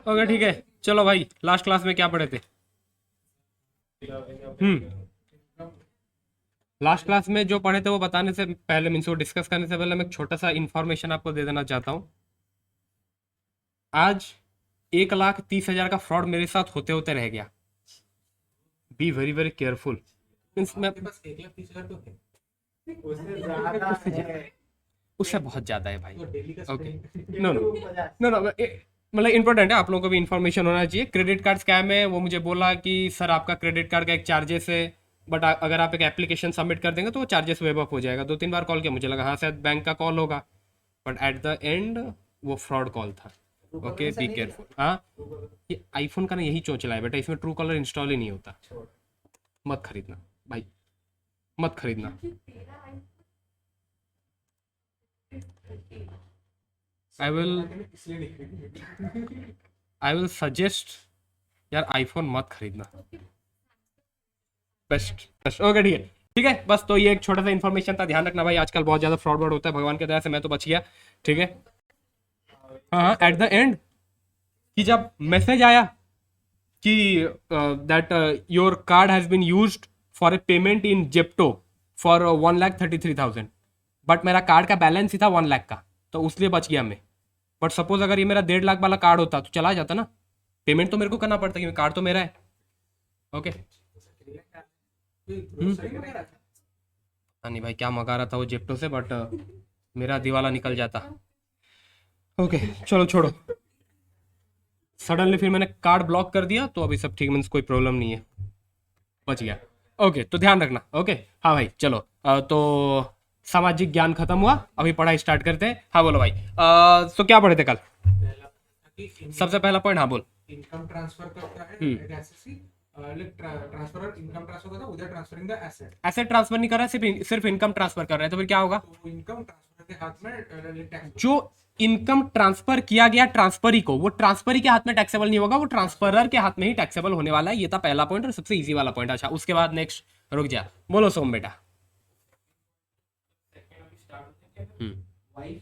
Okay ठीक है, चलो भाई लास्ट क्लास में क्या पढ़े थे? लास्ट क्लास में जो पढ़े थे वो बताने से पहले, मीन्स वो डिस्कस करने से पहले मैं एक छोटा सा इन्फॉर्मेशन आपको दे देना चाहता हूँ। आज 1,30,000 का फ्रॉड मेरे साथ होते होते रह गया। Be very very careful. Means मैं उससे बहुत ज्यादा है भाई। Okay, no no no no, मतलब इंपॉर्टेंट है, आप लोगों को भी इन्फॉर्मेशन होना चाहिए। क्रेडिट कार्ड स्कैम है, वो मुझे बोला कि सर आपका क्रेडिट कार्ड का एक चार्जेस है, बट अगर आप एक एप्लीकेशन सबमिट कर देंगे तो वो चार्जेस वेव ऑफ हो जाएगा। 2-3 बार कॉल किया, मुझे लगा हाँ शायद बैंक का कॉल होगा, बट एट द एंड वो फ्रॉड कॉल था। Okay be careful. हाँ, ये आईफोन का ना यही चोचला है बेटा, इसमें ट्रू कॉलर इंस्टॉल ही नहीं होता। मत खरीदना भाई, मत खरीदना। आई विल सजेस्ट यार, आईफोन मत खरीदना, बेस्ट बेस्ट। ओके ठीक है, ठीक है बस। तो ये एक छोटा सा इन्फॉर्मेशन था, ध्यान रखना भाई, आजकल बहुत ज्यादा फ्रॉड वर्ड होता है, भगवान की दया से मैं तो बच गया। ठीक है, हाँ हाँ, एट द एंड कि जब मैसेज आया कि that your card has been used for a payment in Zepto for 1,33,000, but मेरा कार्ड का बैलेंस ही था 1 लाख का, तो उसलिए बच गया मैं। बट सपोज अगर ये मेरा 1.5 लाख वाला कार्ड होता तो चला जाता ना, पेमेंट तो मेरे को करना पड़ता क्योंकि कार्ड तो मेरा है। ओके नहीं भाई, क्या मंगा रहा था वो जेप्टो से, बट मेरा दिवाला निकल जाता। ओके चलो छोड़ो, सडनली फिर मैंने कार्ड ब्लॉक कर दिया, तो अभी सब ठीक, मीन्स कोई प्रॉब्लम नहीं है, बच गया। ओके तो ध्यान रखना। ओके हाँ भाई चलो, तो सामाजिक ज्ञान खत्म हुआ, अभी पढ़ाई स्टार्ट करते हैं। हाँ बोलो भाई, तो क्या पढ़े थे कल? सबसे पहला पॉइंट, हाँ बोल। इनकम ट्रांसफर करता है ट्रांसफर इनकम ट्रांसफर करता है उधर transferring the asset. Asset transfer नहीं कर रहा है, सिर्फ इनकम ट्रांसफर कर रहा है, तो फिर क्या होगा? तो इनकम ट्रांसफर के हाथ में टैक्स, जो इनकम ट्रांसफर किया गया ट्रांसफरी को, वो ट्रांसफरी के हाथ में टैक्सेबल नहीं होगा, वो ट्रांसफरर के हाथ में ही टैक्सेबल होने वाला है। ये था पहला पॉइंट और सबसे इजी वाला पॉइंट। अच्छा उसके बाद नेक्स्ट, रुक जा, बोलो सोम बेटा। वाइफ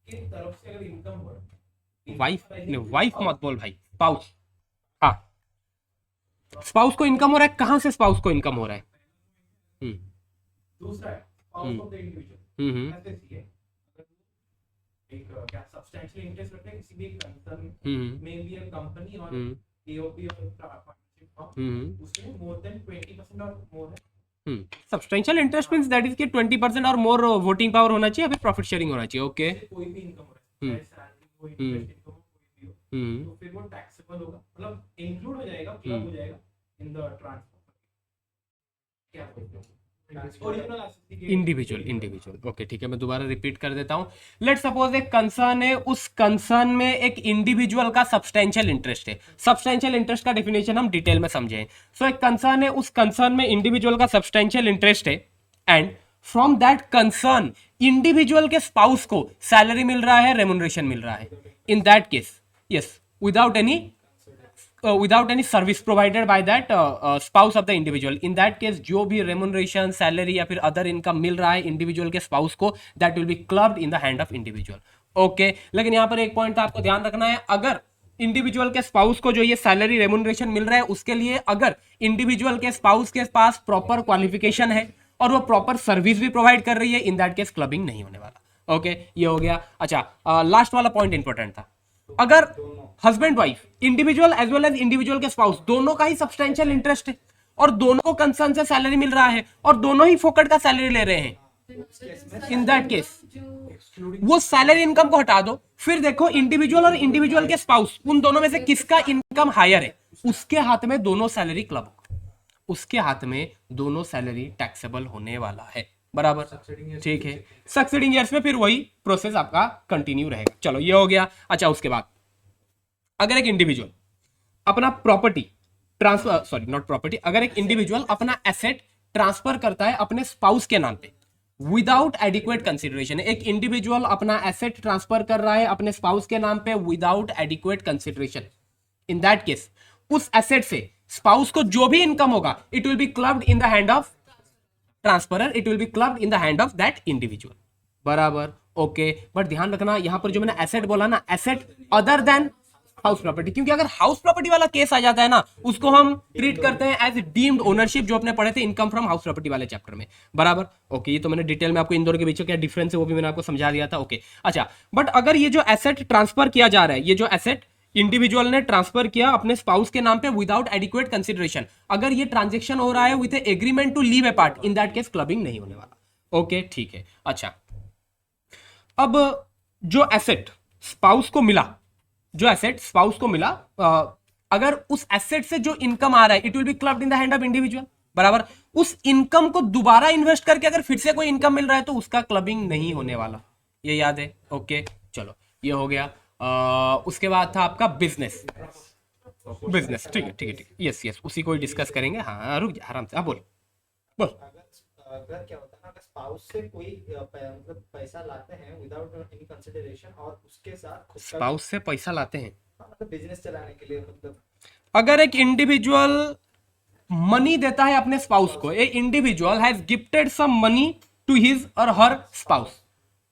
की तरफ से अगर इनकम हो, वाइफ नहीं, वाइफ मत बोल भाई, स्पाउस। हाँ, स्पाउस को इनकम हो रहा है, कहां से स्पाउस को इनकम हो रहा है? दूसरा है स्पाउस ऑफ द इंडिविजुअल, ऐसे सी है एक क्या सब्सटेंशियल इंटरेस्ट रखते हैं किसी भी कंसर्न में भी, एक कंपनी और एओपी और पार्टनरशिप फॉर्म, उसमें मोर देन 20% और मोर है। Substantial interest means that is कि 20% और मोर वोटिंग पावर होना चाहिए, फिर प्रॉफिट शेयरिंग होना चाहिए। ओके, कोई भी इनकम हो रहा है, सैलरी हो, इंटरेस्ट इनकम हो, कोई भी हो, तो फिर वो टैक्सेबल होगा, मतलब इंक्लूड हो जाएगा, क्लब हो जाएगा इन द ट्रांसफर। क्या बोलते हैं, इंडिविजुअल इंडिविजुअल। ओके ठीक है, मैं दोबारा रिपीट कर देता हूं। लेट सपोज एक कंसर्न है, उस कंसर्न में एक इंडिविजुअल का सब्सटेंशियल इंटरेस्ट है। सब्सटेंशियल इंटरेस्ट का डेफिनेशन हम डिटेल में समझें। सो एक कंसर्न है, उस कंसर्न में इंडिविजुअल का सब्सटेंशियल इंटरेस्ट है, and from that concern individual के स्पाउस को सैलरी मिल रहा है, रेमुनरेशन मिल रहा है। In that case yes, without any service provided by that spouse of the individual, in that case जो भी remuneration, salary या फिर other income मिल रहा है इंडिविजुअल के spouse को, that will be clubbed in the hand of individual। Okay, लेकिन यहाँ पर एक पॉइंट आपको ध्यान रखना है, अगर इंडिविजुअल के स्पाउस को जो ये सैलरी रेमुनरेशन मिल रहा है, उसके लिए अगर इंडिविजुअल के स्पाउस के पास प्रॉपर क्वालिफिकेशन है और वो प्रॉपर सर्विस भी प्रोवाइड कर रही है, इन दैट केस क्लबिंग नहीं होने वाला। ओके ये हो गया। अच्छा लास्ट वाला पॉइंट इंपॉर्टेंट था, अगर husband wife, individual as well as individual के स्पाउस, दोनों का ही सब्सटेंशियल इंटरेस्ट है और दोनों को कंसर्न से सैलरी मिल रहा है और दोनों ही फोकट का सैलरी ले रहे हैं, इन दैट केस वो सैलरी इनकम को हटा दो, फिर देखो इंडिविजुअल और इंडिविजुअल के स्पाउस, उन दोनों में से किसका इनकम हायर है, उसके हाथ में दोनों सैलरी क्लब होगा, उसके हाथ में दोनों सैलरी टैक्सेबल होने वाला है। बराबर, ठीक है। सक्सीडिंग ईयर्स में फिर वही प्रोसेस आपका कंटिन्यू रहेगा। चलो ये हो गया। अच्छा उसके बाद अगर एक इंडिविजुअल अपना property transfer, sorry not property, अगर एक इंडिविजुअल अपना एसेट ट्रांसफर करता है अपने स्पाउस के नाम पे विदाउट एडिक्वेट कंसिडरेशन, एक इंडिविजुअल अपना एसेट ट्रांसफर कर रहा है अपने स्पाउस के नाम पे without adequate consideration, in that case उस एसेट से स्पाउस को जो भी इनकम होगा it will be clubbed in the hand of transferor, it will be clubbed in the hand of that individual. बराबर, ओके। बट ध्यान रखना यहां पर जो मैंने एसेट बोला ना, asset other than house property, क्योंकि अगर हाउस प्रॉपर्टी वाला केस आ जाता है ना उसको हम ट्रीट करते हैं एज डीम्ड ओनरशिप, जो अपने पढ़े थे इनकम फ्रॉम हाउस प्रॉपर्टी वाले चैप्टर में। बराबर, ओके। ये तो मैंने डिटेल में आपको इन दोनों के बीच क्या डिफरेंस है वो भी मैंने आपको समझा दिया था, ओके। अच्छा, बट अगर ये जो एसेट ट्रांसफर किया जा रहा है, ये जो एसेट इंडिविजुअल ने ट्रांसफर किया अपने स्पाउस के नाम पे विदाउट एडिक्वेट कंसिडरेशन, अगर ये ट्रांजेक्शन हो रहा है with agreement to live apart, in that case clubbing नहीं होने वाला। ओके, ठीक है। अच्छा, अब जो एसेट स्पाउस को मिला, जो एसेट स्पाउस को मिला, अगर उस एसेट से जो इनकम आ रहा है it will be clubbed in the hand of individual. बराबर, उस इनकम को दोबारा इन्वेस्ट करके अगर फिर से कोई इनकम मिल रहा है तो उसका क्लबिंग नहीं होने वाला, ये याद है। ओके, चलो ये हो गया। उसके बाद था आपका बिजनेस। बिजनेस, ठीक है ठीक है ठीक है, यस यस, उसी को ही डिस्कस करेंगे। हाँ, रुक जा आराम से, हाँ बोल बोल। अगर क्या होता है ना, अगर स्पाउस से कोई मतलब पैसा लाते हैं विदाउट एनी कंसिडरेशन और उसके साथ खुद का स्पाउस से पैसा लाते हैं, मतलब बिजनेस चलाने के लिए, मतलब अगर एक इंडिविजुअल मनी देता है अपने स्पाउस को, a individual has gifted some money to his और हर स्पाउस,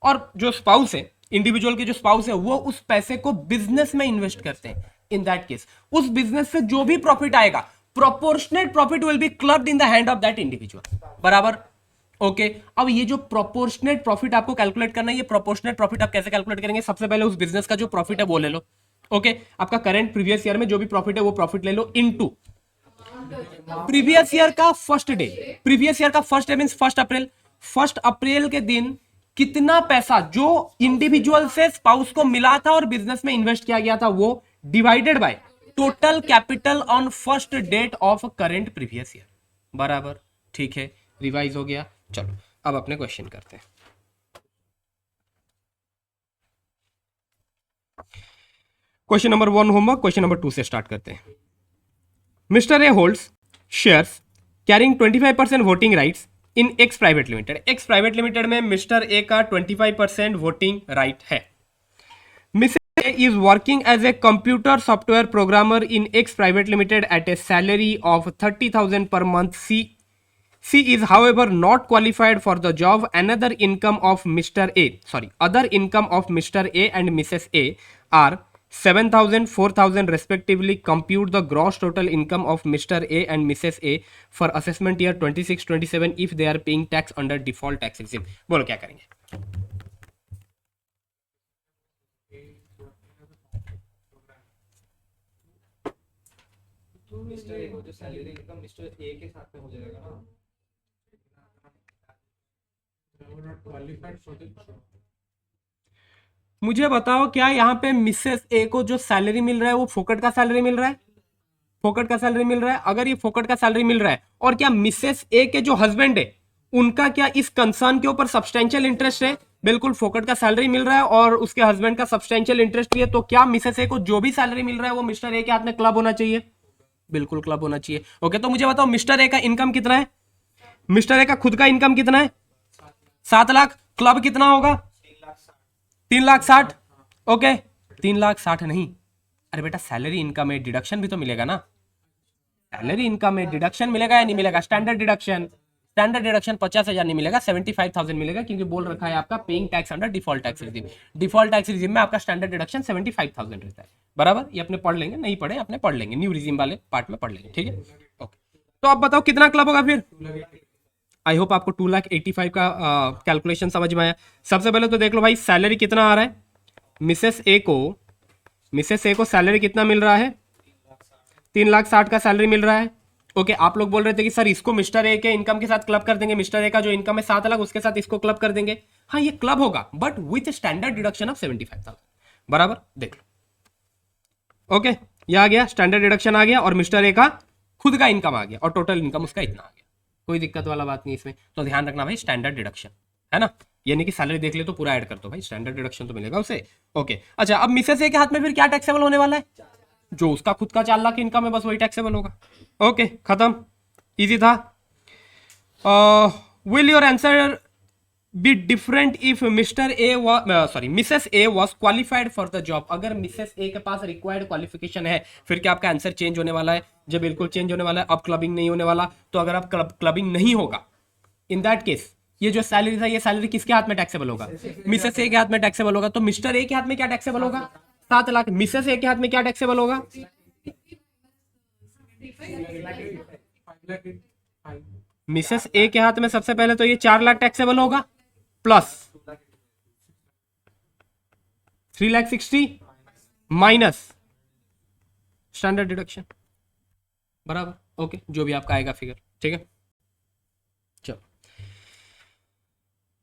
और जो स्पाउस है, इंडिविजुअल के जो स्पाउस है, वो उस पैसे को बिजनेस में इन्वेस्ट करते हैं, इन दैट केस उस बिजनेस से जो भी प्रॉफिट आएगा, proportionate profit will be clubbed in the hand of that individual. बराबर, ओके। अब ये जो प्रोपोर्शनेट प्रॉफिट आपको कैलकुलेट करना है, ये प्रोपोर्शनेट प्रॉफिट आप कैसे कैलकुलेट करेंगे? सबसे पहले उस बिजनेस का जो प्रॉफिट है वो ले लो, ओके। आपका करंट प्रीवियस ईयर में जो भी प्रॉफिट है वो प्रॉफिट ले लो, इनटू प्रीवियस ईयर का फर्स्ट डे। प्रीवियस ईयर का फर्स्ट डे मींस 1 अप्रैल। 1 अप्रैल के दिन कितना पैसा जो इंडिविजुअल से स्पाउस को मिला था और बिजनेस में इन्वेस्ट किया गया था, वो divided by total capital on first date of current previous year. बराबर, ठीक है, रिवाइज हो गया। चलो अब अपने क्वेश्चन करते हैं। Question number 1 homework, question number 2 से स्टार्ट करते हैं। Mr A holds shares carrying 25% voting rights in X private limited. X private limited में मिस्टर ए का 25% वोटिंग राइट है। Mrs A is working as a computer software programmer in X private limited at a salary of 30,000 per month. She is however not qualified for the job. Other income of Mr. A and Mrs. A are 7,000, 4,000 respectively. Compute the gross total income of Mr. A and Mrs. A for assessment year 26-27 if they are paying tax under default tax regime. बोलो क्या करेंगे? Mister A को जो salary income mister A के साथ में हो जाएगा ना। मुझे बताओ, क्या यहाँ पे मिसेस ए को जो सैलरी मिल रहा है वो फोकट का सैलरी मिल रहा है? फोकट का सैलरी मिल रहा है। अगर ये फोकट का सैलरी मिल रहा है, और क्या मिसेस ए के जो हस्बैंड है उनका क्या इस कंसर्न के ऊपर सब्सटेंशियल इंटरेस्ट है? बिल्कुल, फोकट का सैलरी मिल रहा है और उसके हस्बैंड का सब्सटेंशियल इंटरेस्ट भी है। तो क्या मिसेस ए को जो भी सैलरी मिल रहा है वो मिस्टर ए के हाथ में क्लब होना चाहिए? बिल्कुल क्लब होना चाहिए। ओके, तो मुझे बताओ मिस्टर ए का इनकम कितना है? मिस्टर ए का खुद का इनकम कितना है? 7 लाख। क्लब कितना होगा? 3,60,000। ओके, 3,60,000 नहीं, अरे बेटा सैलरी इनकम में डिडक्शन भी तो मिलेगा ना। सैलरी इनकम में डिडक्शन मिलेगा या नहीं मिलेगा? Standard deduction. स्टैंडर्ड डिडक्शन 50,000 नहीं मिलेगा, 75,000 मिलेगा, क्योंकि बोल रखा है आपका paying tax under default tax regime. Default tax regime में आपका स्टैंडर्ड डिडक्शन 75,000 रहता है। बराबर, ये अपने पढ़ लेंगे, नहीं पढ़े अपने पढ़ लेंगे, न्यू रिजीम वाले पार्ट में पढ़ लेंगे, ठीक है। ओके, तो अब बताओ कितना क्लब होगा फिर? आई होप आपको 2,85,000 का कैलकुलेशन समझ में आया। सबसे पहले तो देख लो भाई, सैलरी कितना आ रहा है मिसेस ए को सैलरी कितना मिल रहा है? 3,60,000 का सैलरी मिल रहा है। ओके, आप लोग बोल रहे थे कि सर इसको मिस्टर ए के इनकम के साथ क्लब कर देंगे, मिस्टर ए का जो इनकम है 7 लाख उसके साथ इसको क्लब कर देंगे। हाँ, ये क्लब होगा, but with standard deduction of 75,000। बराबर, देख लो। ओके, ये आ गया, स्टैंडर्ड डिडक्शन आ गया, और मिस्टर ए का खुद का इनकम आ गया, और टोटल इनकम उसका इतना आ गया। कोई दिक्कत वाला बात नहीं इसमें। तो ध्यान रखना भाई, स्टैंडर्ड डिडक्शन है ना, यानी कि सैलरी देख ले तो पूरा ऐड कर दो भाई, स्टैंडर्ड डिडक्शन तो मिलेगा उसे। ओके, अच्छा, अब मिसेस ए के हाथ में फिर क्या टैक्सेबल होने वाला है? जो उसका खुद का 4 लाख इनकम है बस वही टैक्सेबल होगा। ओके, खत्म, इजी था। Will your answer be different if mister A sorry Mrs A was qualified for the job. अगर मिसेस ए के पास रिक्वायर्ड क्वालिफिकेशन है फिर क्या आपका आंसर चेंज होने वाला है? जब बिल्कुल चेंज होने वाला है। अब क्लबिंग नहीं होने वाला, तो अगर आप क्लबिंग नहीं होगा इन दैट केस ये जो सैलरी था ये सैलरी किसके हाथ में टैक्सेबल होगा? मिसेस ए के हाथ में टैक्सेबल होगा। तो मिस्टर ए के हाथ में क्या टैक्सेबल होगा? 7 लाख। मिसेस ए के हाथ में क्या टैक्सेबल होगा? मिसेस ए के हाथ में सबसे पहले तो ये 4 लाख टैक्सेबल होगा प्लस 3,60,000 माइनस स्टैंडर्ड डिडक्शन बराबर। ओके, जो भी आपका आएगा फिगर, ठीक है। चलो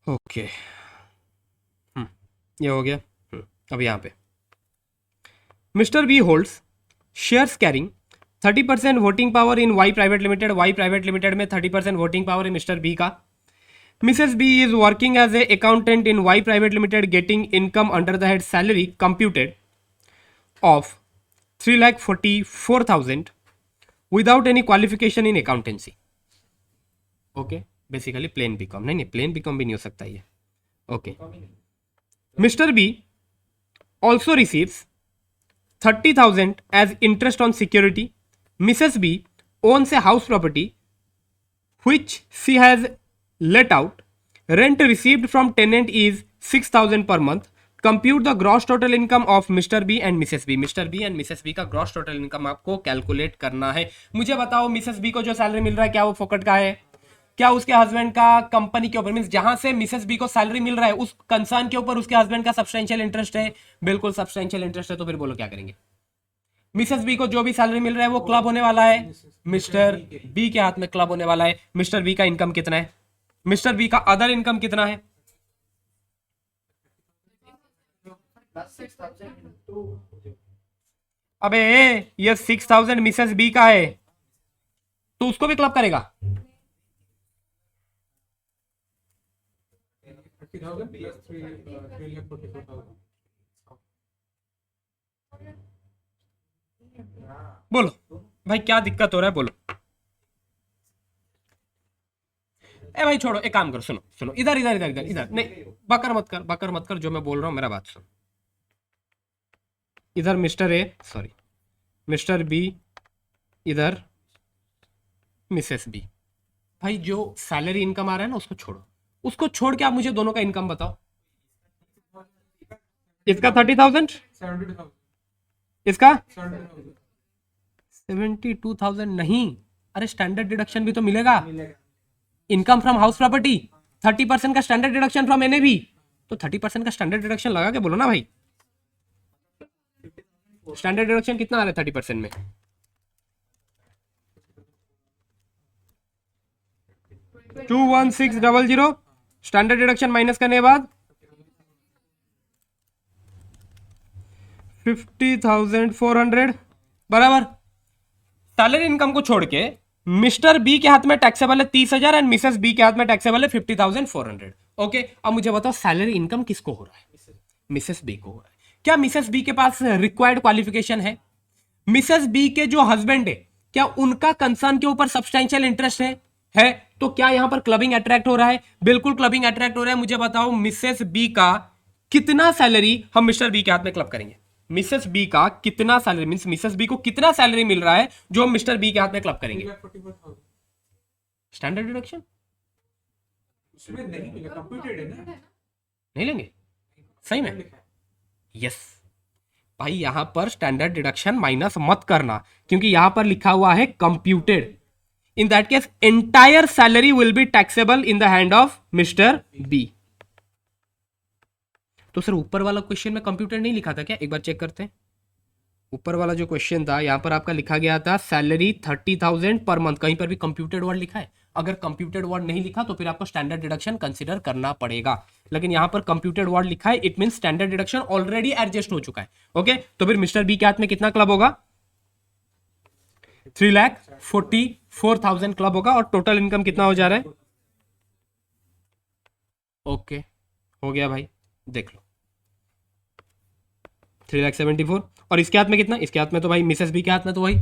ओके, ये हो गया। अब यहां पे Mr B holds shares carrying 30% voting power in Y private limited. Y private limited में 30% वोटिंग पावर है मिस्टर बी का। Mrs B is working as a accountant in Y private limited getting income under the head salary computed of 3,44,000 without any qualification in accountancy. Okay, basically plain BCom. नहीं, plain BCom भी नहीं हो सकता ये। Okay, Mr B also receives 30,000 as interest on security. Mrs. B owns a house property which she has let out. Rent received from tenant is 6,000 per month. Compute the gross total income of Mr. B and Mrs. B. Mr. B and Mrs. B का gross total income आपको calculate करना है। मुझे बताओ Mrs B को जो salary मिल रहा है क्या वो फोकट का है? क्या उसके हस्बैंड का कंपनी के ऊपर, मींस जहां से मिसेस बी को सैलरी मिल रहा है उस कंसर्न के ऊपर उसके हस्बैंड का सब्सटेंशियल इंटरेस्ट है? बिल्कुल सब्सटेंशियल इंटरेस्ट है। तो फिर बोलो क्या करेंगे? मिसेस बी को जो भी सैलरी मिल रहा है वो क्लब होने वाला है मिस्टर बी के हाथ में, क्लब होने वाला है। मिस्टर बी का इनकम कितना है? मिस्टर बी का अदर इनकम कितना है? अबे ये 6,000 मिसेस बी का है तो उसको भी क्लब करेगा? बोलो भाई क्या दिक्कत हो रहा है, बोलो। ए भाई छोड़ो, एक काम करो, सुनो सुनो, इधर इधर इधर इधर इधर नहीं, बकर मत कर, बकर मत कर। जो मैं बोल रहा हूं मेरा बात सुन। इधर Mr A, sorry Mr B, इधर मिसेस बी। भाई जो सैलरी इनकम आ रहा है ना उसको छोड़ो, उसको छोड़ के आप मुझे दोनों का इनकम बताओ। इसका 30,000, इसका 72,000 नहीं, अरे स्टैंडर्ड डिडक्शन भी तो मिलेगा। इनकम फ्रॉम हाउस प्रॉपर्टी 30% का स्टैंडर्ड डिडक्शन फ्रॉम एनएबी, तो 30% का स्टैंडर्ड डिडक्शन लगा के बोलो ना भाई। स्टैंडर्ड डिडक्शन कितना आ रहा है 30% में? $21600 स्टैंडर्ड डिडक्शन माइनस करने के बाद 50,400 बराबर। सैलरी इनकम को छोड़ के मिस्टर बी के हाथ में टैक्सेबल है 30,000 एंड मिसेस बी के हाथ में टैक्सेबल है 50,400। ओके, अब मुझे बताओ सैलरी इनकम किसको हो रहा है? मिसेस बी को हो रहा है। क्या मिसेस बी के पास रिक्वायर्ड क्वालिफिकेशन है? मिसेस बी के जो हस्बैंड है क्या उनका कंसर्न के ऊपर सब्सटेंशियल इंटरेस्ट है? तो क्या यहां पर क्लबिंग अट्रैक्ट हो रहा है? बिल्कुल क्लबिंग अट्रैक्ट हो रहा है। मुझे बताओ मिसेस बी का कितना सैलरी हम मिस्टर बी के हाथ में क्लब करेंगे? मिसेस बी का कितना सैलरी, मींस मिसेस बी को कितना सैलरी मिल रहा है जो हम मिस्टर बी के हाथ में क्लब करेंगे? स्टैंडर्ड डिडक्शन उसमें नहीं मिलेगा, कंप्यूटेड है ना, नहीं लेंगे सही में? यस भाई, यहां पर स्टैंडर्ड डिडक्शन माइनस मत करना क्योंकि यहां पर लिखा हुआ है computed. In that case entire salary will be taxable in the hand of Mr B. तो सर ऊपर वाला क्वेश्चन में कंप्यूटर नहीं लिखा था क्या? एक बार चेक करते हैं। ऊपर वाला जो क्वेश्चन था यहां पर आपका लिखा गया था सैलरी 30,000 पर मंथ, कहीं पर भी कंप्यूटेड वर्ड लिखा है? अगर कंप्यूटेड वर्ड नहीं लिखा तो फिर आपको स्टैंडर्ड डिडक्शन कंसीडर करना पड़ेगा, लेकिन यहां पर कंप्यूटेड वर्ड लिखा है, it mean standard deduction already adjust हो चुका है। ओके, तो फिर मिस्टर बी के हाथ में कितना क्लब होगा? 3,44,000 क्लब होगा और टोटल इनकम कितना हो जा रहा है? ओके हो गया भाई, देख लो 3,74,000 और इसके हाथ में कितना? इसके हाथ में तो भाई मिसेस बी के हाथ में तो वही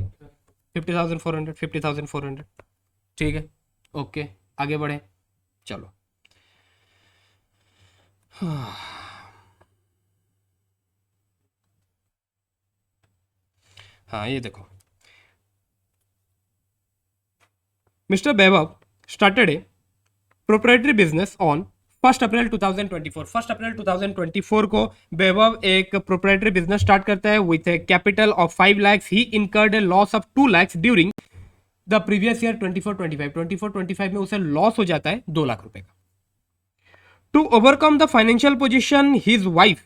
50,400। ठीक है, ओके आगे बढ़े। चलो हाँ ये देखो, mister Vaibhav started A proprietary business on 1 अप्रैल 2024। 1 अप्रैल 2024 को वैभव एक प्रोप्राइटरी बिजनेस स्टार्ट करता है with A capital of 5 lakhs। He incurred A loss of 2 lakhs during the previous year 24-25। 24-25 में उसे लॉस हो जाता है 2 लाख रुपए का। To overcome the financial position his wife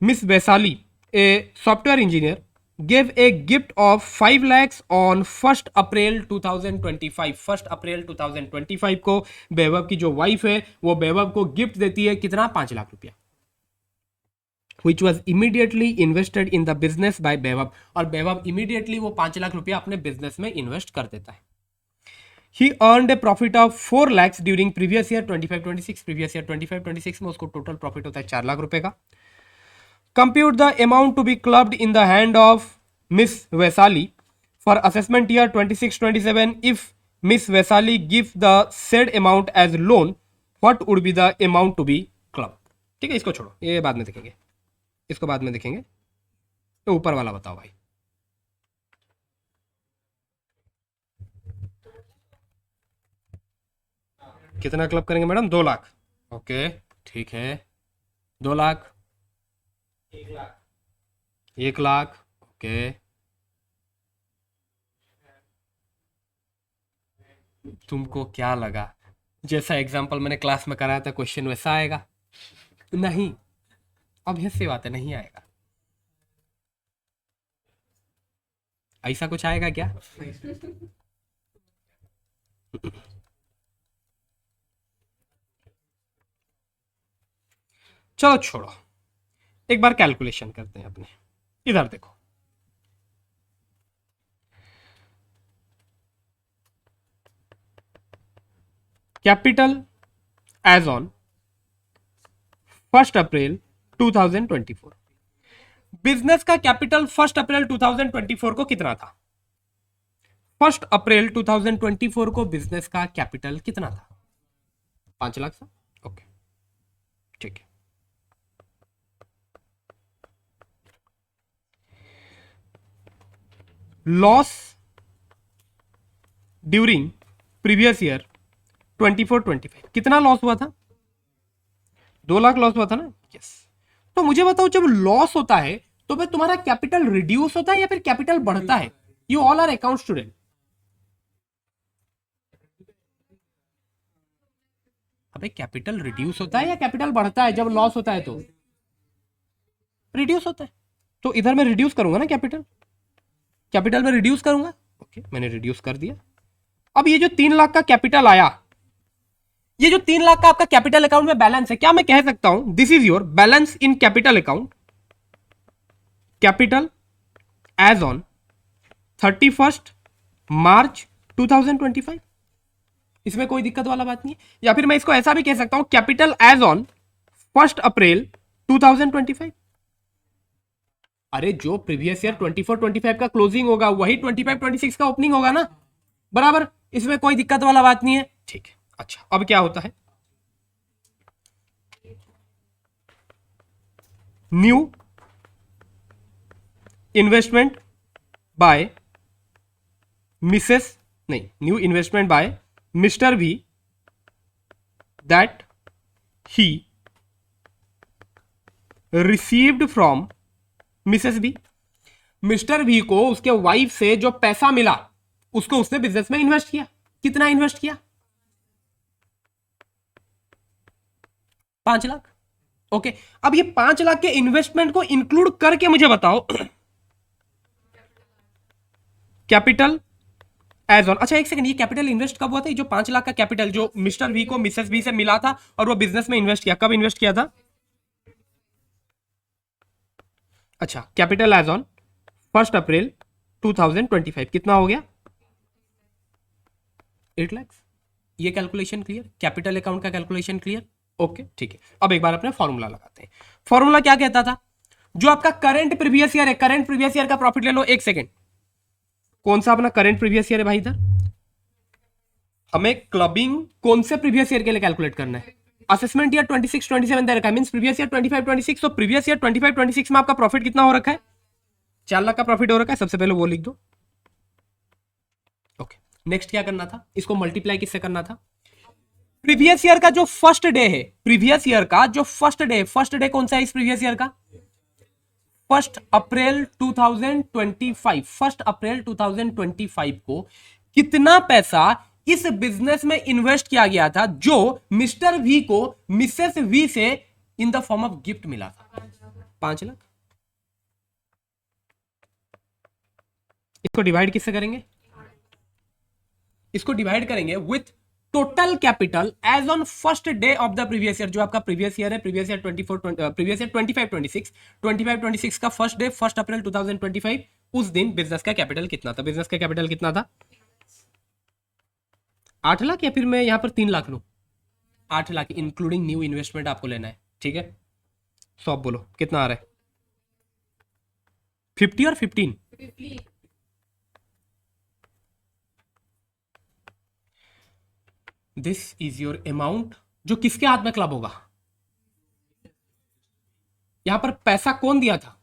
miss Vaishali, a software engineer, gave a gift of 5 lakhs on 1 अप्रैल 2025। 1 अप्रैल 2025 को वैभव की जो वाइफ है वो वैभव को गिफ्ट देती है कितना, 5 लाख रुपया, which was immediately invested in the business by वैभव। और वैभव इमीडिएटली वो 5 लाख रुपया अपने बिजनेस में इन्वेस्ट कर देता है। He earned a profit of 4 lakhs during previous year 25-26। previous year 25-26 में उसको टोटल प्रॉफिट होता है 4 लाख रुपए का। Compute the amount to be clubbed in the hand of Miss Vaisali for assessment year 26-27। If Miss Vaisali gives the said amount as loan, what would be the amount to be clubbed? ठीक है, इसको छोड़ो, ये बाद में देखेंगे, इसको बाद में देखेंगे। तो ऊपर वाला बताओ भाई। कितना क्लब करेंगे मैडम? 2 लाख। ओके ठीक है, 2 लाख, 1 लाख, 1 लाख। ओके, तुमको क्या लगा जैसा एग्जाम्पल मैंने क्लास में कराया था क्वेश्चन वैसा आएगा? नहीं, ऑब्वियस सी बात है, नहीं आएगा। ऐसा कुछ आएगा क्या? चलो छोड़ो, एक बार कैलकुलेशन करते हैं अपने। इधर देखो, capital as on 1 April 2024। Business का कैपिटल 1 अप्रैल 2024 को कितना था? 1 अप्रैल 2024 को बिजनेस का कैपिटल कितना था? 5 लाख था। ओके ठीक है, लॉस ड्यूरिंग प्रीवियस ईयर 24-25 कितना लॉस हुआ था? 2 लाख लॉस हुआ था ना? यस। तो मुझे बताओ, जब लॉस होता है तो भाई तुम्हारा कैपिटल रिड्यूस होता है या फिर कैपिटल बढ़ता है? You all are account student. अबे कैपिटल रिड्यूस होता है या कैपिटल बढ़ता है जब लॉस होता है? तो रिड्यूस होता है। तो इधर मैं रिड्यूस करूंगा ना, कैपिटल में रिड्यूस करूंगा। ओके, मैंने रिड्यूस कर दिया। अब ये जो 3 लाख का कैपिटल आया, ये जो 3 लाख का आपका कैपिटल अकाउंट में बैलेंस है, क्या मैं कह सकता हूं this is your balance in capital account, capital as on 31 March 2025? इसमें कोई दिक्कत वाला बात नहीं है। या फिर मैं इसको ऐसा भी कह सकता हूं, कैपिटल एज ऑन 1 अप्रैल 2025। अरे जो प्रीवियस ईयर 24-25 का क्लोजिंग होगा वही 25-26 का ओपनिंग होगा ना, बराबर। इसमें कोई दिक्कत वाला बात नहीं है, ठीक है। अच्छा, अब क्या होता है? न्यू इन्वेस्टमेंट बाय मिसेस, नहीं, new investment by Mr B that he received from Mrs B. Mr B को उसके वाइफ से जो पैसा मिला उसको उसने बिजनेस में इन्वेस्ट किया। कितना इन्वेस्ट किया? 5 लाख। ओके, अब ये 5 लाख के इन्वेस्टमेंट को इंक्लूड करके मुझे बताओ कैपिटल एज ऑन। अच्छा एक सेकंड, ये कैपिटल इन्वेस्ट कब हुआ था? ये जो 5 लाख का कैपिटल जो मिस्टर वी को मिसेस बी से मिला था और वो बिजनेस में इन्वेस्ट किया, कब इन्वेस्ट किया था? अच्छा, कैपिटल एज ऑन 1 अप्रैल 2025 कितना हो गया? 8 लाख। ये कैलकुलेशन क्लियर? कैपिटल अकाउंट का कैलकुलेशन क्लियर? ओके ठीक है। अब एक बार अपने फॉर्मूला लगाते हैं। फॉर्मूला क्या कहता था? जो आपका करंट प्रीवियस ईयर है, करंट प्रीवियस ईयर का प्रॉफिट ले लो। एक सेकेंड, कौन सा अपना करंट प्रीवियस ईयर है भाई? इधर हमें क्लबिंग कौन से प्रीवियस ईयर के लिए कैलकुलेट करना है? असेसमेंट ईयर 26 27 दे रखा है, मींस प्रीवियस ईयर 25 26। तो प्रीवियस ईयर 25 26 में आपका प्रॉफिट कितना हो रखा है? 4 लाख का प्रॉफिट हो रखा है। सबसे पहले वो लिख दो। ओके, नेक्स्ट क्या करना था? इसको मल्टीप्लाई किससे करना था? प्रीवियस ईयर का जो फर्स्ट डे है, प्रीवियस ईयर का जो फर्स्ट डे कौन सा है इस प्रीवियस ईयर का? 1 अप्रैल 2025। 1 अप्रैल 2025 को कितना पैसा इस बिजनेस में इन्वेस्ट किया गया था जो मिस्टर वी को मिसेस वी से in the form of gift मिला था? 5 लाख। इसको डिवाइड किससे करेंगे? इसको डिवाइड करेंगे with total capital as on first day of the previous year. जो आपका प्रीवियस ईयर है, प्रीवियस ईयर 25 26 का फर्स्ट डे 1 अप्रैल 2025, उस दिन बिजनेस का कैपिटल कितना था? बिजनेस का कैपिटल कितना था? 8 लाख, या फिर मैं यहां पर 3 लाख लूं? 8 लाख इंक्लूडिंग न्यू इन्वेस्टमेंट आपको लेना है, ठीक है? सो आप बोलो कितना आ रहा है? 50 और 15? दिस इज योर अमाउंट जो किसके हाथ में क्लब होगा? यहां पर पैसा कौन दिया था?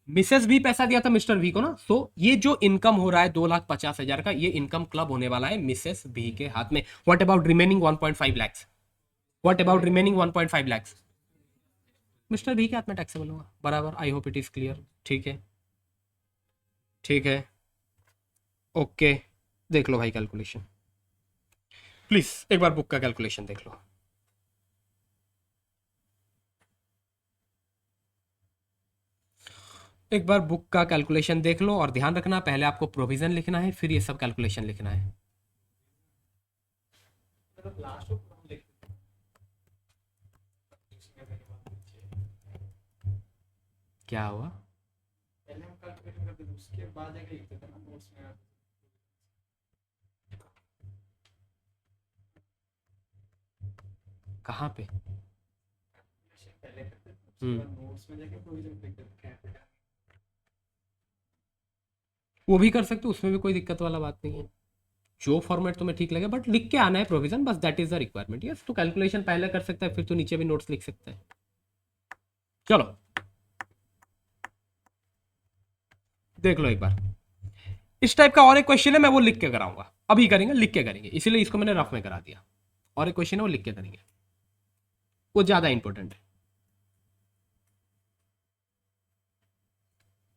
मिसेस भी पैसा दिया था मिस्टर वी को ना। सो ये जो इनकम हो रहा है 2,50,000 का, ये इनकम क्लब होने वाला है मिसेस भी के हाथ में। What about remaining 1.5 lakh? What about remaining 1.5 lakh? Mister भी के हाथ में टैक्सेबल होगा, बराबर। I hope it is clear. ठीक है, ठीक है, ओके। देख लो भाई कैलकुलेशन, प्लीज एक बार बुक का कैलकुलेशन देख लो। एक बार बुक का कैलकुलेशन देख लो, और ध्यान रखना पहले आपको प्रोविजन लिखना है, फिर ये सब कैलकुलेशन लिखना है। क्या हुआ? पहले हम कैलकुलेशन करते थे, उसके बाद जाके लिखते थे ना नोट्स में। कहाँ पे? पहले करते थे, उसके बाद नोट्स में जाके प्रोविजन लिखते थे। वो भी कर सकते हो, उसमें भी कोई दिक्कत वाला बात नहीं है। जो फॉर्मेट तुम्हें ठीक लगे, बट लिख के आना है प्रोविजन, बस that is the requirement. Yes, तो कैलकुलेशन पहले कर सकता है, फिर तो नीचे भी नोट्स लिख सकता है। चलो देख लो एक बार। इस टाइप का और एक क्वेश्चन है, मैं वो लिख के कराऊंगा। अभी करेंगे, लिख के करेंगे, इसीलिए इसको मैंने रफ में करा दिया। और एक क्वेश्चन है वो लिख के करेंगे, वो ज्यादा इंपॉर्टेंट है।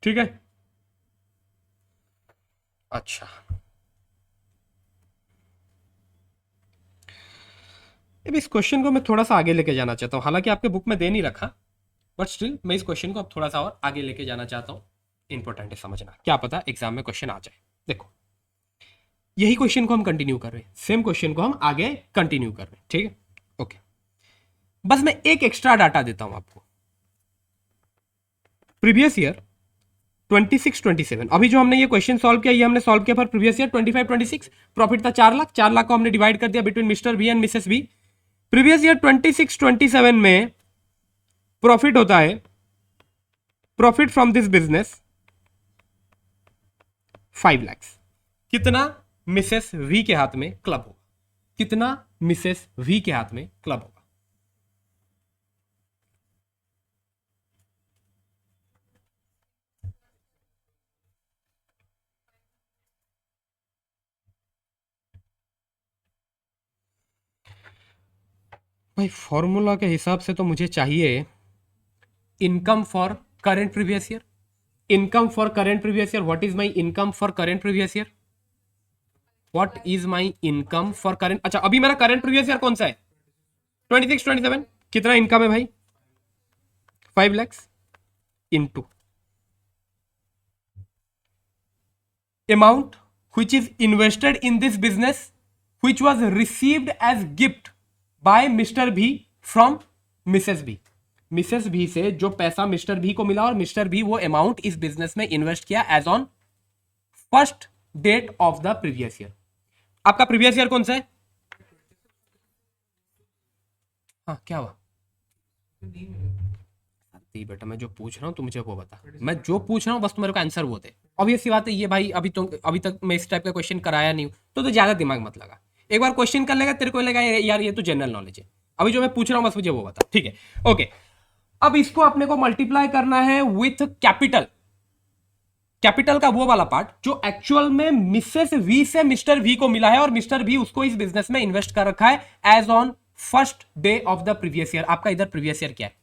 ठीक है, अच्छा। अब इस क्वेश्चन को मैं थोड़ा सा आगे लेके जाना चाहता हूं, हालांकि आपके बुक में दे नहीं रखा, बट स्टिल मैं इस क्वेश्चन को अब थोड़ा सा और आगे लेके जाना चाहता हूं। इंपॉर्टेंट है समझना, क्या पता एग्जाम में क्वेश्चन आ जाए। देखो, यही क्वेश्चन को हम कंटिन्यू कर रहे हैं, सेम क्वेश्चन को हम आगे कंटिन्यू कर रहे हैं, ठीक है? ओके, बस मैं एक एक्स्ट्रा डाटा देता हूं आपको। प्रीवियस ईयर 26 27, अभी जो हमने ये क्वेश्चन सॉल्व किया, ये हमने सॉल्व किया फॉर प्रीवियस ईयर 25 26। प्रॉफिट था 4 लाख। 4 लाख को हमने डिवाइड कर दिया between Mr B and Mrs B. Previous year 26 27 में प्रॉफिट होता है, profit from this business 5 lakh. कितना मिसेस वी के हाथ में क्लब होगा? कितना मिसेस वी के हाथ में क्लब होगा? भाई फॉर्मूला के हिसाब से तो मुझे चाहिए income for current previous year. Income for current previous year, what is my income for current previous year? What is my income for current? अच्छा, अभी मेरा करंट प्रीवियस ईयर कौन सा है? 26 27। कितना इनकम है भाई? 5 lakh into amount which is invested in this business which was received as gift by Mr. B from Mrs. B। Mrs भी से जो पैसा मिस्टर भी को मिला, और मिस्टर भी वो अमाउंट इस बिजनेस में इन्वेस्ट किया as on first date of the previous year. आपका प्रीवियस ईयर कौन सा है? हाँ, क्या हुआ? बेटा मैं जो पूछ रहा हूँ तू मुझे वो बता, मैं जो पूछ रहा हूँ बस तुम्हारे को आंसर वो दे। ऑब्वियस सी बात है ये भाई, अभी तक मैं इस टाइप का क्वेश्चन कराया नहीं हूँ, तो ज्यादा दिमाग मत लगा। एक बार क्वेश्चन कर लेगा, तेरे को लगा यार ये तो जनरल नॉलेज है, अभी जो मैं पूछ रहा हूं बस मुझे वो बता, ठीक है? ओके, अब इसको अपने को मल्टीप्लाई करना है विथ कैपिटल। कैपिटल का वो वाला पार्ट जो एक्चुअल में मिसेस वी से मिस्टर वी को मिला है और मिस्टर वी उसको इस बिजनेस में इन्वेस्ट कर रखा है as on first day of the previous year. आपका इधर प्रीवियस ईयर क्या है?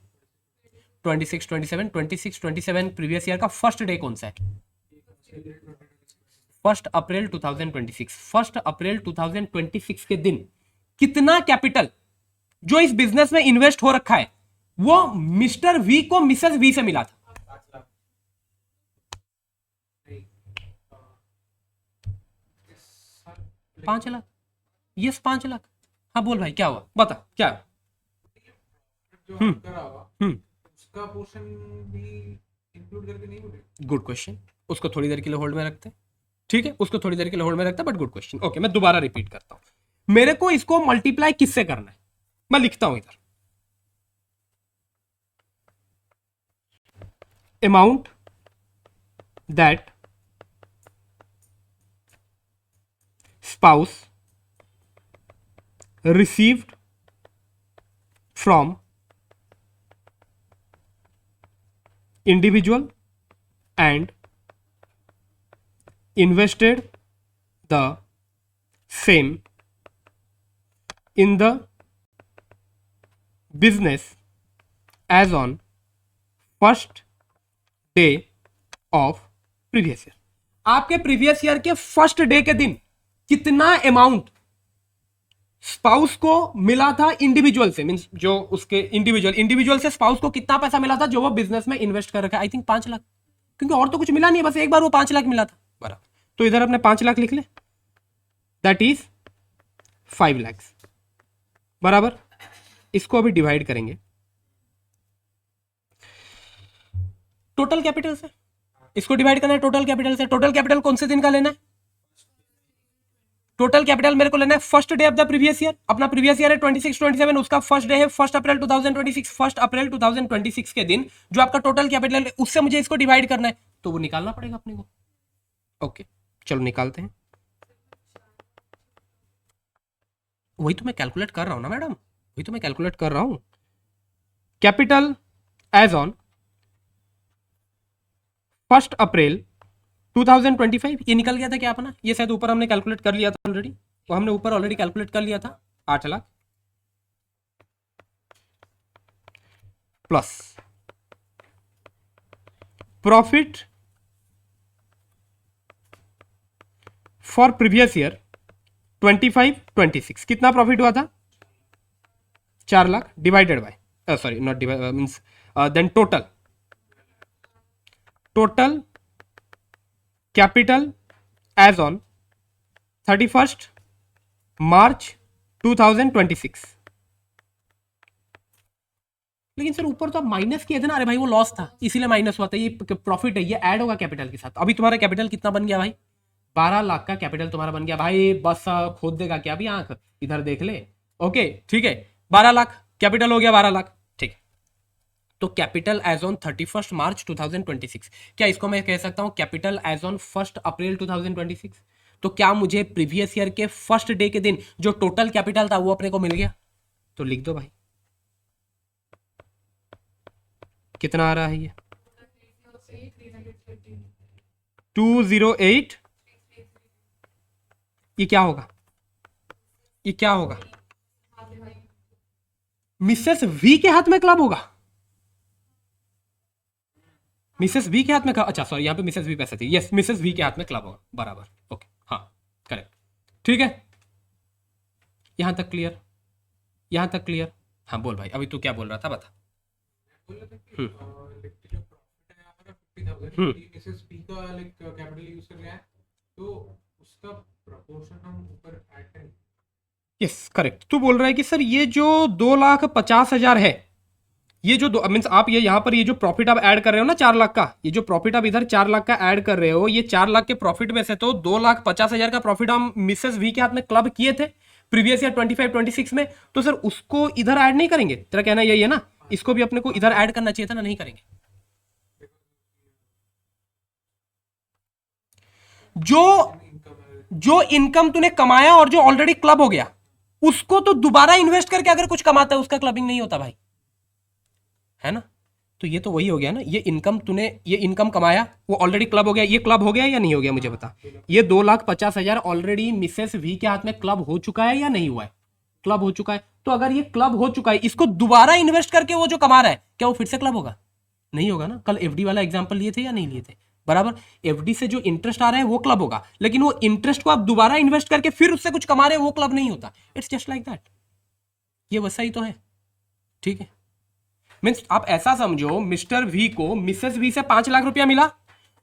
26 27 26 27 प्रीवियस ईयर का फर्स्ट डे कौन सा है? 1 अप्रैल 2026। 1 अप्रैल 2026 के दिन कितना कैपिटल जो इस बिजनेस में इन्वेस्ट हो रखा है वो मिस्टर वी को मिसेस वी से मिला था? 5 लाख। यस 5 लाख। हाँ बोल भाई, क्या हुआ, बता क्या? जो हम करा होगा हम्म उसका पोर्शन भी इंक्लूड करके नहीं बोले? Good question. उसको थोड़ी देर के लिए होल्ड में रखते हैं, ठीक है? उसको थोड़ी देर के लिए होल्ड में रखते हैं, बट गुड क्वेश्चन। ओके, मैं दोबारा रिपीट करता हूं। मेरे को इसको मल्टीप्लाई किससे करना है? मैं लिखता हूं इधर, amount that spouse received from individual and invested the same in the business as on first day of previous year। आपके प्रीवियस ईयर के फर्स्ट डे के दिन कितना अमाउंट स्पाउस को मिला था इंडिविजुअल से, मींस जो उसके इंडिविजुअल से स्पाउस को कितना पैसा मिला था जो वो बिजनेस में इन्वेस्ट कर रखा है? आई थिंक 5 लाख, क्योंकि और तो कुछ मिला नहीं है, बस एक बार वो 5 लाख मिला था। बराबर, तो इधर अपने 5 लाख लिख ले, दैट इज 5 लाख। बराबर, इसको अभी डिवाइड करेंगे टोटल कैपिटल से। इसको डिवाइड करना है टोटल कैपिटल से। टोटल कैपिटल कौन से दिन का लेना है? टोटल कैपिटल मेरे को लेना है first day of the previous year. अपना प्रीवियस ईयर है 26 27, उसका फर्स्ट डे है 1 अप्रैल 2026। 1 अप्रैल 2026 के दिन जो आपका टोटल कैपिटल है उससे मुझे इसको डिवाइड करना है, तो वो निकालना पड़ेगा अपने को। ओके, चलो निकालते हैं। वही तो मैं कैलकुलेट कर रहा हूं ना मैडम, वही तो मैं कैलकुलेट कर रहा हूं। कैपिटल एज ऑन 1 अप्रैल 2025, ये निकल गया था क्या अपना? ये शायद ऊपर हमने कैलकुलेट कर लिया था ऑलरेडी, वो हमने ऊपर ऑलरेडी कैलकुलेट कर लिया था। 8 lakh plus profit for previous year 25 26, कितना प्रॉफिट हुआ था? 4 lakh divided by sorry not divide means then total capital as on 31 March 2026। लेकिन सर ऊपर तो आप माइनस किए थे ना। अरे भाई वो लॉस था इसीलिए माइनस हुआ था, ये प्रॉफिट है, ये ऐड होगा कैपिटल के साथ। अभी तुम्हारा कैपिटल कितना बन गया भाई? 12 लाख का कैपिटल तुम्हारा बन गया भाई। बस खोद देगा क्या अभी आंख? इधर देख ले। ओके ठीक है, 12 लाख कैपिटल हो गया, 12 लाख, ठीक है। तो कैपिटल एज ऑन 31 मार्च 2026, क्या इसको मैं कह सकता हूं कैपिटल एज ऑन 1 अप्रैल 2026? तो क्या मुझे प्रीवियस ईयर के फर्स्ट डे के दिन जो टोटल कैपिटल था वो अपने को मिल गया? तो लिख दो भाई, कितना आ रहा है ये? 208। ये क्या होगा? ये क्या होगा? मिसेस वी के हाथ में क्लब होगा। मिसेस वी के हाथ में, अच्छा सॉरी यहाँ पे मिसेस वी पैसे थी। यस, मिसेस वी के हाथ में क्लब होगा, बराबर। ओके हाँ करेक्ट, ठीक है। यहां तक क्लियर? यहां तक क्लियर? हाँ बोल भाई, अभी तू क्या बोल रहा था बता। बोला था कि जो प्रॉफिट है हमारा 50,000, मिसेस पी का लाइक कैपिटल यूज कर लिया है, तो उसका प्रोपोर्शन हम ऊपर ऐड करें। यस करेक्ट, तू बोल रहा है कि सर ये जो 2,50,000 है, ये जो मीन्स आप ये यहाँ पर ये जो प्रॉफिट आप ऐड कर रहे हो ना 4 लाख का, ये जो प्रॉफिट आप इधर 4 लाख का ऐड कर रहे हो, ये 4 लाख के प्रॉफिट में से तो 2,50,000 का प्रॉफिट हम मिसेस वी के हाथ में क्लब किए थे प्रीवियस ईयर 25 26 में, तो सर उसको इधर ऐड नहीं करेंगे? तेरा कहना यही है ना, इसको भी अपने को इधर ऐड करना चाहिए था ना, नहीं करेंगे? जो इनकम तूने कमाया और जो ऑलरेडी क्लब हो गया उसको तो दोबारा इन्वेस्ट करके अगर कुछ कमाता है उसका क्लबिंग नहीं होता भाई, है ना। तो ये तो वही हो गया ना, ये इनकम तूने, ये इनकम कमाया, वो ऑलरेडी क्लब हो गया। ये क्लब हो गया या नहीं हो गया मुझे बता। ये 2,50,000 ऑलरेडी मिसेस वी के हाथ में क्लब हो चुका है या नहीं हुआ है, क्लब हो चुका है। तो अगर ये क्लब हो चुका है, इसको दोबारा इन्वेस्ट करके वो जो कमा रहा है, क्या वो फिर से क्लब होगा? नहीं होगा ना। कल एफडी वाला एग्जांपल लिए थे या नहीं लिए थे, बराबर। एफडी से जो इंटरेस्ट आ रहा है वो क्लब होगा, लेकिन वो इंटरेस्ट को आप दोबारा इन्वेस्ट करके फिर उससे कुछ कमा रहे हैं, वो क्लब नहीं होता। इट्स जस्ट लाइक दैट, ये वैसा ही तो है, ठीक है। मीन्स आप ऐसा समझो, मिस्टर वी को मिसेस वी से 5 लाख रुपया मिला,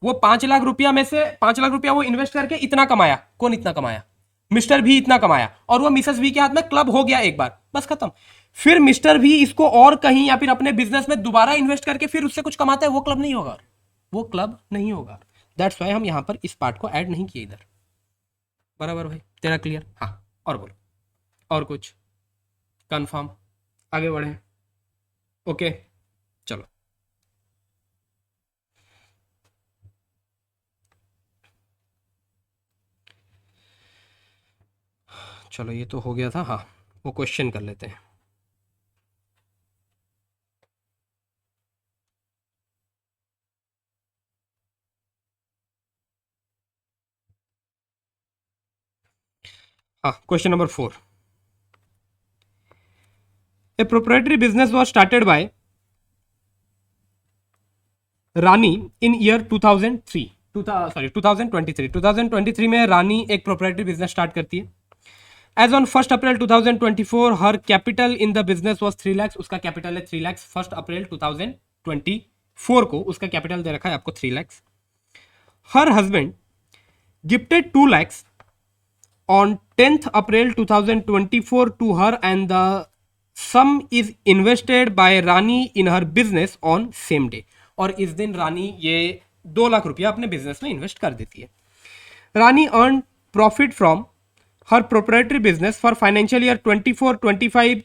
वो 5 लाख रुपया में से 5 लाख रुपया वो इन्वेस्ट करके इतना कमाया। कौन इतना कमाया? मिस्टर वी इतना कमाया, और वो मिसेस वी के हाथ में क्लब हो गया एक बार, बस खत्म। फिर मिस्टर वी इसको और कहीं या फिर अपने बिजनेस में दोबारा इन्वेस्ट करके फिर उससे कुछ कमाता है, वो क्लब नहीं होगा, वो क्लब नहीं होगा। दैट्स वाई हम यहां पर इस पार्ट को ऐड नहीं किए इधर, बराबर भाई, तेरा क्लियर? हाँ, और बोलो, और कुछ कंफर्म, आगे बढ़े, ओके चलो। चलो ये तो हो गया था, हाँ वो क्वेश्चन कर लेते हैं। हाँ, question number 4। A proprietary business was started by Rani in year 2003, 2023 में रानी एक प्रोप्राइटरी बिजनेस स्टार्ट करती है। As on 1 April 2024 her capital in the business was 3 lakh, उसका कैपिटल है 3 लाख। 1 अप्रैल 2024 को उसका कैपिटल दे रखा है आपको 3 lakh. Her husband gifted 2 lakhs on 10th April 2024 to her, and the sum is invested by Rani in her business on same day। और इस दिन रानी ये 2 लाख रुपया अपने बिजनेस में इन्वेस्ट कर देती है। Rani earn profit from her proprietary business for financial year 24-25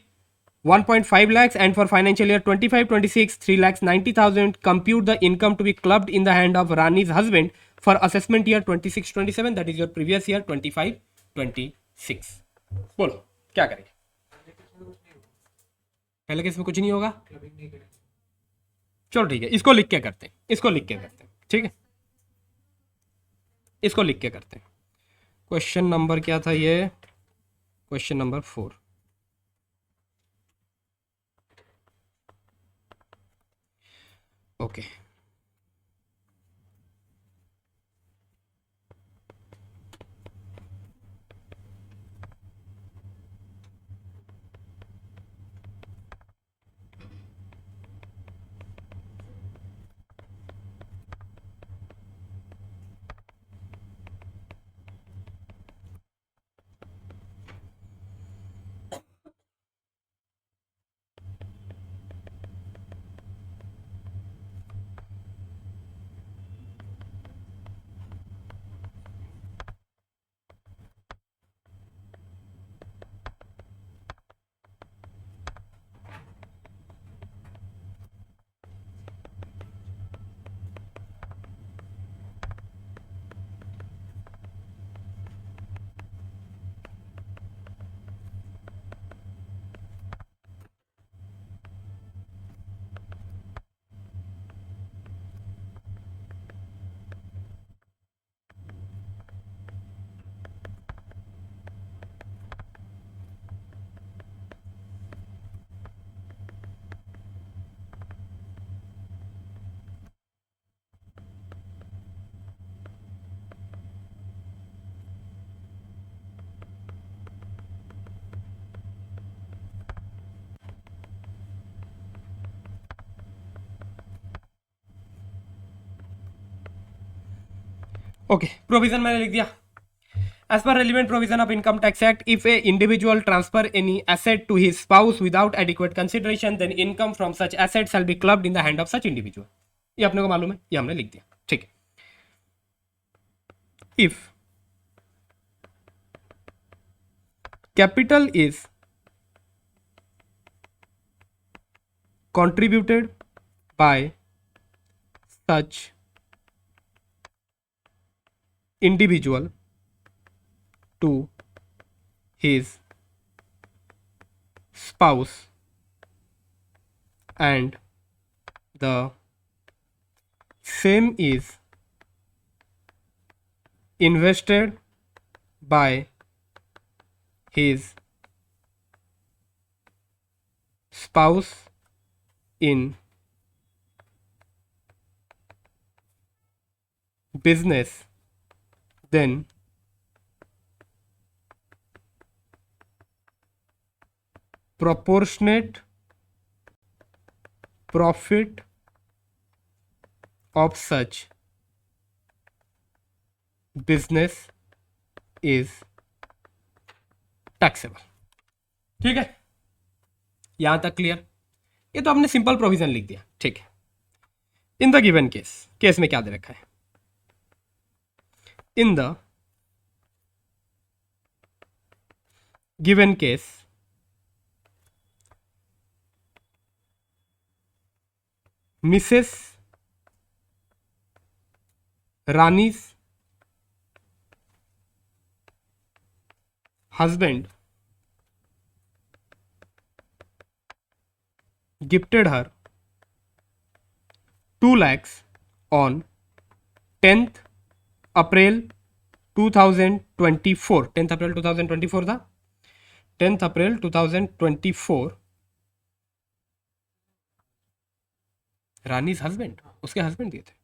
1.5 lakhs, and for financial year 25-26 3,90,000। compute the income to be clubbed in the hand of Rani's husband for assessment year 26-27, that is your previous year 25-26। बोलो क्या करें? पहले case में कुछ नहीं होगा, चलो ठीक है, इसको लिख के करते हैं, इसको लिख के करते हैं, ठीक है, इसको लिख के करते हैं। क्वेश्चन नंबर क्या था ये? Question number 4। Okay okay, provision मैंने लिख दिया। As per relevant provision of Income Tax Act, if a individual transfer any asset to his spouse without adequate consideration, then income from such asset shall be clubbed in the hand of such individual। ये अपने को मालूम है, ये हमने लिख दिया, ठीक है। If capital is contributed by such individual to his spouse and the same is invested by his spouse in business, then proportionate profit of such business is taxable. ठीक है, यहां तक क्लियर? ये तो आपने सिंपल प्रोविजन लिख दिया, ठीक है। इन द गिवन केस में क्या दे रखा है? In the given case Mrs Rani's husband gifted her 2 lakhs on 10th April 2024. 10th April 2024 था, 10th April 2024 रानी's हस्बैंड, उसके हस्बैंड दिए थे।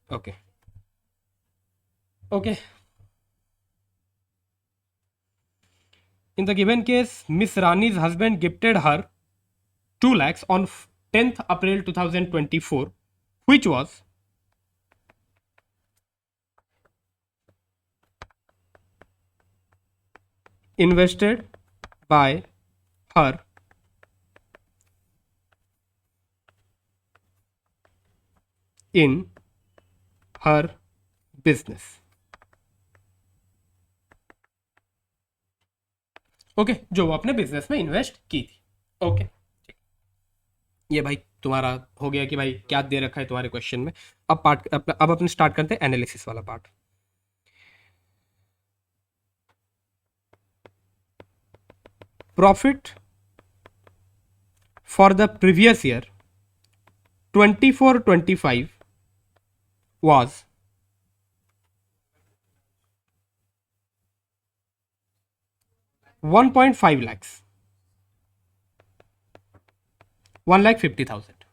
Okay okay, in the given case Miss Rani's husband gifted her 2 lakhs on 10th April 2024, which was invested by her in her business. Okay, जो वो अपने business में invest की थी। ओके, ये भाई तुम्हारा हो गया कि भाई क्या दे रखा है तुम्हारे क्वेश्चन में। अब अपने स्टार्ट करते हैं एनालिसिस वाला part. Profit for the previous year 24-25 was 1.5 lakhs, 1,50,000,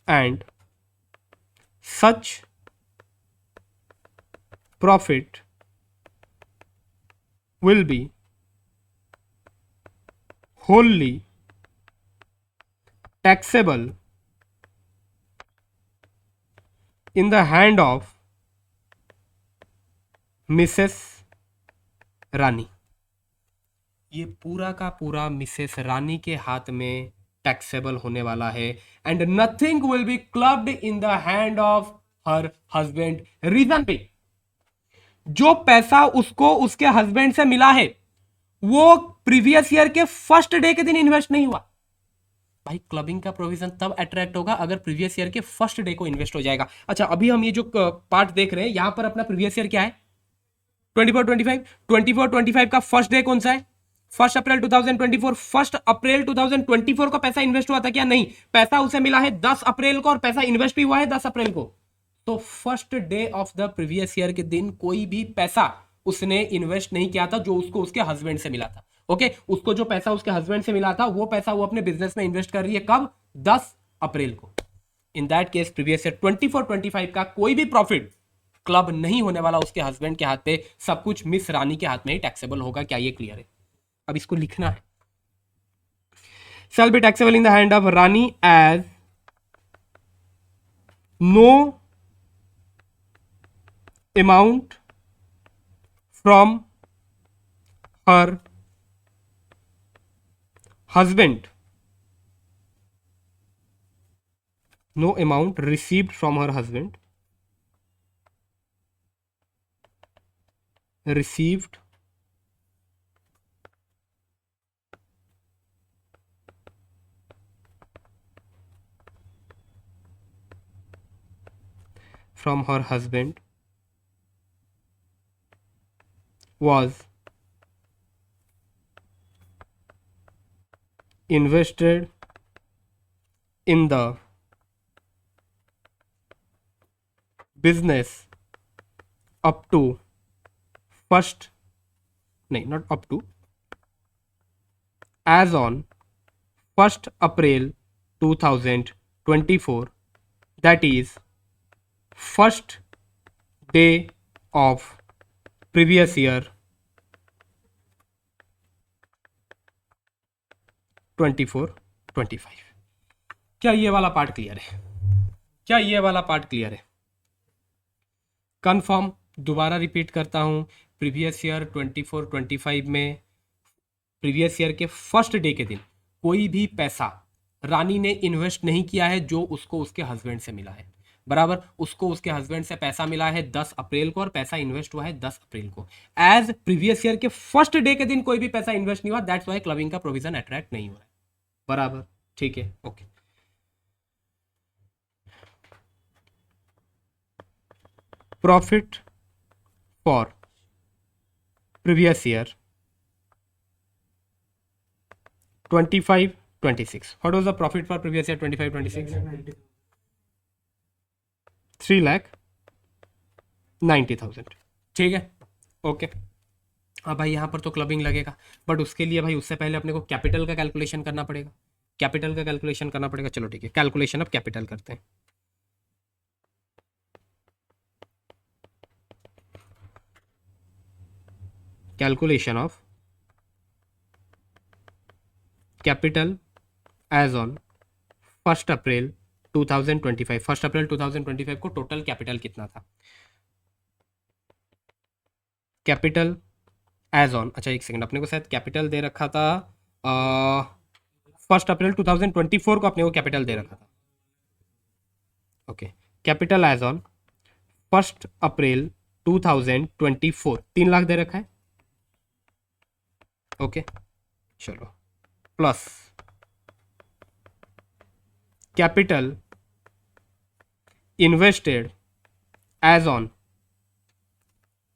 and such profit will be wholly taxable in the hand of Mrs Rani. ये पूरा का पूरा मिसेस रानी के हाथ में टैक्सेबल होने वाला है, and nothing will be clubbed in the hand of her husband. Reason पे जो पैसा उसको उसके हस्बैंड से मिला है वो प्रीवियस ईयर के फर्स्ट डे के दिन इन्वेस्ट नहीं हुआ। भाई क्लबिंग का प्रोविजन तब अट्रैक्ट होगा अगर प्रीवियस ईयर के फर्स्ट डे को इन्वेस्ट हो जाएगा। अच्छा, अभी हम ये जो पार्ट देख रहे हैं यहां पर अपना प्रीवियस ईयर क्या है? 24-25 का फर्स्ट डे कौन सा है? 1 अप्रैल 2024। 1 अप्रैल 2024 को पैसा इन्वेस्ट हुआ था क्या? नहीं, पैसा उसे मिला है 10 अप्रैल को और पैसा इन्वेस्ट भी हुआ है 10 अप्रैल को। तो first day of the previous year के दिन कोई भी पैसा उसने इन्वेस्ट नहीं किया था जो उसको उसके हस्बैंड से मिला था। ओके, उसको जो पैसा उसके हस्बैंड से मिला था वो पैसा वो अपने बिजनेस में इन्वेस्ट कर रही है। कब? 10 अप्रैल को। इन दैट केस प्रीवियस ईयर 24-25 का कोई भी प्रॉफिट क्लब नहीं होने वाला उसके हस्बैंड के हाथ पे, सब कुछ मिस रानी के हाथ में ही टैक्सेबल होगा। क्या ये क्लियर है? अब इसको लिखना है, shall be taxable in the hand of Rani as no amount from her husband, no amount received from her husband, received from her husband was invested in the business up to first, नहीं, not up to, as on 1st April 2024, that is first day of previous year 24-25। क्या ये वाला part clear है? क्या ये वाला part clear है? Confirm, दोबारा रिपीट करता हूं, प्रीवियस ईयर 24-25 में प्रीवियस ईयर के फर्स्ट डे के दिन कोई भी पैसा रानी ने इन्वेस्ट नहीं किया है जो उसको उसके हस्बैंड से मिला है, बराबर। उसको उसके हस्बैंड से पैसा मिला है 10 अप्रैल को और पैसा इन्वेस्ट हुआ है 10 अप्रैल को। एज प्रीवियस ईयर के फर्स्ट डे के दिन कोई भी पैसा इन्वेस्ट नहीं हुआ, दैट्स वाई क्लबिंग का प्रोविजन अट्रैक्ट नहीं हो रहा है, बराबर, ठीक है, okay. Profit for previous year 25-26, what was the profit for previous year 25-26? 3,90,000, ठीक है, ओके। अब भाई यहाँ पर तो क्लबिंग लगेगा, बट उसके लिए भाई उससे पहले अपने को कैपिटल का कैलकुलेशन करना पड़ेगा, कैपिटल का कैलकुलेशन करना पड़ेगा। चलो ठीक है, कैलकुलेशन ऑफ कैपिटल करते हैं। Calculation of capital as on 1st April 2025। 1st अप्रैल 2025 को टोटल कैपिटल कितना था? कैपिटल एज ऑन, अच्छा एक सेकंड, अपने को शायद कैपिटल दे रखा था 1st अप्रैल 2024 को अपने को कैपिटल दे रखा था, okay. Capital as on 1st April 2024 3 lakh दे रखा है, ओके। चलो, plus capital invested as on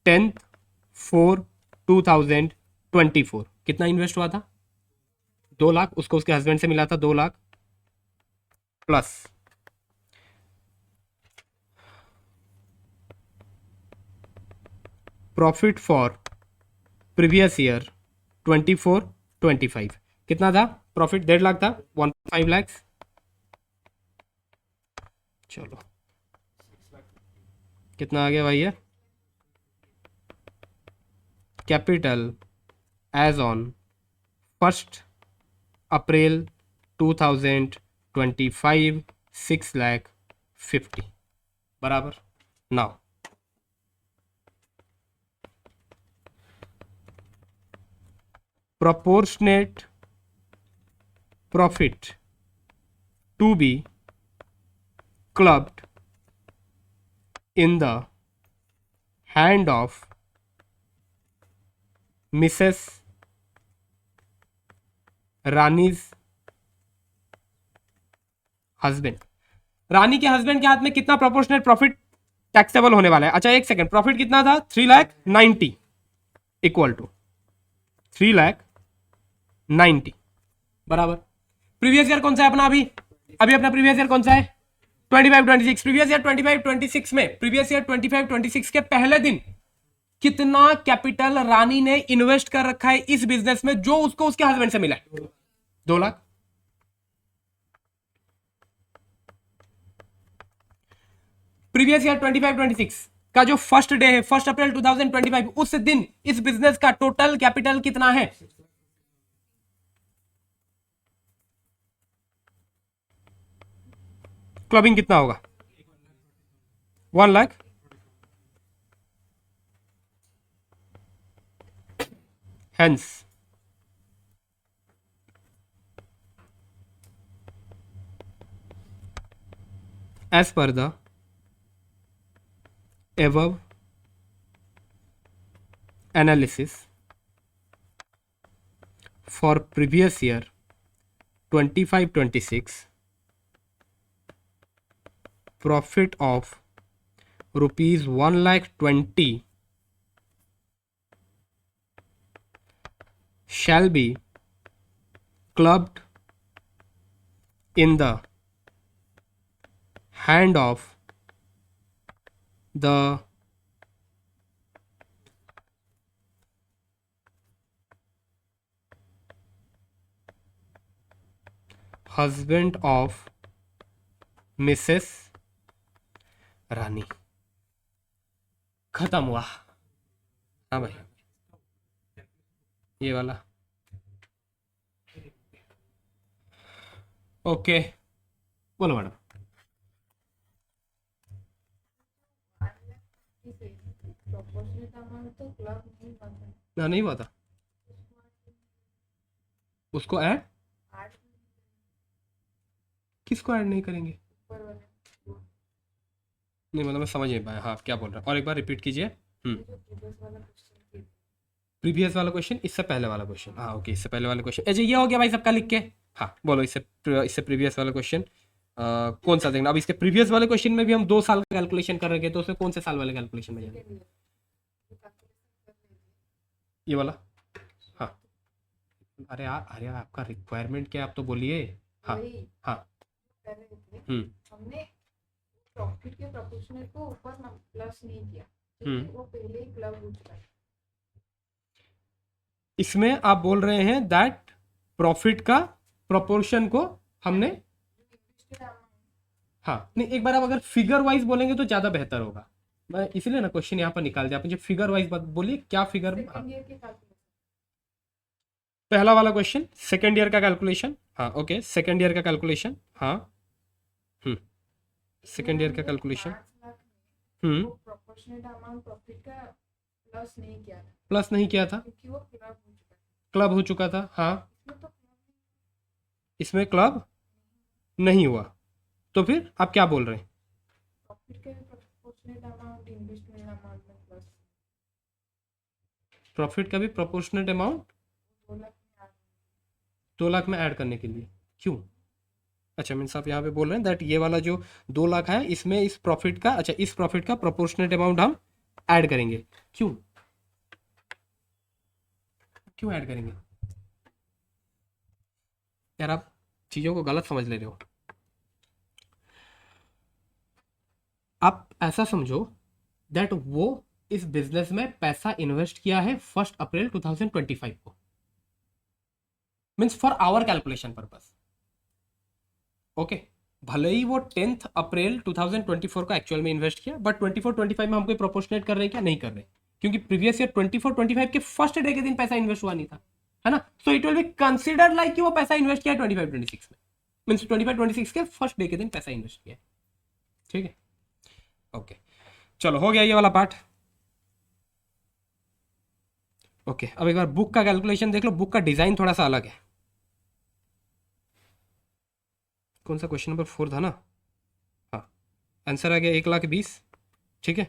10/4/2024, कितना इन्वेस्ट हुआ था? 2 लाख, उसको उसके हस्बैंड से मिला था 2 lakh, plus profit for previous year 24-25, कितना था प्रॉफिट? 1.5 लाख था, 1.5 लाख। चलो कितना आ गया भाई ये? कैपिटल एज ऑन 1st अप्रैल 2025 6,50,000, बराबर। Now proportionate profit to be clubbed in the hand of Mrs. Rani's husband. Rani के हस्बैंड के हाथ में कितना प्रोपोर्शनेट प्रॉफिट टैक्सेबल होने वाला है? अच्छा एक सेकंड, प्रॉफिट कितना था? 3,90,000 इक्वल टू 3,90,000, बराबर। प्रीवियस ईयर कौन सा है अपना? अभी अपना प्रीवियस ईयर कौन सा है? 25-26। प्रीवियस ईयर 25-26 में, प्रीवियस ईयर 25-26 के पहले दिन कितना कैपिटल रानी ने इन्वेस्ट कर रखा है इस बिजनेस में जो उसको उसके हस्बैंड से मिला है? 2 लाख। प्रीवियस ईयर 25-26 का जो फर्स्ट डे है 1st अप्रैल 2025, उस दिन इस बिजनेस का टोटल कैपिटल कितना है? क्लबिंग कितना होगा? 1 lakh. Hence, as per the above analysis for previous year 25-26, profit of rupees 1,20,000 shall be clubbed in the hand of the husband of Mrs. रानी। खत्म हुआ। हाँ भाई, ये वाला ओके, बोलो मैडम। ना नहीं हुआ था, उसको ऐड, किसको ऐड नहीं करेंगे? नहीं मतलब मैं समझ नहीं पाया, हाँ क्या बोल रहा है, और एक बार रिपीट कीजिए। प्रीवियस वाला क्वेश्चन, इससे पहले वाला क्वेश्चन, हाँ ओके, इससे पहले वाला क्वेश्चन। अच्छा ये हो गया भाई सबका लिख के, हाँ बोलो इससे इससे प्रीवियस वाला क्वेश्चन कौन सा देखना? अब इसके प्रीवियस वाले क्वेश्चन में भी हम 2 साल का कैलकुलेशन कर रहे थे, तो उसमें कौन से साल वाले कैलकुलेशन में जाएंगे? ये वाला, हाँ। अरे यार, अरे आपका रिक्वायरमेंट क्या है, आप तो बोलिए। हाँ हाँ हमने प्रॉफिट के प्रोपोर्शनल को ऊपर प्लस नहीं किया, क्योंकि वो पहले ही क्लब हो चुका है। इसमें आप बोल रहे हैं दैट प्रॉफिट का प्रोपोर्शन को हमने, हाँ नहीं एक बार आप अगर फिगर वाइज बोलेंगे तो ज्यादा बेहतर होगा, मैं इसलिए ना क्वेश्चन यहाँ पर निकाल दिया। आप मुझे फिगर वाइज बात बोलिए, क्या फिगर? सेकंड ईयर के कैलकुलेशन, पहला वाला क्वेश्चन सेकेंड ईयर का कैलकुलेशन, हाँ ओके, सेकेंड ईयर का कैलकुलेशन, हाँ सेकेंड ईयर का कैलकुलेशन, प्रोपोर्शनल अमाउंट प्रॉफिट का प्लस नहीं किया था, प्लस नहीं किया था, क्योंकि वो क्लब हो चुका है। क्लब हो चुका था, हाँ इसमें तो इसमें क्लब नहीं हुआ, तो फिर आप क्या बोल रहे हैं? प्रॉफिट के प्रोपोर्शनल अमाउंट इन्वेस्टमेंट अमाउंट में प्लस प्रॉफिट का भी प्रोपोर्शनेट अमाउंट 2 लाख में आ 2 लाख में ऐड करने के लिए, क्यों? अच्छा मीन्स आप यहाँ पे बोल रहे हैं दैट ये वाला जो 2 लाख है इसमें इस प्रॉफिट का, अच्छा इस प्रॉफिट का प्रोपोर्शनेट अमाउंट हम ऐड करेंगे, क्यों? क्यों ऐड करेंगे यार? आप चीज़ों को गलत समझ ले रहे हो। आप ऐसा समझो दैट वो इस बिजनेस में पैसा इन्वेस्ट किया है 1 अप्रैल 2025 को, means for our calculation purpose, okay. भले ही वो 10 अप्रैल 2024 को एक्चुअल में इन्वेस्ट किया, बट 24-25 में हम कोई प्रोपोर्शनेट कर रहे हैं क्या? नहीं कर रहे, क्योंकि प्रीवियस ईयर 24-25 के फर्स्ट डे के दिन पैसा इन्वेस्ट हुआ नहीं था, है ना? So it will be consider like कि वो पैसा इन्वेस्ट किया 25-26 में, मीन्स 25-26 के फर्स्ट डे के दिन पैसा इन्वेस्ट किया, ठीक है ओके। चलो हो गया ये वाला पार्ट, ओके। अब एक बार बुक का कैलकुलेशन देख लो, बुक का डिजाइन थोड़ा सा अलग है। कौन सा क्वेश्चन नंबर 4 था ना? हाँ आंसर आ गया 1,20,000, ठीक है।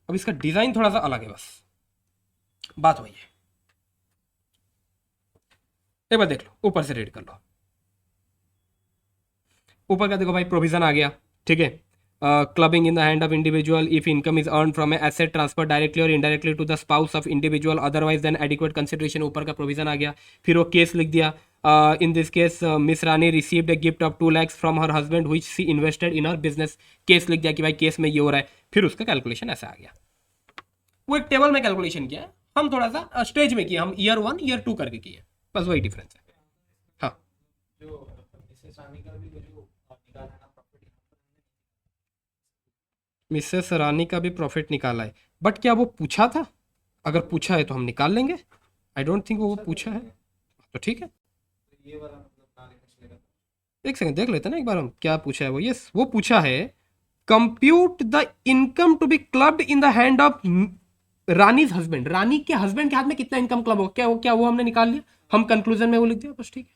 अब इसका डिजाइन थोड़ा सा अलग है, बस बात वही है। एक बार देख लो, ऊपर से रीड कर लो। ऊपर का देखो भाई, प्रोविजन आ गया, ठीक है। Clubbing in the hand of individual if income is earn from asset transfer directly और indirectly to the spouse of individual otherwise then adequate consideration, ऊपर का प्रोविजन आ गया। फिर वो केस लिख दिया, in this case miss Rani received a gift of 2 lakhs from her husband which she invested in her business, case लिख दिया कि भाई केस में ये हो रहा है। फिर उसका कैलकुलेशन ऐसा आ गया, वो एक टेबल में कैलकुलेशन किया है, हम थोड़ा सा स्टेज में किया, हम ईयर 1 ईयर 2 करके किए, बस वही डिफरेंस है। हाँ जो मिसेस रानी का भी जो निकाला है ना प्रॉफिट, मिसेस रानी का भी प्रॉफिट निकाला है, बट क्या वो पूछा था? अगर पूछा है तो हम निकाल लेंगे, आई डोंट थिंक वो पूछा है, तो ठीक है। तो ये वाला मतलब कहाँ लिखना चलेगा? एक सेकंड देख लेते हैं ना एक बार हम, क्या पूछा है वो। यस वो पूछा है compute the income to be clubbed in the hand of Rani's husband, Rani के हस्बैंड के हाथ में कितना इनकम क्लब हो, क्या वो हमने निकाल लिया, हम कंक्लूजन में वो लिख दिया, बस ठीक है।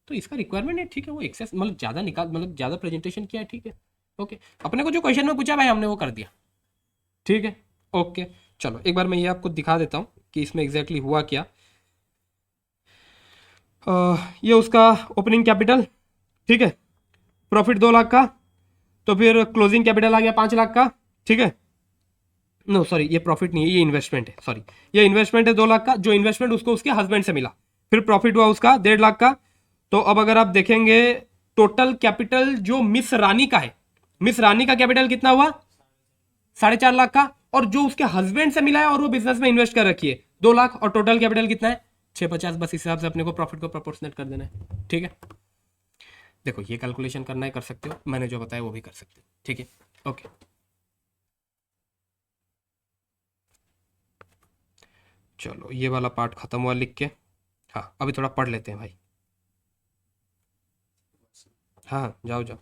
तो इसका रिक्वायरमेंट है, ठीक है, वो एक्सेस मतलब ज़्यादा निकाल, मतलब ज़्यादा प्रेजेंटेशन किया है, ठीक है ओके। अपने को जो क्वेश्चन में पूछा भाई हमने वो कर दिया, ठीक है ओके। चलो एक बार मैं ये आपको दिखा देता हूँ कि इसमें एग्जैक्टली हुआ क्या। ये उसका ओपनिंग कैपिटल, ठीक है, प्रॉफिट 2 लाख का, तो फिर क्लोजिंग कैपिटल आ गया 5 लाख का, ठीक है। नो सॉरी, ये प्रॉफिट नहीं है, ये इन्वेस्टमेंट है, सॉरी ये इन्वेस्टमेंट है 2 लाख का, जो इन्वेस्टमेंट उसको उसके हस्बैंड से मिला। फिर प्रॉफिट हुआ उसका 1.5 लाख का। तो अब अगर आप देखेंगे टोटल कैपिटल जो मिस रानी का है, मिस रानी का कैपिटल कितना हुआ 4.5 लाख का, और जो उसके हस्बैंड से मिला है और वो बिजनेस में इन्वेस्ट कर रखी है 2 लाख, और टोटल कैपिटल कितना है 650। बस इस हिसाब से अपने को प्रॉफिट को प्रोपोर्शनेट कर देना है। ठीक है, देखो ये कैलकुलेशन करना है कर सकते हो, मैंने जो बताया वो भी कर सकते हो। ठीक है, ओके। चलो ये वाला पार्ट खत्म हुआ लिख के। हाँ अभी थोड़ा पढ़ लेते हैं भाई। हाँ जाओ जाओ।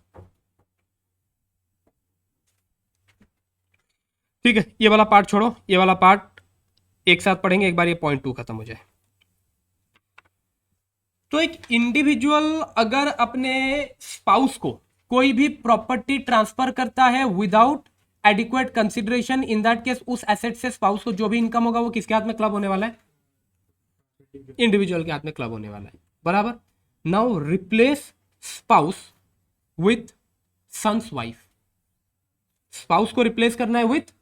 ठीक है, ये वाला पार्ट छोड़ो, ये वाला पार्ट एक साथ पढ़ेंगे एक बार, ये पॉइंट 2 खत्म हो जाए। तो एक इंडिविजुअल अगर अपने स्पाउस को कोई भी प्रॉपर्टी ट्रांसफर करता है without adequate consideration, in that case उस एसेट से स्पाउस को जो भी इनकम होगा वो किसके हाथ में क्लब होने वाला है, इंडिविजुअल के हाथ में क्लब होने वाला है। बराबर। Now replace spouse with son's wife, spouse को रिप्लेस करना है विथ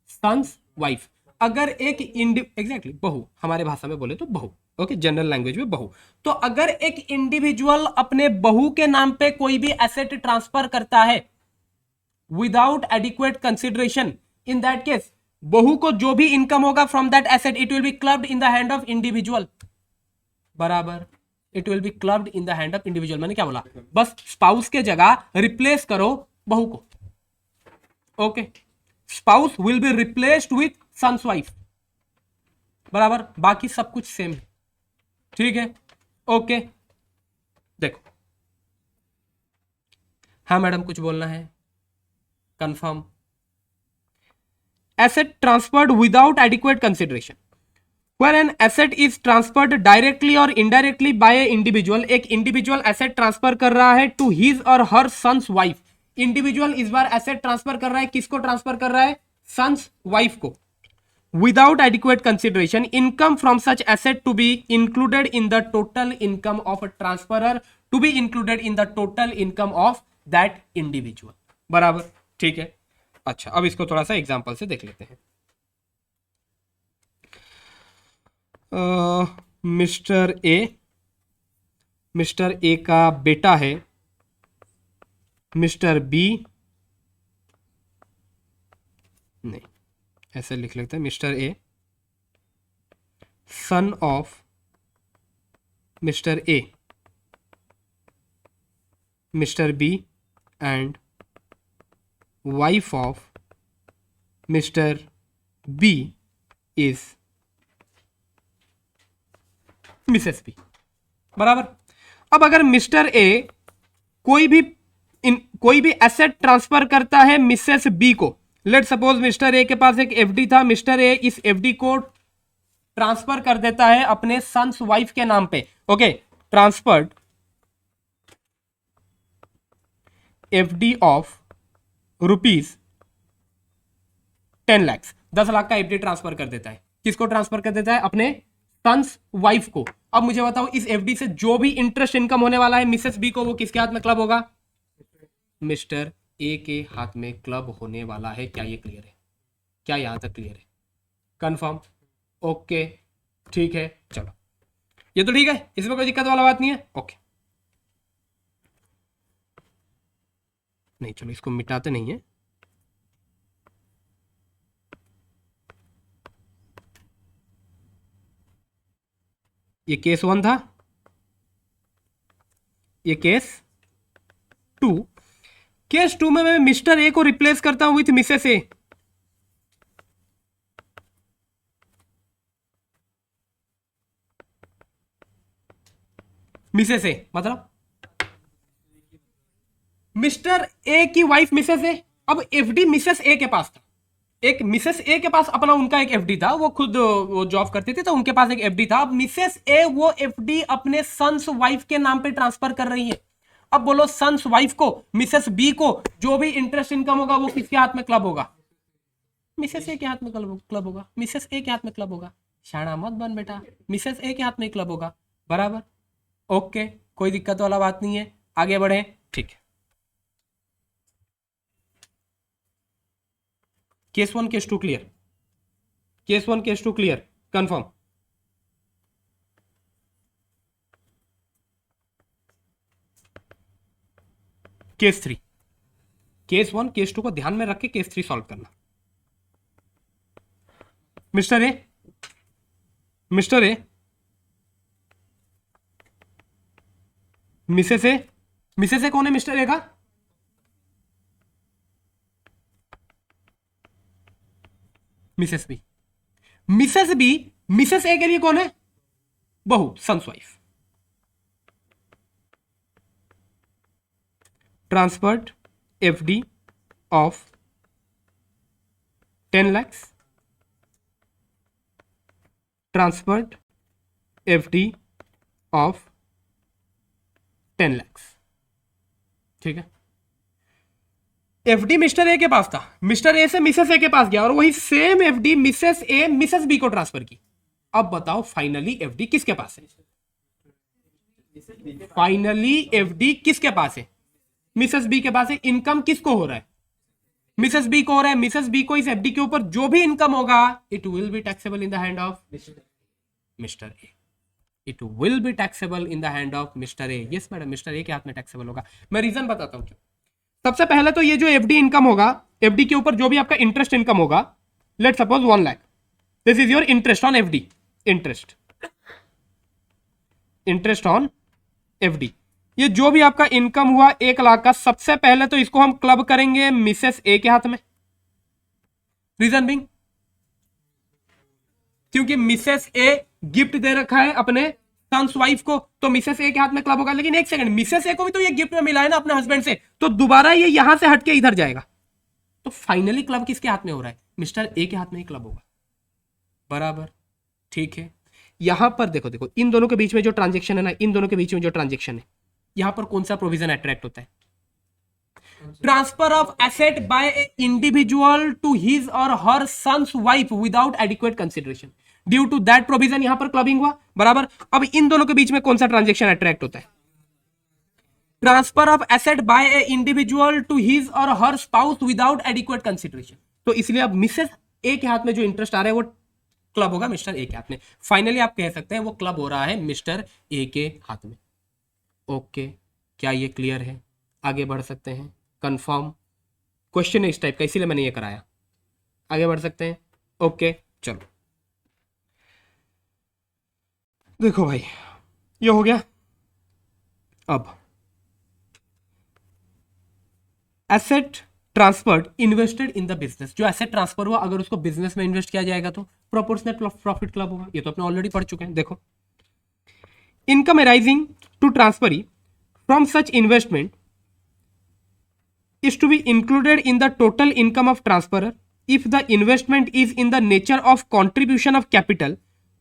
सन्स वाइफ। अगर एक एग्जैक्टली बहू, हमारे भाषा में बोले तो बहू, ओके, जनरल लैंग्वेज में बहू। तो अगर एक इंडिविजुअल अपने बहू के नाम पे कोई भी एसेट ट्रांसफर करता है without adequate consideration, in that case बहू को जो भी इनकम होगा from that asset it will be clubbed in the hand of individual. बराबर, it will be clubbed in the hand of individual. मैंने क्या बोला, बस स्पाउस के जगह रिप्लेस करो बहू को। Okay, spouse will be replaced with son's wife. बराबर, बाकी सब कुछ सेम है। ठीक है, ओके। देखो, हाँ मैडम कुछ बोलना है, confirm. Asset transferred without adequate consideration, where an asset is transferred directly or indirectly by a individual, एक इंडिविजुअल एसेट ट्रांसफर कर रहा है टू हिज और हर सन्स वाइफ। इंडिविजुअल इस बार एसेट ट्रांसफर कर रहा है, किसको ट्रांसफर कर रहा है, सन्स वाइफ को। Without adequate consideration, income from such asset to be included in the total income of transferor, to be included in the total income of that individual. बराबर, ठीक है। अच्छा, अब इसको थोड़ा सा एग्जांपल से देख लेते हैं। मिस्टर ए का बेटा है मिस्टर बी, नहीं ऐसे लिख लेते हैं, Mr A son of Mr A, Mr B and wife of Mr B is Mrs B. बराबर। अब अगर मिस्टर ए कोई भी एसेट ट्रांसफर करता है मिसेस बी को, लेट सपोज मिस्टर ए के पास एक एफडी था, मिस्टर ए इस एफडी को ट्रांसफर कर देता है अपने सन्स वाइफ के नाम पे। Okay, transferred FD of rupees 10 lakh, 10 lakh का एफडी ट्रांसफर कर देता है। किसको ट्रांसफर कर देता है, अपने सन्स वाइफ को। अब मुझे बताओ इस एफडी से जो भी इंटरेस्ट इनकम होने वाला है मिसेस बी को, वो किसके हाथ में क्लब होगा, मिस्टर ए के हाथ में क्लब होने वाला है। क्या ये क्लियर है, क्या यहां तक क्लियर है, कंफर्म? ओके, ठीक है, चलो ये तो ठीक है, इसमें कोई दिक्कत वाला बात नहीं है। ओके, नहीं चलो इसको मिटाते नहीं है, ये केस 1 था, ये केस 2। केस 2 में मैं मिस्टर ए को रिप्लेस करता हूं विथ मिसेस ए। मिसेस ए मतलब मिस्टर ए की वाइफ मिसेस ए। अब एफडी मिसेस ए के पास था, एक मिसेस ए के पास अपना उनका एक एफडी था, वो खुद वो जॉब करते थे तो उनके पास एक एफडी था। अब मिसेस ए वो एफडी अपने सन्स वाइफ के नाम पे ट्रांसफर कर रही है। अब बोलो सन्स वाइफ को, मिसेस बी को जो भी इंटरेस्ट इनकम होगा वो किसके हाथ में क्लब होगा, मिसेस ए के हाथ में क्लब होगा, मिसेस ए के हाथ में क्लब होगा। शाना मत बन बेटा, मिसेस ए के हाथ में क्लब होगा। बराबर, ओके, कोई दिक्कत वाला बात नहीं है, आगे बढ़े। ठीक है, case 1 case 2 clear, case 1 case 2 clear, confirm. Case 3, case 1 case 2 को ध्यान में रख के केस 3 सॉल्व करना। Mr A, Mr A, Mrs A, Mrs A कौन है मिस्टर ए का? Mrs B, Mrs B, Mrs A के लिए कौन है? बहू, son's wife. Transferred FD of 10 lakhs, transferred FD of 10 lakhs। ठीक है, एफडी मिस्टर ए के पास था, मिस्टर ए से मिसेस ए के पास गया और वही same FD Mrs A Mrs B को ट्रांसफर की। अब बताओ फाइनली एफडी किसके पास है? फाइनली एफडी किसके पास है? मिसेस बी के पास है। इनकम किसको हो रहा है? मिसेस बी को हो रहा है। मिसेस बी को इस एफडी के ऊपर जो भी इनकम होगा it will be taxable in the hand of Mr A. It will be taxable in the hand of Mr A. Yes madam, mister A के हाथ में टैक्सेबल होगा। मैं रीजन बताता हूं क्यों। सबसे पहले तो ये जो एफडी इनकम होगा, एफडी के ऊपर जो भी आपका इंटरेस्ट इनकम होगा, let suppose 1 lakh, this is your interest on FD, interest on FD. ये जो भी आपका इनकम हुआ 1 लाख का, सबसे पहले तो इसको हम क्लब करेंगे मिसेस ए के हाथ में। रीजन बिंग, क्योंकि मिसेस ए गिफ्ट दे रखा है अपने सन्स वाइफ को, तो मिसेस ए के हाथ में क्लब होगा। लेकिन एक सेकंड, मिसेस ए को भी तो ये गिफ्ट में मिला है ना अपने हस्बैंड से, तो दोबारा ये यहां से हटके इधर जाएगा। तो फाइनली क्लब किसके हाथ में हो रहा है? मिस्टर ए के हाथ में ही क्लब होगा। बराबर, ठीक है। यहां पर देखो देखो, इन दोनों के बीच में जो ट्रांजेक्शन है ना, इन दोनों के बीच में जो ट्रांजेक्शन है, यहां पर कौन सा प्रोविजन अट्रैक्ट होता है? Transfer of asset by a individual to his और her son's wife without adequate consideration, due to that provision यहां पर क्लबिंग हुआ। बराबर। अब इन दोनों के बीच में कौन सा ट्रांजेक्शन अट्रैक्ट होता है? Transfer of asset by a individual to his और her spouse without adequate consideration. तो इसलिए अब मिसेस ए के हाथ में जो इंटरेस्ट आ रहा है वो क्लब होगा मिस्टर ए के हाथ में। फाइनली आप कह सकते हैं वो क्लब हो रहा है मिस्टर ए के हाथ में। ओके, क्या ये क्लियर है? आगे बढ़ सकते हैं। कंफर्म क्वेश्चन है इस टाइप का, इसीलिए मैंने ये कराया। आगे बढ़ सकते हैं। ओके चलो, देखो भाई ये हो गया। अब asset transferred invested in the business, जो एसेट ट्रांसफर हुआ अगर उसको बिजनेस में इन्वेस्ट किया जाएगा तो प्रोपोर्शनल प्रॉफिट क्लब होगा। ये तो अपने ऑलरेडी पढ़ चुके हैं। देखो, income arising to transferee from such investment is to be included in the total income of transferor if the investment is in the nature of contribution of capital.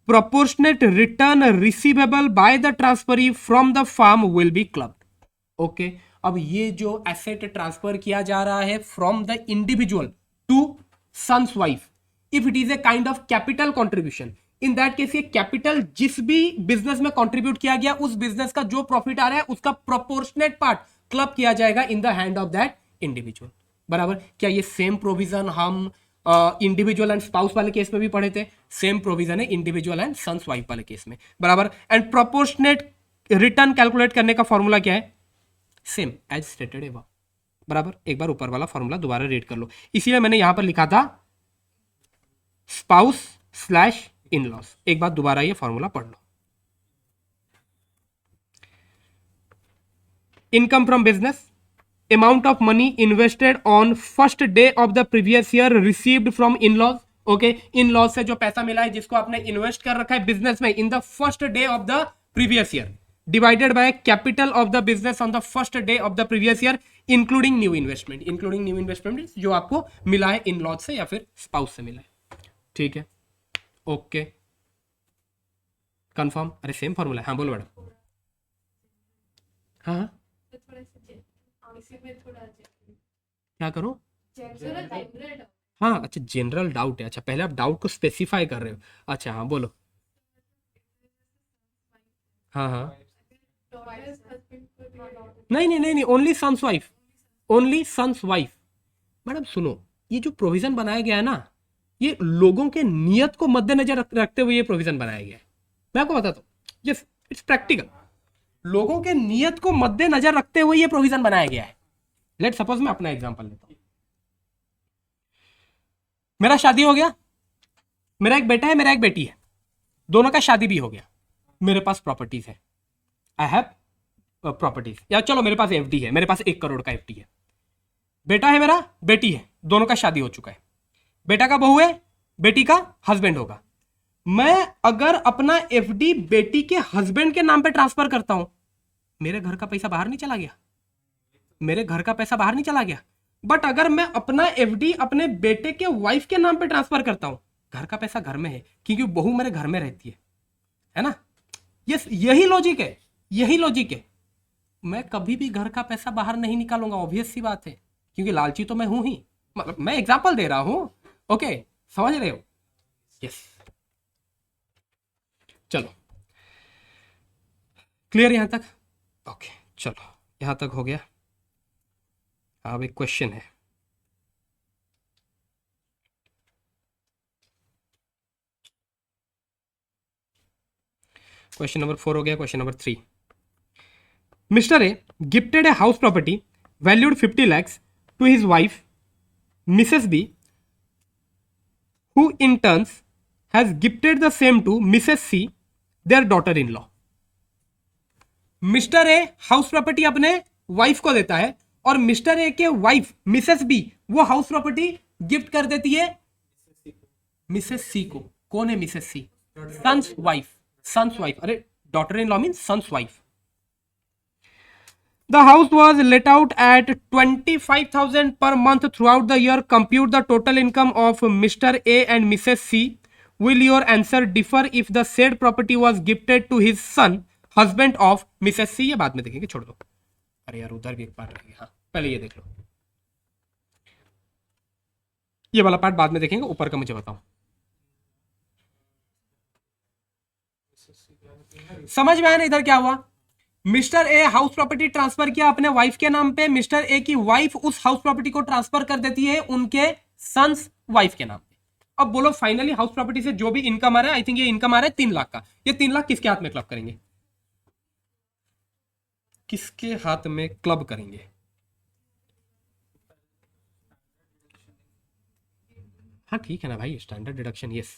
Proportionate return receivable by the transferee from the firm will be clubbed. Okay, अब ये जो asset transfer किया जा रहा है from the individual to son's wife, if it is a kind of capital contribution, in that case ये capital जिस भी बिजनेस में कॉन्ट्रीब्यूट किया गया उस बिजनेस का जो प्रॉफिट आ रहा है उसका प्रोपोर्शनेट पार्ट क्लब किया जाएगा इन the hand of that individual. बराबर। क्या ये सेम प्रोविजन हम इंडिविजुअल एंड स्पाउस वाले केस में भी पढ़े थे? सेम प्रोविजन है इंडिविजुअल एंड सन्स वाइफ वाले केस में। बराबर। एंड प्रोपोर्शनेट रिटर्न कैलकुलेट करने का फॉर्मूला क्या है? Same as stated above. बराबर। एक बार ऊपर वाला फॉर्मूला दोबारा रीड कर लो, इसीलिए मैंने यहां पर लिखा था स्पाउस स्लैश इन लॉस। एक बार दोबारा ये फॉर्मूला पढ़ लो। Income from business, amount of money invested on first day of the previous year received from in-laws. Okay, in-laws से जो पैसा मिला है जिसको आपने इन्वेस्ट कर रखा है बिजनेस में in the first day of the previous year, divided by capital of the business on the first day of the previous year, including new investment. Including new investment जो आपको मिला है in-laws से या फिर spouse से मिला है। ठीक है, ओके, कंफर्म। अरे सेम फॉर्मूला। हाँ बोलो मैडम। हाँ क्या करो? हाँ अच्छा, जनरल डाउट है। अच्छा, पहले आप डाउट को स्पेसिफाई कर रहे हो। अच्छा हाँ बोलो। हाँ हाँ, नहीं नहीं नहीं नहीं, only son's wife, only son's wife. Madam सुनो, ये जो प्रोविजन बनाया गया है ना, ये लोगों के नियत को मद्देनजर रखते हुए ये प्रोविजन बनाया गया है। मैं आपको बताता हूँ, इट्स प्रैक्टिकल। लोगों के नियत को मद्देनजर रखते हुए ये प्रोविजन बनाया गया है। लेट सपोज मैं अपना एग्जांपल लेता हूं, मेरा शादी हो गया, मेरा एक बेटा है, मेरा एक बेटी है, दोनों का शादी भी हो गया, मेरे पास प्रॉपर्टीज है, आई हैव प्रॉपर्टीज, या चलो मेरे पास एफडी है, मेरे पास 1 करोड़ का एफडी है, बेटा है मेरा, बेटी है, दोनों का शादी हो चुका है, बेटा का बहू है, बेटी का हस्बैंड होगा। मैं अगर अपना एफडी बेटी के हस्बैंड के नाम पे ट्रांसफर करता हूं, मेरे घर का पैसा बाहर नहीं चला गया, मेरे घर का पैसा बाहर नहीं चला गया। बट अगर मैं अपना एफडी अपने बेटे के वाइफ के नाम पे ट्रांसफर करता हूं, घर का पैसा घर में है, क्योंकि बहू मेरे घर में रहती है ना। यही लॉजिक है, यही लॉजिक है। मैं कभी भी घर का पैसा बाहर नहीं निकालूंगा, ऑब्वियस सी बात है, क्योंकि लालची तो मैं हूं ही। मतलब मैं एग्जांपल दे रहा हूं, ओके, समझ रहे हो? यस, चलो क्लियर यहां तक? ओके, चलो यहां तक हो गया। अब एक क्वेश्चन है, क्वेश्चन नंबर 4 हो गया। Question number 3, Mr A gifted a house property valued 50 lakhs to his wife Mrs B, who in turns has gifted the same to Mrs. C, their daughter-in-law. Mr A house property अपने wife को देता है और Mr A के wife Mrs B वो house property gift कर देती है मिसेस सी को। कौन है Mrs C? Son's wife, son's wife. अरे daughter in law mean son's wife. The house was let out at 25,000 per month throughout the year. Compute the total income of Mr. A and Mrs. C. Will your answer differ if the said property was gifted to his son, husband of Mrs. C? ये बाद में देखेंगे, छोड़ दो। अरे यार उधर भी एक पार्ट रहेगा, हाँ पहले ये देख लो, ये वाला पार्ट बाद में देखेंगे, ऊपर का मुझे बताओ। समझ में आया ना इधर क्या हुआ? Mister A house property transfer किया अपने वाइफ के नाम पे, मिस्टर ए की वाइफ उस हाउस प्रॉपर्टी को ट्रांसफर कर देती है उनके सन्स वाइफ के नाम पे। अब बोलो फाइनली हाउस प्रॉपर्टी से जो भी इनकम आ रहा है, आई थिंक ये इनकम आ रहा है 3 लाख का, ये 3 लाख किसके हाथ में क्लब करेंगे? किसके हाथ में क्लब करेंगे? हाँ ठीक है ना भाई, स्टैंडर्ड डिडक्शन, यस।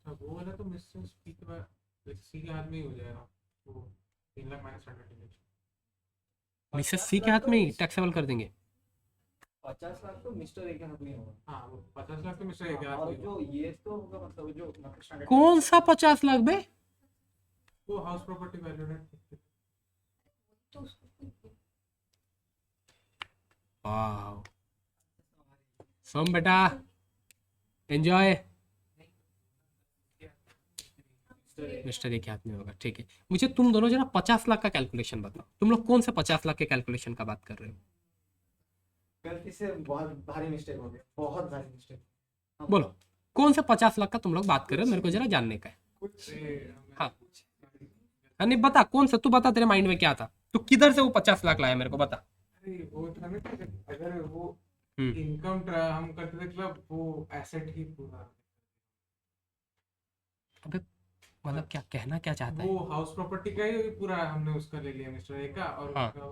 वो वाला तो मिस्टर सी के बाद सी के हाथ में ही हो जाएगा, वो 3 लाख माइनस 100। मिसेस सी के हाथ में ही टैक्सेबल कर देंगे। 50 लाख तो मिस्टर ए के हाथ में होगा। हाँ वो 50 लाख तो मिस्टर ए के हाथ और में जो ये तो होगा, मतलब जो स्टैंडर्ड कौन सा 50 लाख बे? वो हाउस प्रॉपर्टी वैल्यू है। तो उसको वाह सोम बेटा एंजॉय। मिस्टर ए के हाथ में होगा, ठीक है। मुझे तुम दोनों जरा 50 लाख का कैलकुलेशन बताओ, तुम लोग कौन सा 50 लाख के कैलकुलेशन का बात कर रहे हो? गलती से बहुत भारी मिस्टेक हो गया, बहुत भारी मिस्टेक। बोलो कौन सा 50 लाख का तुम लोग बात कर रहे हो, मेरे को जरा जानने का है। कुछ हाँ नहीं बता, कौन सा तू बता, तेरे माइंड में क्या था, तू किधर से वो 50 लाख लाया मेरे को बता। अरे वो था ना कि अगर वो इनकम हम करते थे क्लब, वो एसेट ही पूरा। अबे मतलब क्या कहना क्या चाहता है? वो हाउस प्रॉपर्टी का ही पूरा हमने उसका ले लिया मिस्टर ए का, और हाँ। उसका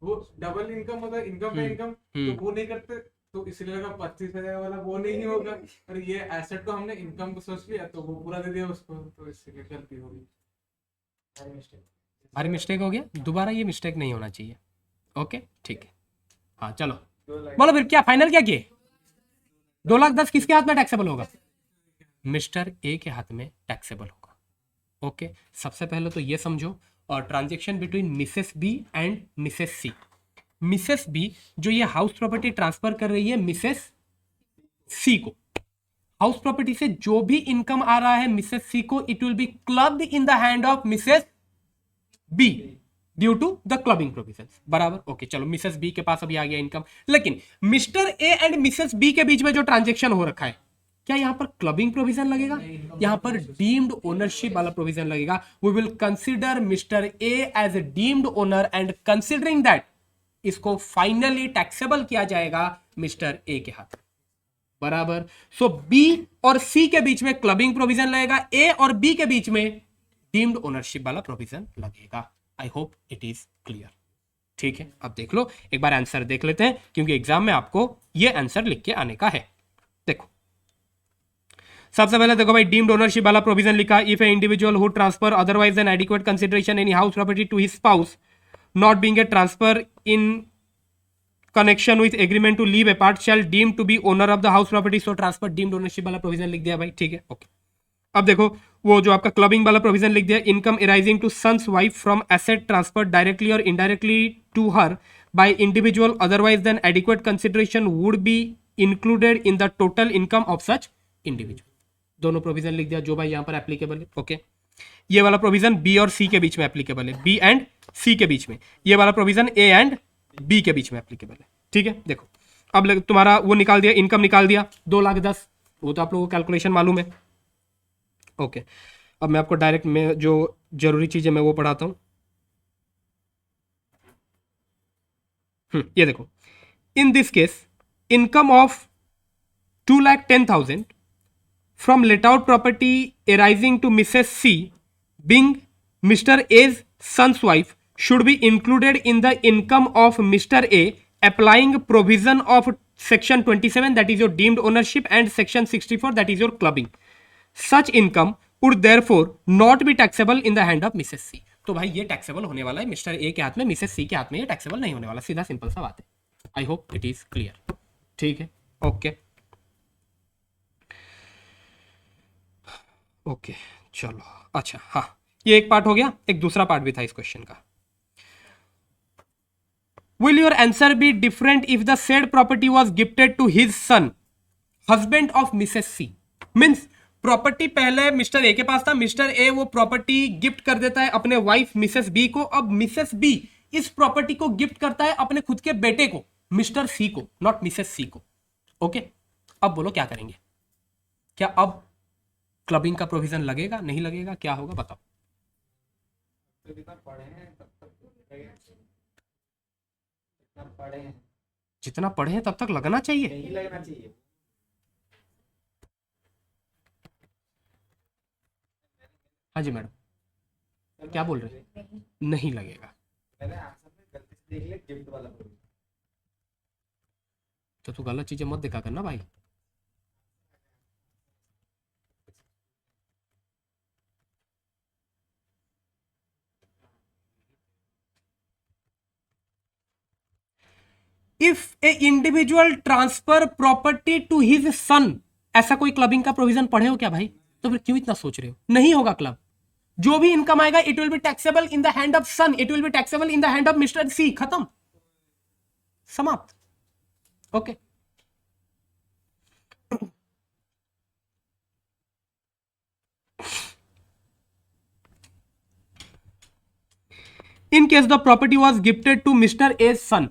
वो डबल इनकम होता है, इनकम पे इनकम, तो वो नहीं करते, तो इसलिए लगा 25,000 वाला वो नहीं होगा, और ये एसेट को हमने इनकम को सोच लिया तो वो पूरा दे दिया उसको, तो इसलिए गलती हो गई, भारी मिस्टेक। भारी मिस्टेक हो गया, दोबारा ये मिस्टेक नहीं होना चाहिए। ओके ठीक है, हाँ चलो बोलो फिर क्या फाइनल क्या किए? 2,10,000 किसके हाथ में टैक्सेबल होगा? मिस्टर ए के हाथ में टैक्सेबल होगा। ओके सबसे पहले तो ये समझो, और transaction between Mrs B and Mrs C. Mrs B जो ये हाउस प्रॉपर्टी ट्रांसफर कर रही है मिसेस सी को, हाउस प्रॉपर्टी से जो भी इनकम आ रहा है मिसेस सी को, it will be clubbed in the hand of Mrs B due to the clubbing provisions. बराबर, ओके चलो मिसेस बी के पास अभी आ गया इनकम, लेकिन Mr A and Mrs B के बीच में जो ट्रांजेक्शन हो रखा है, क्या यहां पर क्लबिंग प्रोविजन लगेगा? यहां पर डीम्ड ओनरशिप वाला प्रोविजन लगेगा। We will consider Mr A as a deemed owner and considering that इसको फाइनली टैक्सेबल किया जाएगा मिस्टर ए के हाथ। बराबर, सो बी और सी के बीच में क्लबिंग प्रोविजन लगेगा, ए और बी के बीच में डीम्ड ओनरशिप वाला प्रोविजन लगेगा। I hope it is clear. ठीक है, अब देख लो, एक बार आंसर देख लेते हैं, क्योंकि एग्जाम में आपको ये आंसर लिख के आने का है। देखो सबसे पहले देखो भाई, डीम्ड ओनरशिप वाला प्रोविजन लिखा, if a individual who transfer otherwise an adequate consideration any house property to his spouse not being a transfer in connection with agreement to live apart shall deem to be owner of the house property. So transfer deemed ownership वाला provision लिख दिया भाई। ठीक है, okay. अब देखो वो जो आपका क्लबिंग वाला प्रोविजन लिख दिया, income arising to son's wife from asset transfer directly और indirectly to her by individual otherwise then adequate consideration would be included in the total income of such individual. दोनों प्रोविजन लिख दिया जो भाई यहाँ पर एप्लीकेबल है। ओके, ये वाला प्रोविजन बी और सी के बीच में एप्लीकेबल है, बी एंड सी के बीच में। ये वाला प्रोविजन ए एंड बी के बीच में एप्लीकेबल है। ठीक है, देखो अब तुम्हारा वो निकाल दिया, इनकम निकाल दिया 2,10,000, वो तो आप लोगों को कैलकुलेशन मालूम है। ओके, अब मैं आपको डायरेक्ट में जो जरूरी चीज है मैं वो पढ़ाता हूं। ये देखो, in this case income of 2,10,000 from let out property arising to Mrs. C being Mr. A's son's wife should be included in the income of Mr. A applying provision of section 27 that is your deemed ownership and section 64 that is your clubbing. Such income would therefore not be taxable in the hand of Mrs. C. तो भाई ये taxable होने वाला है Mr A के हाथ में, Mrs सी के हाथ में ये टैक्सेबल नहीं होने वाला। सीधा सिंपल सा बात है। I hope it is clear. ठीक है, ओके ओके चलो, अच्छा हाँ, ये एक पार्ट हो गया, एक दूसरा पार्ट भी था इस क्वेश्चन का। Will your answer be different if the said property was gifted to his son husband of Mrs C. Means property पहले मिस्टर ए के पास था, मिस्टर ए वो प्रॉपर्टी गिफ्ट कर देता है अपने वाइफ मिसेस बी को। अब मिसेस बी इस प्रॉपर्टी को गिफ्ट करता है अपने खुद के बेटे को, मिस्टर सी को, नॉट मिसेस सी को। ओके, अब बोलो क्या करेंगे? क्या अब क्लबिंग का प्रोविजन लगेगा, नहीं लगेगा, क्या होगा बताओ? तो जितना पढ़े हैं तब तक लगेगा। जितना पढ़े हैं जितना पढ़े हैं तब तक लगना चाहिए। नहीं लगना चाहिए। हाँ जी मैडम, क्या बोल रहे हैं? नहीं लगेगा। मैंने आंसर में गलती से देख लिया गिफ्ट वाला प्रोविजन। तो तू गलत चीजें मत देखा करना भाई। If a individual transfer property to his son, ऐसा कोई क्लबिंग का प्रोविजन पढ़े हो क्या भाई? तो फिर क्यों इतना सोच रहे हो? नहीं होगा क्लब। जो भी इनकम आएगा it will be taxable in the hand of son, it will be taxable in the hand of Mr C. खत्म, समाप्त। Okay, in case the property was gifted to Mr A son.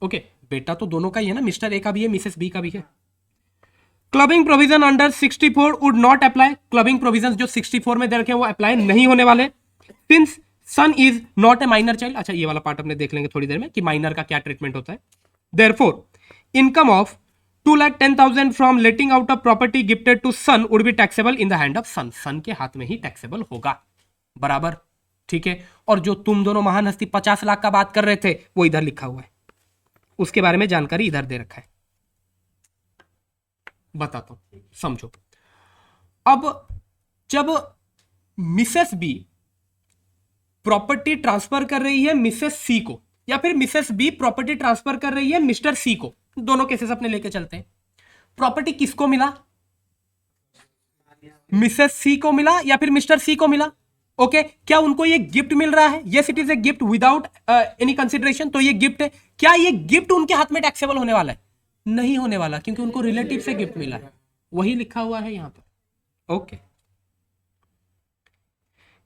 Okay, बेटा तो दोनों का ही है ना, mister A का भी है, मिसेस बी का भी है। Clubbing provision under 64 would not apply. Clubbing provision जो 64 में दे रखे हैं वो अप्लाई नहीं होने वाले, since son is not a minor child. अच्छा, ये वाला पार्ट अपने देख लेंगे थोड़ी देर में कि माइनर का क्या ट्रीटमेंट होता है। Therefore income of 2,10,000 from letting out of property gifted to son would be taxable in the hand of son. Son के हाथ में ही टैक्सेबल होगा, बराबर। ठीक है, और जो तुम दोनों महान हस्ती 50 लाख का बात कर रहे थे वो इधर लिखा हुआ है, उसके बारे में जानकारी इधर दे रखा है। बताता हूं, समझो। अब जब मिसेस बी प्रॉपर्टी ट्रांसफर कर रही है मिसेस सी को, या फिर मिसेस बी प्रॉपर्टी ट्रांसफर कर रही है मिस्टर सी को, दोनों केसेस अपने लेके चलते हैं। प्रॉपर्टी किसको मिला? मिसेस सी को मिला या फिर मिस्टर सी को मिला? ओके, क्या उनको ये गिफ्ट मिल रहा है? Yes, it is a gift without any consideration. तो ये गिफ्ट है, क्या ये गिफ्ट उनके हाथ में टैक्सेबल होने वाला है? नहीं होने वाला, क्योंकि उनको रिलेटिव से गिफ्ट मिला है, वही लिखा हुआ है यहां पर। Okay,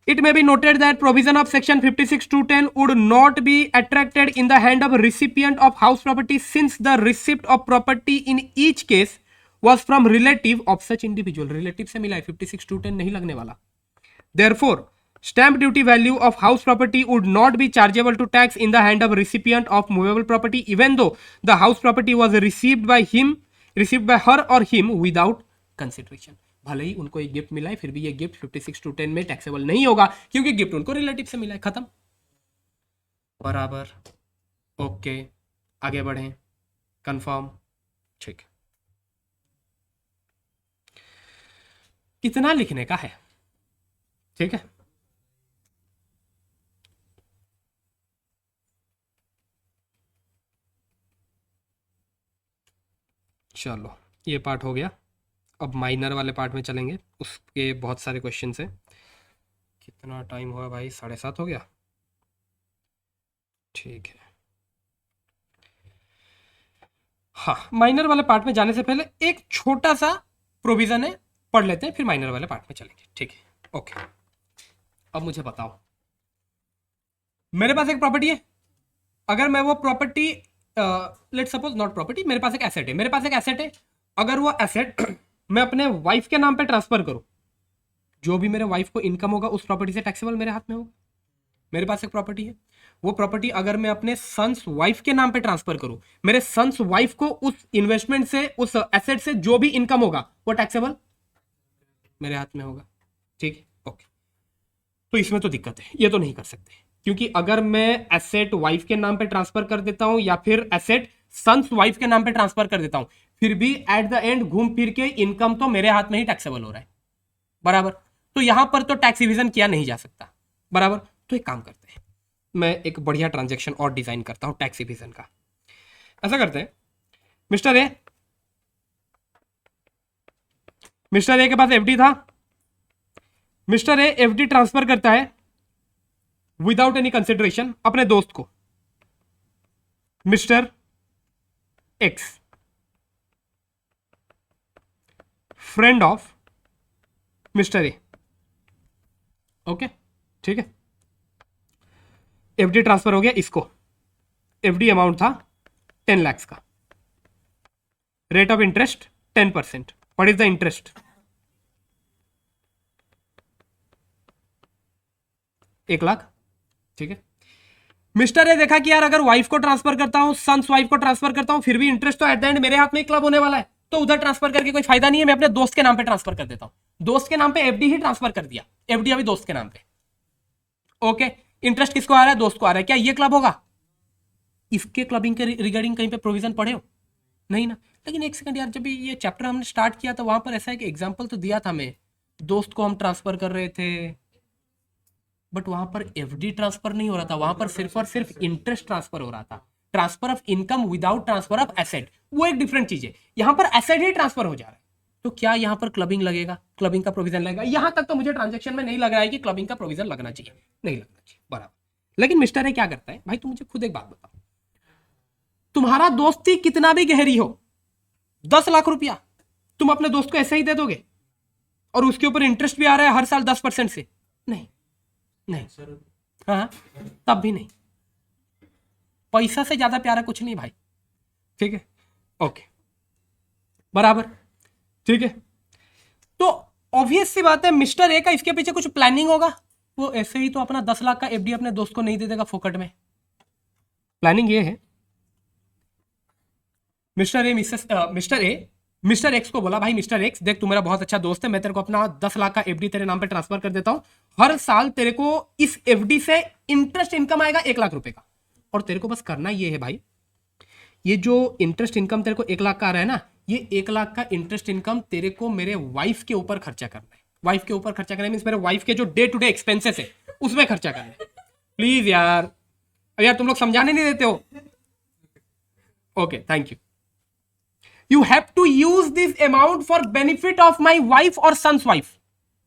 it may be noted that provision of section 56(2)(10) would not be attracted in the hand of recipient of house property since the receipt of property in each case was from relative of such individual. Relative से मिला है, 56(2)(10) नहीं लगने वाला। Therefore stamp duty value of house property would not be chargeable to tax in the hand of recipient of movable property even though the house property was received by her or him without consideration। भले ही उनको एक gift मिला है, फिर भी ये gift 56(2)(10) में taxable नहीं होगा, क्योंकि गिफ्ट उनको रिलेटिव से मिला है। खत्म। बराबर, ओके, आगे बढ़ें, कंफर्म, ठीक। कितना लिखने का है, ठीक है। चलो ये पार्ट हो गया, अब माइनर वाले पार्ट में चलेंगे, उसके बहुत सारे क्वेश्चन है। कितना टाइम हुआ भाई, 7:30 हो गया, ठीक है। हाँ, माइनर वाले पार्ट में जाने से पहले एक छोटा सा प्रोविजन है, पढ़ लेते हैं, फिर माइनर वाले पार्ट में चलेंगे, ठीक है, ओके। अब मुझे बताओ, मेरे पास एक प्रॉपर्टी है, अगर मैं वो property, let suppose not property, मेरे पास एक एसेट है, मेरे पास एक एसेट है, अगर वो एसेट मैं अपने वाइफ के नाम पे ट्रांसफर करूं, जो भी मेरे वाइफ को इनकम होगा उस प्रॉपर्टी से टैक्सेबल मेरे हाथ में होगा। मेरे पास एक प्रॉपर्टी है, वो प्रॉपर्टी अगर मैं अपने सन्स वाइफ के नाम पे ट्रांसफर करूं, मेरे सन्स वाइफ को उस इन्वेस्टमेंट से, उस एसेट से जो भी इनकम होगा वो टैक्सेबल मेरे हाथ में होगा, ठीक है, ओके। तो इसमें तो दिक्कत है, ये तो नहीं कर सकते, क्योंकि अगर मैं एसेट वाइफ के नाम पे ट्रांसफर कर देता हूं या फिर एसेट सन्स वाइफ के नाम पे ट्रांसफर कर देता हूं, फिर भी एट द एंड घूम फिर के इनकम तो मेरे हाथ में ही टैक्सेबल हो रहा है, बराबर। तो यहां पर तो टैक्स इविजन किया नहीं जा सकता, बराबर। तो एक काम करते हैं, मैं एक बढ़िया ट्रांजेक्शन और डिजाइन करता हूं टैक्स इविजन का। ऐसा करते हैं, मिस्टर ए, मिस्टर ए के पास एफडी था, मिस्टर ए एफडी ट्रांसफर करता है विदाउट एनी कंसिडरेशन अपने दोस्त को, mister x, friend of Mr A, okay, ठीक है। एफडी ट्रांसफर हो गया इसको, एफडी अमाउंट था 10 लाख का, rate of interest 10%, what is the interest, 1 lakh, ठीक है। मिस्टर ए देखा कि यार अगर वाइफ को ट्रांसफर करता हूं, सन्स वाइफ को ट्रांसफर करता हूं, फिर भी इंटरेस्ट तो एट द एंड मेरे हाथ में ही क्लब होने वाला है, तो उधर ट्रांसफर करके कोई फायदा नहीं है, मैं अपने दोस्त के नाम पे ट्रांसफर कर देता हूं, दोस्त के नाम पे एफडी ही ट्रांसफर कर दिया, एफडी अभी दोस्त के नाम पे, ओके। इंटरेस्ट किसको आ रहा है, दोस्त को आ रहा है, क्या ये क्लब होगा, इसके क्लबिंग के रिगार्डिंग कहीं पे प्रोविजन पढ़े हो, नहीं ना। लेकिन एक सेकंड यार, जब ये चैप्टर हमने स्टार्ट किया तो वहां पर ऐसा एक एग्जांपल तो दिया था, मैं दोस्त को हम ट्रांसफर कर रहे थे, बट वहां पर एफडी ट्रांसफर नहीं हो रहा था, वहां पर सिर्फ और सिर्फ इंटरेस्ट ट्रांसफर हो रहा था, transfer of income without transfer of asset, वो एक डिफरेंट चीज है। यहां पर एसेट ही ट्रांसफर हो जा रहा है, तो क्या यहां पर क्लबिंग लगेगा, क्लबिंग का प्रोविजन लगेगा, यहां तक तो मुझे ट्रांजेक्शन में नहीं लग रहा है कि क्लबिंग का प्रोविजन लगना चाहिए, नहीं लगना चाहिए, बराबर। लेकिन मिस्टर ए क्या करता है भाई, तुम मुझे खुद एक बात बताओ, तुम्हारा दोस्ती कितना भी गहरी हो, 10 लाख रुपया तुम अपने दोस्त को ऐसे ही दे दोगे और उसके ऊपर इंटरेस्ट भी आ रहा है हर साल 10% से, नहीं नहीं, हाँ, तब भी नहीं, पैसा से ज्यादा प्यारा कुछ नहीं भाई, ठीक है, ओके, बराबर, ठीक है। तो ऑब्वियस सी बात है, मिस्टर ए का इसके पीछे कुछ प्लानिंग होगा, वो ऐसे ही तो अपना 10 लाख का एफडी अपने दोस्त को नहीं दे देगा फोकट में, प्लानिंग ये है, मिस्टर एक्स को बोला, भाई मिस्टर एक्स देख, तू मेरा बहुत अच्छा दोस्त है, मैं तेरे को अपना 10 लाख का एफडी तेरे नाम पे ट्रांसफर कर देता हूं, हर साल तेरे को इस एफडी से इंटरेस्ट इनकम आएगा 1 लाख रुपए का, और तेरे को बस करना ये है भाई, ये जो इंटरेस्ट इनकम तेरे को 1 लाख का आ रहा है ना, ये 1 लाख का इंटरेस्ट इनकम तेरे को मेरे वाइफ के ऊपर खर्चा करना है, वाइफ के ऊपर खर्चा करना मींस मेरे वाइफ के जो डे टू डे एक्सपेंसेस है उसमें खर्चा करना है, प्लीज यार, अब यार तुम लोग समझाने नहीं देते हो, okay, thank you. You have to use this amount for benefit of my wife और son's wife,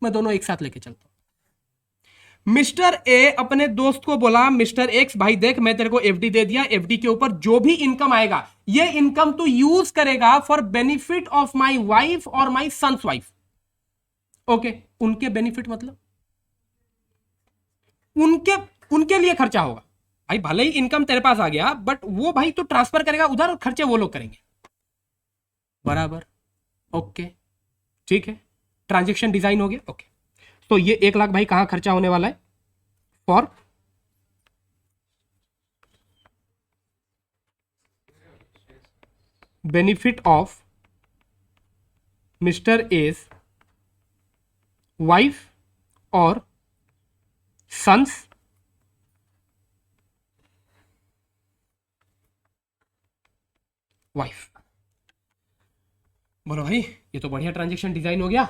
मैं दोनों एक साथ लेके चलता हूं। मिस्टर ए अपने दोस्त को बोला, मिस्टर एक्स भाई देख, मैं तेरे को एफडी दे दिया, एफडी के ऊपर जो भी इनकम आएगा ये इनकम तू यूज करेगा for benefit of my wife और माई सन्स वाइफ, ओके। उनके बेनिफिट मतलब उनके लिए खर्चा होगा भाई, भले ही इनकम तेरे पास आ गया, बट वो भाई तो ट्रांसफर करेगा उधर, खर्चे वो लोग करेंगे, बराबर, ओके, ठीक है। ट्रांजेक्शन डिजाइन हो गया, ओके। तो ये 1 लाख भाई कहां खर्चा होने वाला है, for benefit of Mr A's wife और सन्स वाइफ। बोलो भाई, ये तो बढ़िया ट्रांजेक्शन डिजाइन हो गया।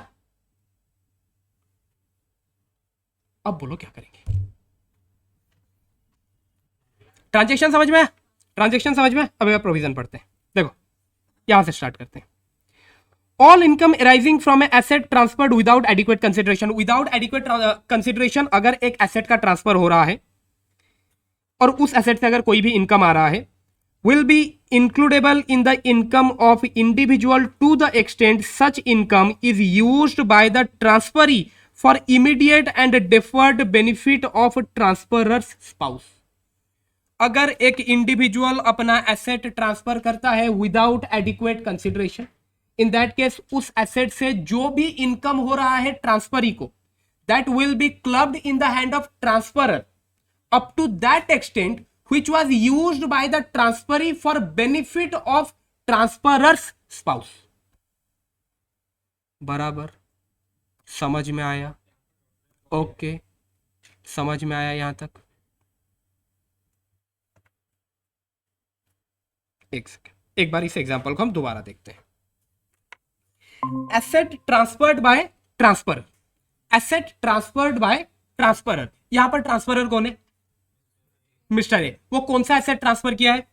अब बोलो क्या करेंगे। ट्रांजेक्शन समझ में, ट्रांजेक्शन समझ में। अब प्रोविजन पढ़ते हैं। देखो यहां से स्टार्ट करते हैं। All income arising from A asset transferred without adequate consideration. Without adequate consideration अगर एक एसेट का ट्रांसफर हो रहा है और उस एसेट से अगर कोई भी इनकम आ रहा है, will be includable in the income of individual to the extent such income is used by the transferee for immediate and deferred benefit of transferor's spouse। अगर एक इंडिविजुअल अपना एसेट ट्रांसफर करता है without adequate consideration, in that case उस asset से जो भी income हो रहा है ट्रांसफरी को, that will be clubbed in the hand of transferor up to that extent which was used by the transferee for benefit of transferor's spouse। बराबर, समझ में आया? ओके, समझ में आया यहां तक? एक सेकेंड, एक बार इस एग्जांपल को हम दोबारा देखते हैं। Asset transferred by transferor, asset transferred by transferor. यहां पर ट्रांसफरर कौन है? Mr A. वो कौन सा एसेट ट्रांसफर किया है?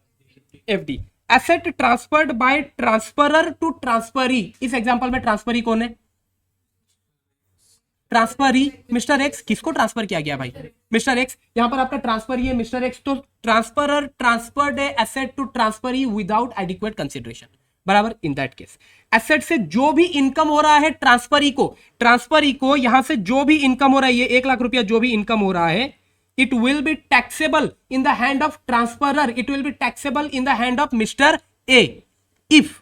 FD. Asset transferred by transferor to transferee. इस एग्जांपल में ट्रांसफरी कौन है? Transferee Mr X. किसको ट्रांसफर किया गया भाई? Mr X. यहां पर आपका ट्रांसफरी है मिस्टर एक्स, तो transferor transferred a asset to transferee without adequate consideration. बराबर। इन दैट केस एसेट से जो भी इनकम हो रहा है ट्रांसफरी को यहां से जो भी इनकम हो रहा है, ये 1 लाख रुपया जो भी इनकम हो रहा है, it will be taxable in the hand of transferor, it will be taxable in the hand of Mr. A if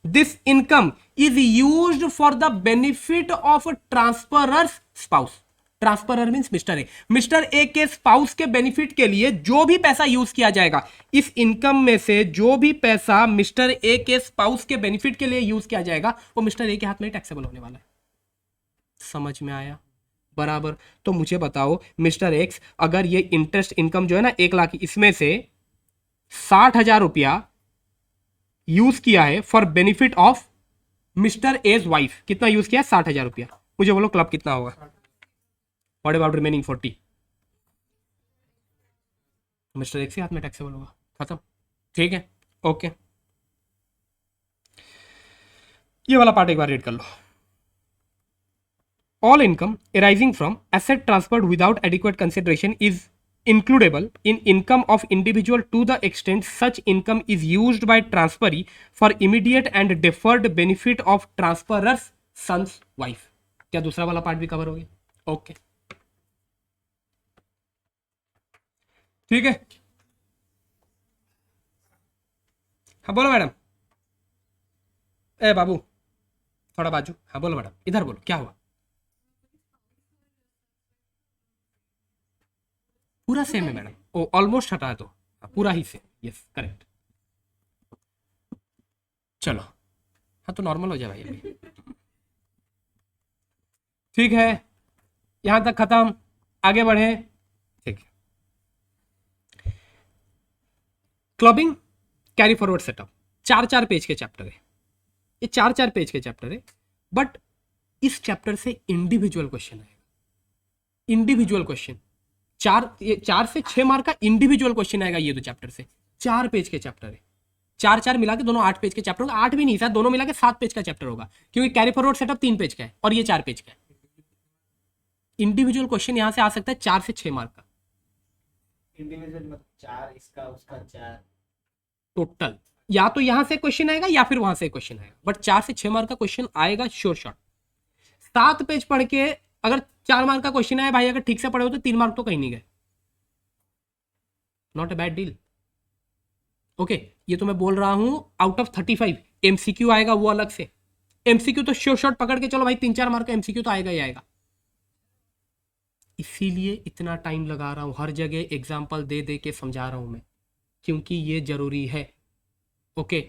this income is used for the benefit of transferor's spouse। Transferor means mister A. Mr A के spouse के benefit के लिए जो भी पैसा use किया जाएगा, इस इनकम में से जो भी पैसा मिस्टर ए के स्पाउस के बेनिफिट के लिए यूज किया जाएगा, वो मिस्टर ए के हाथ में टैक्सेबल होने वाला है। समझ में आया? बराबर। तो मुझे बताओ मिस्टर एक्स, अगर ये इंटरेस्ट इनकम जो है ना 1 लाख, इसमें से 60,000 रुपया यूज किया है for benefit of Mr A's wife. कितना यूज किया? 60,000 रुपया। मुझे बोलो क्लब कितना होगा? What about remaining 40? Mr X के हाथ में टैक्सेबल होगा। खत्म। ठीक है, ओके। ये वाला पार्ट एक बार रीड कर लो। All income arising from asset transferred without adequate consideration is includable in income of individual to the extent such income is used by transferee for immediate and deferred benefit of transferor's son's wife। क्या दूसरा वाला part भी cover हो गया? Okay, ठीक है। हाँ बोलो मैडम। ए बाबू थोड़ा बाजू। हाँ बोलो मैडम, इधर बोलो, क्या हुआ? पूरा सेम है मैडम। ओ ऑलमोस्ट हटा दो, पूरा ही सेम। Yes correct. चलो हाँ, तो नॉर्मल हो जाए भाई अभी। ठीक है, यहां तक खत्म। आगे बढ़े। ठीक है। Clubbing carry forward setup 4 page के चैप्टर है। ये 4 पेज के चैप्टर है, बट इस चैप्टर से इंडिविजुअल क्वेश्चन आएगा। इंडिविजुअल क्वेश्चन 4 से 6 मार्क का इंडिविजुअल क्वेश्चन आएगा ये 2 चैप्टर से। 4 पेज के चैप्टर है। 4 मिला के दोनों 8 पेज के चैप्टर होगा। 8 भी नहीं सर, दोनों मिला के 7 पेज का चैप्टर होगा, क्योंकि कैरी फॉरवर्ड सेटअप 3 पेज का है और ये 4 पेज का है। इंडिविजुअल क्वेश्चन यहां से आ सकता है 4 से 6 मार्क का। इंडिविजुअल मतलब 4, इसका उसका 4 टोटल। या तो यहां से क्वेश्चन आएगा या फिर वहां से क्वेश्चन आएगा, बट 4 से 6 मार्क का क्वेश्चन आएगा श्योर शॉट। 7 पेज पढ़ के अगर 4 मार्क का क्वेश्चन आया भाई, अगर ठीक से पढ़े हो तो 3 मार्क तो कहीं नहीं गए। Not a bad deal. Okay, ये तो मैं बोल रहा हूं आउट ऑफ 35। एमसीक्यू आएगा वो अलग से। एमसीक्यू तो श्योर शॉट पकड़ के चलो भाई, 3-4 मार्क का एमसीक्यू तो आएगा ही आएगा। इसीलिए इतना टाइम लगा रहा हूं, हर जगह एग्जाम्पल दे दे के समझा रहा हूं मैं, क्योंकि ये जरूरी है। ओके,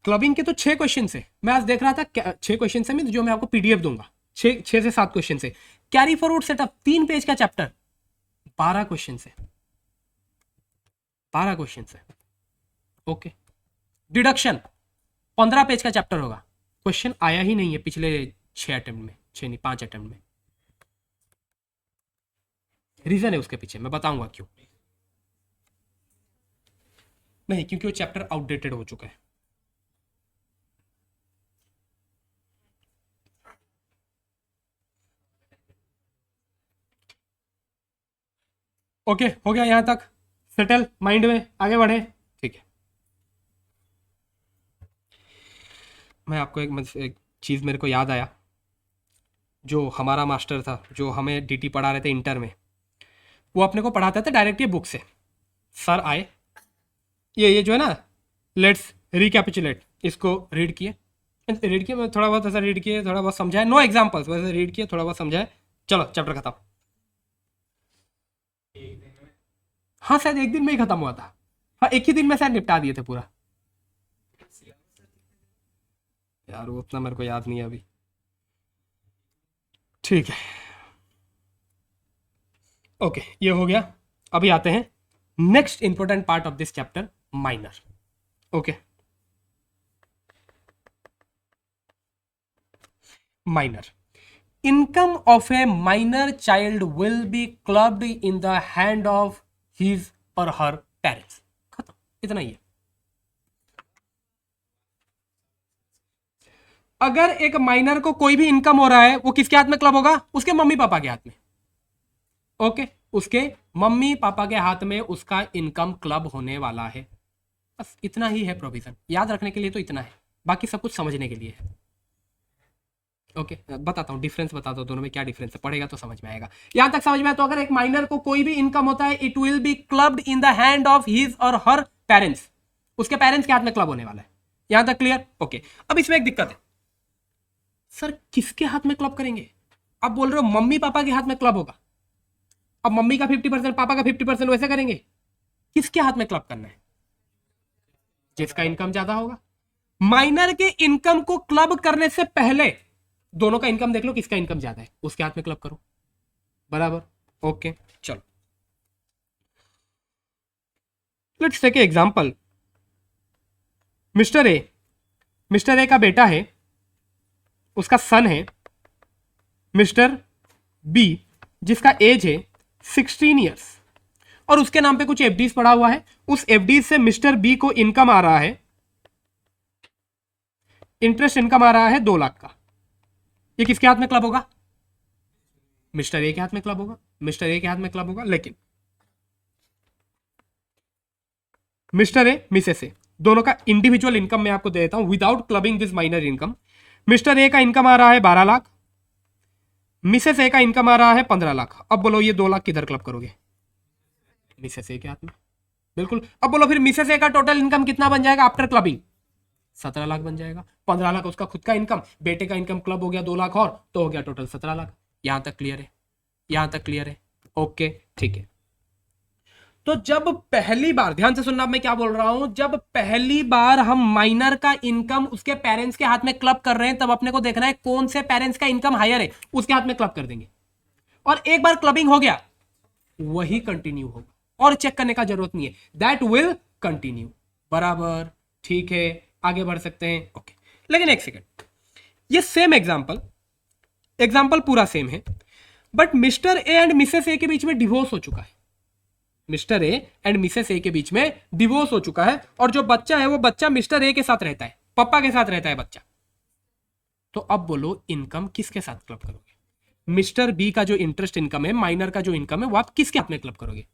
क्लबिंग के तो 6 क्वेश्चन है। मैं आज देख रहा था 6 क्वेश्चन है, जो मैं आपको पीडीएफ दूंगा। 6 से 7 क्वेश्चन है। कैरी फॉरवर्ड सेटअप 3 पेज का चैप्टर, 12 क्वेश्चन है। 12 क्वेश्चन है। ओके, डिडक्शन 15 पेज का चैप्टर होगा, क्वेश्चन आया ही नहीं है पिछले 6 अटेम्प्ट में, 6 नहीं 5 अटेम्प्ट में। रीजन है उसके पीछे, मैं बताऊंगा क्यों। नहीं, क्योंकि वो चैप्टर आउटडेटेड हो चुका है। ओके, हो गया यहां तक सेटल, माइंड में आगे बढ़े, ठीक है। मैं आपको एक चीज मेरे को याद आया, जो हमारा मास्टर था, जो हमें डीटी पढ़ा रहे थे इंटर में, वो अपने को पढ़ाते थे डायरेक्ट ये बुक से। सर आए, ये जो है ना, लेट्स रिकैपिचुलेट, इसको रीड किए, मैं थोड़ा बहुत ऐसा रीड किए, थोड़ा बहुत समझाए, नो एग्जाम्पल्स, वैसे रीड किए, थोड़ा बहुत समझाए, चलो चैप्टर खत्म। हाँ शायद एक दिन में ही खत्म हुआ था, हाँ एक ही दिन में शायद निपटा दिए थे पूरा। यार वो उतना मेरे को याद नहीं है अभी, ठीक है। ओके, ये हो गया। अभी आते हैं next important part of this chapter, minor. Okay, minor. Income of A minor child will be clubbed in the hand of his और हर पेरेंट्स। खत्म, इतना ही है। अगर एक माइनर को कोई भी इनकम हो रहा है, वो किसके हाथ में क्लब होगा? उसके मम्मी पापा के हाथ में। ओके, उसके मम्मी पापा के हाथ में उसका इनकम क्लब होने वाला है। बस इतना ही है प्रोविजन, याद रखने के लिए तो इतना है, बाकी सब कुछ समझने के लिए है। ओके, बताता हूँ डिफरेंस, बताता हूँ दोनों में क्या डिफरेंस है, पढ़ेगा तो समझ में आएगा। यहां तक समझ में आया तो अगर एक माइनर को कोई भी इनकम होता है, it will be clubbed in the hand of his और हर पेरेंट्स। उसके पेरेंट्स के हाथ में क्लब होने वाला है। यहां तक क्लियर? ओके, अब इसमें एक दिक्कत है, सर किसके हाथ में क्लब करेंगे? अब बोल रहे हो मम्मी पापा के हाथ में क्लब होगा, अब मम्मी का 50%, पापा का 50%, वैसे करेंगे। किसके हाथ में क्लब करना है? जिसका इनकम ज्यादा होगा। माइनर के इनकम को क्लब करने से पहले दोनों का इनकम देख लो, किसका इनकम ज्यादा है, उसके हाथ में क्लब करो। बराबर? ओके, चलो let's take example. Mr A का बेटा है, उसका सन है मिस्टर बी, जिसका एज है 16 ईयर्स, और उसके नाम पे कुछ एफडीज पड़ा हुआ है। उस एफडीज से मिस्टर बी को इनकम आ रहा है, इंटरेस्ट इनकम आ रहा है 2 लाख का। ये किसके हाथ में क्लब होगा? मिस्टर ए के हाथ में क्लब होगा, मिस्टर ए के हाथ में क्लब होगा। लेकिन मिस्टर ए मिसेस ए दोनों का इंडिविजुअल इनकम मैं आपको दे देता हूं without clubbing this minor income. Mister A का इनकम आ रहा है 12 लाख, मिसेस ए का इनकम आ रहा है 15 लाख। अब बोलो ये 2 लाख किधर क्लब करोगे? मिसेस ए के हाथ में, बिल्कुल। अब बोलो फिर मिसेस ए का टोटल इनकम कितना बन जाएगा आफ्टर क्लबिंग? 17 लाख बन जाएगा। 15 लाख उसका खुद का इनकम, बेटे का इनकम क्लब हो गया 2 लाख और, तो हो गया टोटल 17 लाख। यहां तक क्लियर है? यहां तक क्लियर है? ओके, ठीक है। तो जब पहली बार, ध्यान से सुनना मैं क्या बोल रहा हूं, जब पहली बार हम माइनर का इनकम उसके पेरेंट्स के हाथ में क्लब कर रहे हैं, तब अपने को देखना है कौन से पेरेंट्स का इनकम हायर है, उसके हाथ में क्लब कर देंगे। और एक बार क्लबिंग हो गया, वही कंटिन्यू होगा और चेक करने का जरूरत नहीं है, दैट विल कंटिन्यू। बराबर? ठीक है, आगे बढ़ सकते हैं। ओके, लेकिन एक सेकेंड, ये सेम एग्जाम्पल पूरा सेम है, but Mr A and Mrs A के बीच में डिवोर्स हो चुका है। Mr A and Mrs A के बीच में डिवोर्स हो चुका है, और जो बच्चा है वो बच्चा मिस्टर ए के साथ रहता है, पापा के साथ रहता है बच्चा। तो अब बोलो इनकम किसके साथ क्लब करोगे? मिस्टर बी का जो इंटरेस्ट इनकम है, माइनर का जो इनकम है, वो आप किसके हाथ में क्लब करोगे?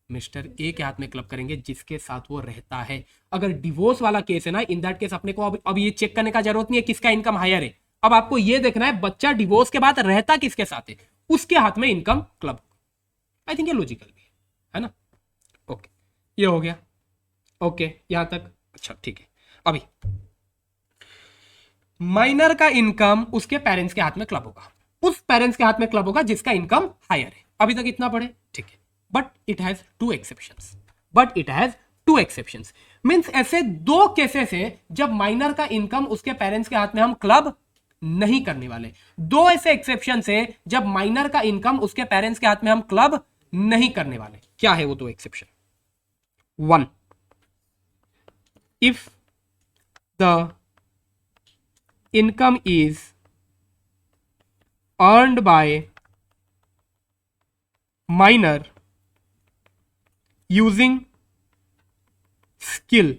मिस्टर ए के हाथ में क्लब करेंगे, जिसके साथ वो रहता है। अगर डिवोर्स वाला केस है ना, इन दैट केस अपने को अब ये चेक करने का जरूरत नहीं है किसका इनकम हायर है। अब आपको ये देखना है बच्चा डिवोर्स के बाद रहता किसके साथ है, उसके हाथ में इनकम क्लब। आई थिंक ये लॉजिकल भी है ना? ओके, ये हो गया। ओके, यहां तक अच्छा, ठीक है। अभी माइनर का इनकम उसके पेरेंट्स के हाथ में क्लब होगा, उस पेरेंट्स के हाथ में क्लब होगा जिसका इनकम हायर है। अभी तक इतना पढ़े, ठीक है। But it has 2 exceptions. Means ऐसे 2 केसेस है जब माइनर का इनकम उसके पेरेंट्स के हाथ में हम क्लब नहीं करने वाले। 2 ऐसे एक्सेप्शंस है जब माइनर का इनकम उसके पेरेंट्स के हाथ में हम क्लब नहीं करने वाले। क्या है वो 2 exception? 1, if the income is earned by minor using skill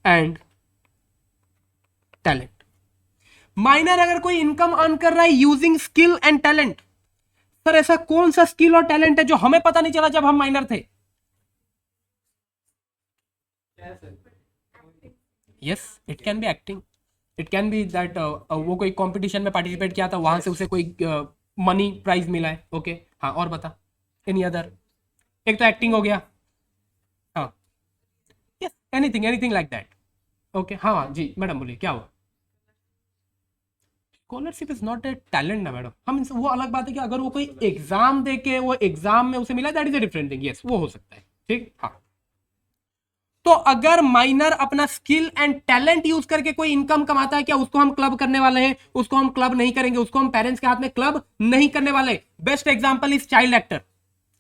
and talent. Minor अगर कोई इनकम अर्न कर रहा है using skill and talent, sir ऐसा कौन सा स्किल और टैलेंट है जो हमें पता नहीं चला जब हम माइनर थे? Yes, it can be acting, it can be that वो कोई कंपटीशन में पार्टिसिपेट किया था, वहां से उसे कोई मनी प्राइज मिला है। ओके हाँ, और बता एनी अदर? एक तो एक्टिंग हो गया, हाँ, yes, anything anything like that. Okay हाँ जी मैडम बोलिए, क्या हुआ? Scholarship is not A talent ना मैडम, हम वो अलग बात है कि अगर वो कोई एग्जाम दे के वो एग्जाम में उसे मिला, that is a different thing, yes वो हो सकता है, ठीक हाँ। तो अगर माइनर अपना स्किल एंड टैलेंट यूज करके कोई इनकम कमाता है, क्या उसको हम क्लब करने वाले हैं? उसको हम क्लब नहीं करेंगे, उसको हम पेरेंट्स के हाथ में क्लब नहीं करने वाले। Best example is child actor,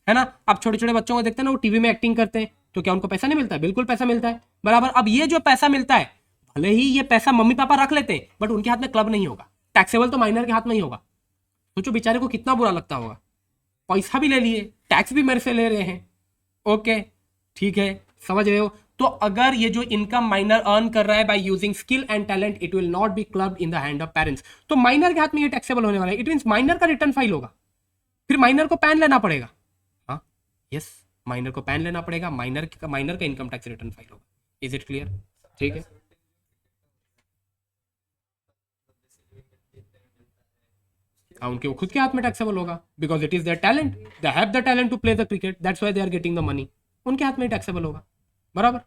है ना? आप छोटे छोटे बच्चों को देखते हैं ना, वो टीवी में एक्टिंग करते हैं, तो क्या उनको पैसा नहीं मिलता है? बिल्कुल पैसा मिलता है, बराबर। अब ये जो पैसा मिलता है, भले ही ये पैसा मम्मी पापा रख लेते हैं, बट उनके हाथ में क्लब नहीं होगा, टैक्सेबल तो माइनर के हाथ में ही होगा। सोचो बेचारे को कितना बुरा लगता होगा, पैसा भी ले लिए, टैक्स भी मेरे से ले रहे हैं। ओके ठीक है, समझ रहे हो? तो अगर ये जो इनकम माइनर अर्न कर रहा है by using skill and talent, it will not be clubbed in the hand of parents. तो माइनर के हाथ में ये टैक्सेबल होने वाला है, इट मींस माइनर का रिटर्न फाइल होगा, फिर माइनर को पैन लेना पड़ेगा। हाँ यस, माइनर को पैन लेना पड़ेगा, माइनर का इनकम टैक्स रिटर्न फाइल होगा। Is it clear? ठीक है, हाँ, उनके वो खुद के हाथ में टैक्सेबल होगा, because it is their talent, they have the talent to play the cricket, that's why they are getting the money, उनके हाथ में टैक्सेबल होगा, बराबर।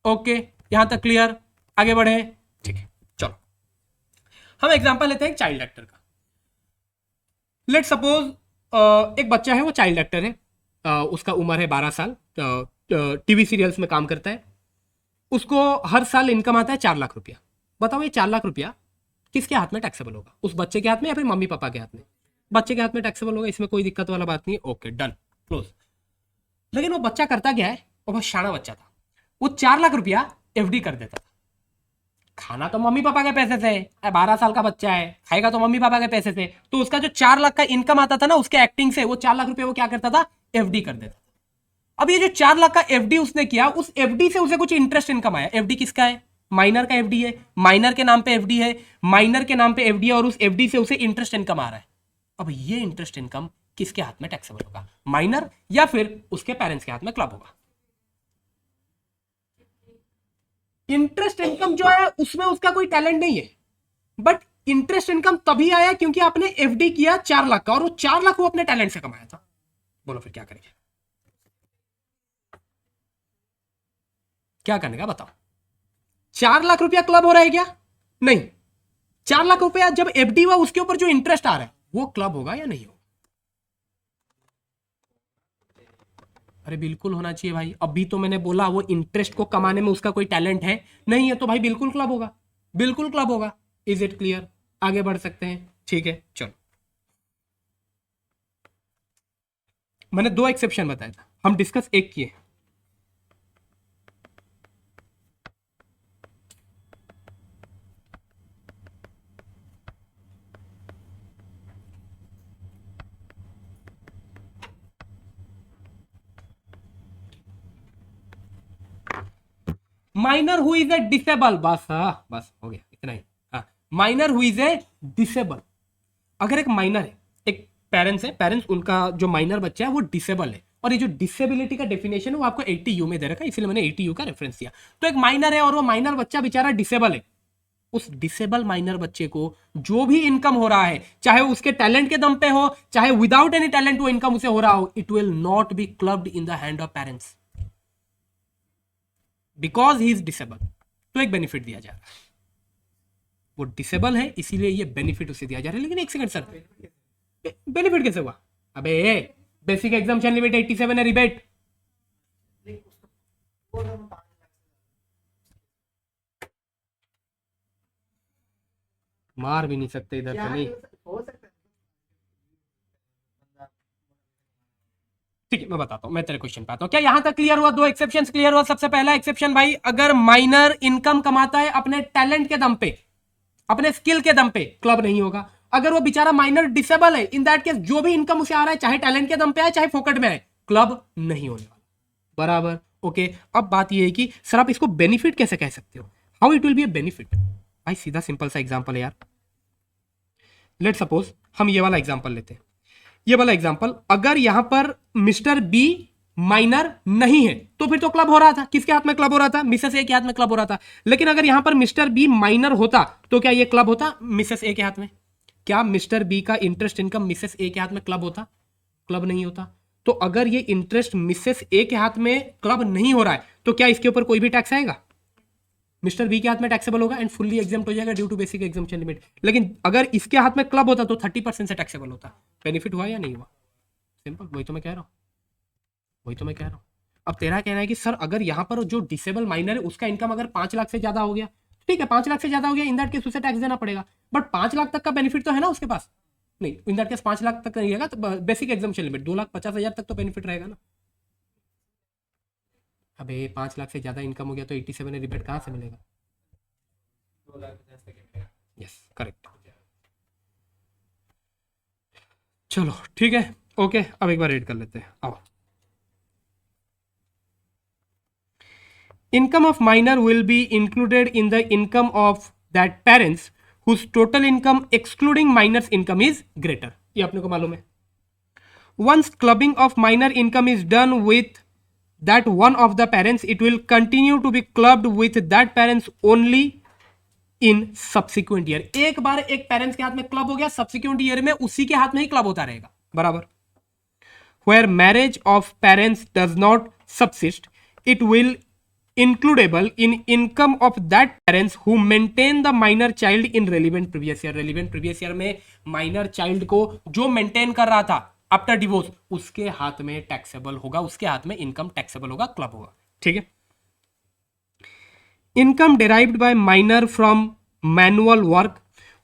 ओके यहां तक क्लियर? आगे बढ़े, ठीक है, चलो हम एग्जांपल लेते हैं एक चाइल्ड एक्टर का। लेट सपोज एक बच्चा है, वो चाइल्ड एक्टर है, उसका उम्र है 12 साल, टीवी सीरियल्स में काम करता है, उसको हर साल इनकम आता है 4 लाख रुपया। बताओ ये 4 लाख रुपया किसके हाथ में टैक्सेबल होगा? उस बच्चे के हाथ में या फिर मम्मी पापा के हाथ में? बच्चे के हाथ में टैक्सेबल होगा, इसमें कोई दिक्कत वाला बात नहीं है। Okay done, close. लेकिन वो बच्चा करता क्या है, वो बहुत शाना बच्चा था, वो 4 लाख रुपया एफडी कर देता था। खाना तो मम्मी पापा के पैसे से, 12 साल का बच्चा है, खाएगा तो मम्मी पापा के पैसे से, तो उसका जो 4 लाख का इनकम आता था ना उसके एक्टिंग से, वो 4 लाख रुपया वो क्या करता था, एफडी कर देता था। अब ये जो 4 लाख का एफडी उसने किया, उस एफडी से उसे कुछ इंटरेस्ट इनकम आया। एफडी किसका है? माइनर का एफडी है, माइनर के नाम पे एफडी है, माइनर के नाम पे एफडी है, और उस एफडी से उसे इंटरेस्ट इनकम आ रहा है। अब ये इंटरेस्ट इनकम किसके हाथ में टैक्सेबल होगा? माइनर या फिर उसके पेरेंट्स के हाथ में क्लब होगा? इंटरेस्ट इनकम जो है उसमें उसका कोई टैलेंट नहीं है, बट इंटरेस्ट इनकम तभी आया क्योंकि आपने एफडी किया 4 लाख का, और वो 4 लाख वो अपने टैलेंट से कमाया था। बोलो फिर क्या करेंगे? क्या करने का बताओ? 4 लाख रुपया क्लब हो रहा है क्या? नहीं। 4 लाख रुपया जब एफडी हुआ उसके ऊपर जो इंटरेस्ट आ रहा है वो क्लब होगा या नहीं होगा? अरे बिल्कुल होना चाहिए भाई, अभी तो मैंने बोला वो इंटरेस्ट को कमाने में उसका कोई टैलेंट है नहीं है, तो भाई बिल्कुल क्लब होगा, बिल्कुल क्लब होगा। Is it clear? आगे बढ़ सकते हैं, ठीक है चलो। मैंने 2 एक्सेप्शन बताया था, हम डिस्कस एक किए। Minor who is a disable, बस हाँ बस हो गया इतना ही। हाँ, minor who is a disable. अगर एक माइनर है, एक पेरेंट्स है, पेरेंट्स उनका जो माइनर बच्चा है वो डिसेबल है, और ये जो डिसेबिलिटी का डेफिनेशन है वो आपको 80U में दे रखा है, इसलिए मैंने 80U का रेफरेंस दिया। तो एक माइनर है और वो माइनर बच्चा बेचारा डिसेबल है, उस डिसेबल माइनर बच्चे को जो भी इनकम हो रहा है, चाहे उसके टैलेंट के दम पे हो, चाहे विदाउट एनी टैलेंट वो इनकम उसे हो रहा हो, it will not be clubbed in the hand of parents because he is disable. तो एक बेनिफिट दिया जा रहा है, वो डिसेबल है इसीलिए ये बेनिफिट उसे दिया जा रहा है। लेकिन एक सेकंड सर, बेनिफिट कैसे हुआ? अबे बेसिक एग्जाम्पशन लिमिट 87 है, रिबेट। मार भी नहीं सकते इधर से, नहीं हो सकता है। ठीक है, मैं बताता हूं, मैं तेरे क्वेश्चन पे आता हूं। क्या यहां तक क्लियर हुआ? दो एक्सेप्शंस क्लियर हुआ। सबसे पहला एक्सेप्शन भाई, अगर माइनर इनकम कमाता है अपने टैलेंट के दम पे, अपने स्किल के दम पे, क्लब नहीं होगा। अगर वो बेचारा माइनर डिसेबल है, इन दैट केस जो भी इनकम उसे आ रहा है, चाहे टैलेंट के दम पे आए चाहे फोकट में आए, क्लब नहीं होने वाला। बराबर, ओके। अब बात ये है कि सर आप इसको बेनिफिट कैसे कह सकते हो? How it will B A benefit? भाई सीधा सिंपल सा एग्जांपल है यार। लेट सपोज हम ये वाला एग्जांपल लेते हैं। ये वाला एग्जांपल, अगर यहां पर मिस्टर बी माइनर नहीं है तो फिर तो क्लब हो रहा था। किसके हाथ में क्लब हो रहा था? मिसेस ए के हाथ में क्लब हो रहा था। लेकिन अगर यहां पर मिस्टर बी माइनर होता तो क्या ये क्लब होता मिसेस ए के हाथ में? क्या मिस्टर बी का इंटरेस्ट इनकम मिसेस ए के हाथ में क्लब होता? क्लब नहीं होता। तो अगर ये इंटरेस्ट मिसेस ए के हाथ में क्लब नहीं हो रहा है तो क्या इसके ऊपर कोई भी टैक्स आएगा? मिस्टर बी के हाथ में टैक्सेबल होगा एंड फुल्ली एग्जाम्प्ट हो जाएगा due to basic exemption limit. लेकिन अगर इसके हाथ में क्लब होता तो 30% से टैक्सेबल होता। बेनिफिट हुआ या नहीं हुआ? सिंपल, वही तो मैं कह रहा हूं। अब तेरा कहना है कि सर अगर यहां पर जो डिसेबल माइनर है उसका इनकम अगर 5 लाख से ज्यादा हो गया, ठीक है 5 लाख से ज्यादा हो गया, इन दैट केस उसे टैक्स देना पड़ेगा। बट 5 लाख तक का बेनिफिट तो है ना उसके पास? नहीं, इन दैट केस 5 लाख तक नहीं रहेगा, तो बेसिक एग्जाम्पशन लिमिट 2,50,000 तक तो बेनिफिट रहेगा ना। अबे 5 लाख से ज्यादा इनकम हो गया तो 87 रिबेट कहां से मिलेगा? 2,50,000 तक मिलेगा। Yes, correct. चलो ठीक है, ओके। अब एक बार रीड कर लेते हैं। अब income of minor will be included in the income of that parents whose total income excluding minor's income is greater। ये अपने को मालूम है। Once clubbing of minor income is done with that one of the parents, it will continue to be clubbed with that parents only in subsequent year। एक बार एक parents के हाथ में क्लब हो गया, सब्सिक्वेंट ईयर में उसी के हाथ में ही क्लब होता रहेगा। बराबर। Where marriage of parents does not subsist, it will includable in income of that parents who maintain the minor child in relevant previous year। relevant previous year में minor child को जो maintain कर रहा था after divorce, उसके हाथ में taxable होगा, उसके हाथ में इनकम टैक्सेबल होगा, क्लब होगा। ठीक है। Income derived by minor from manual work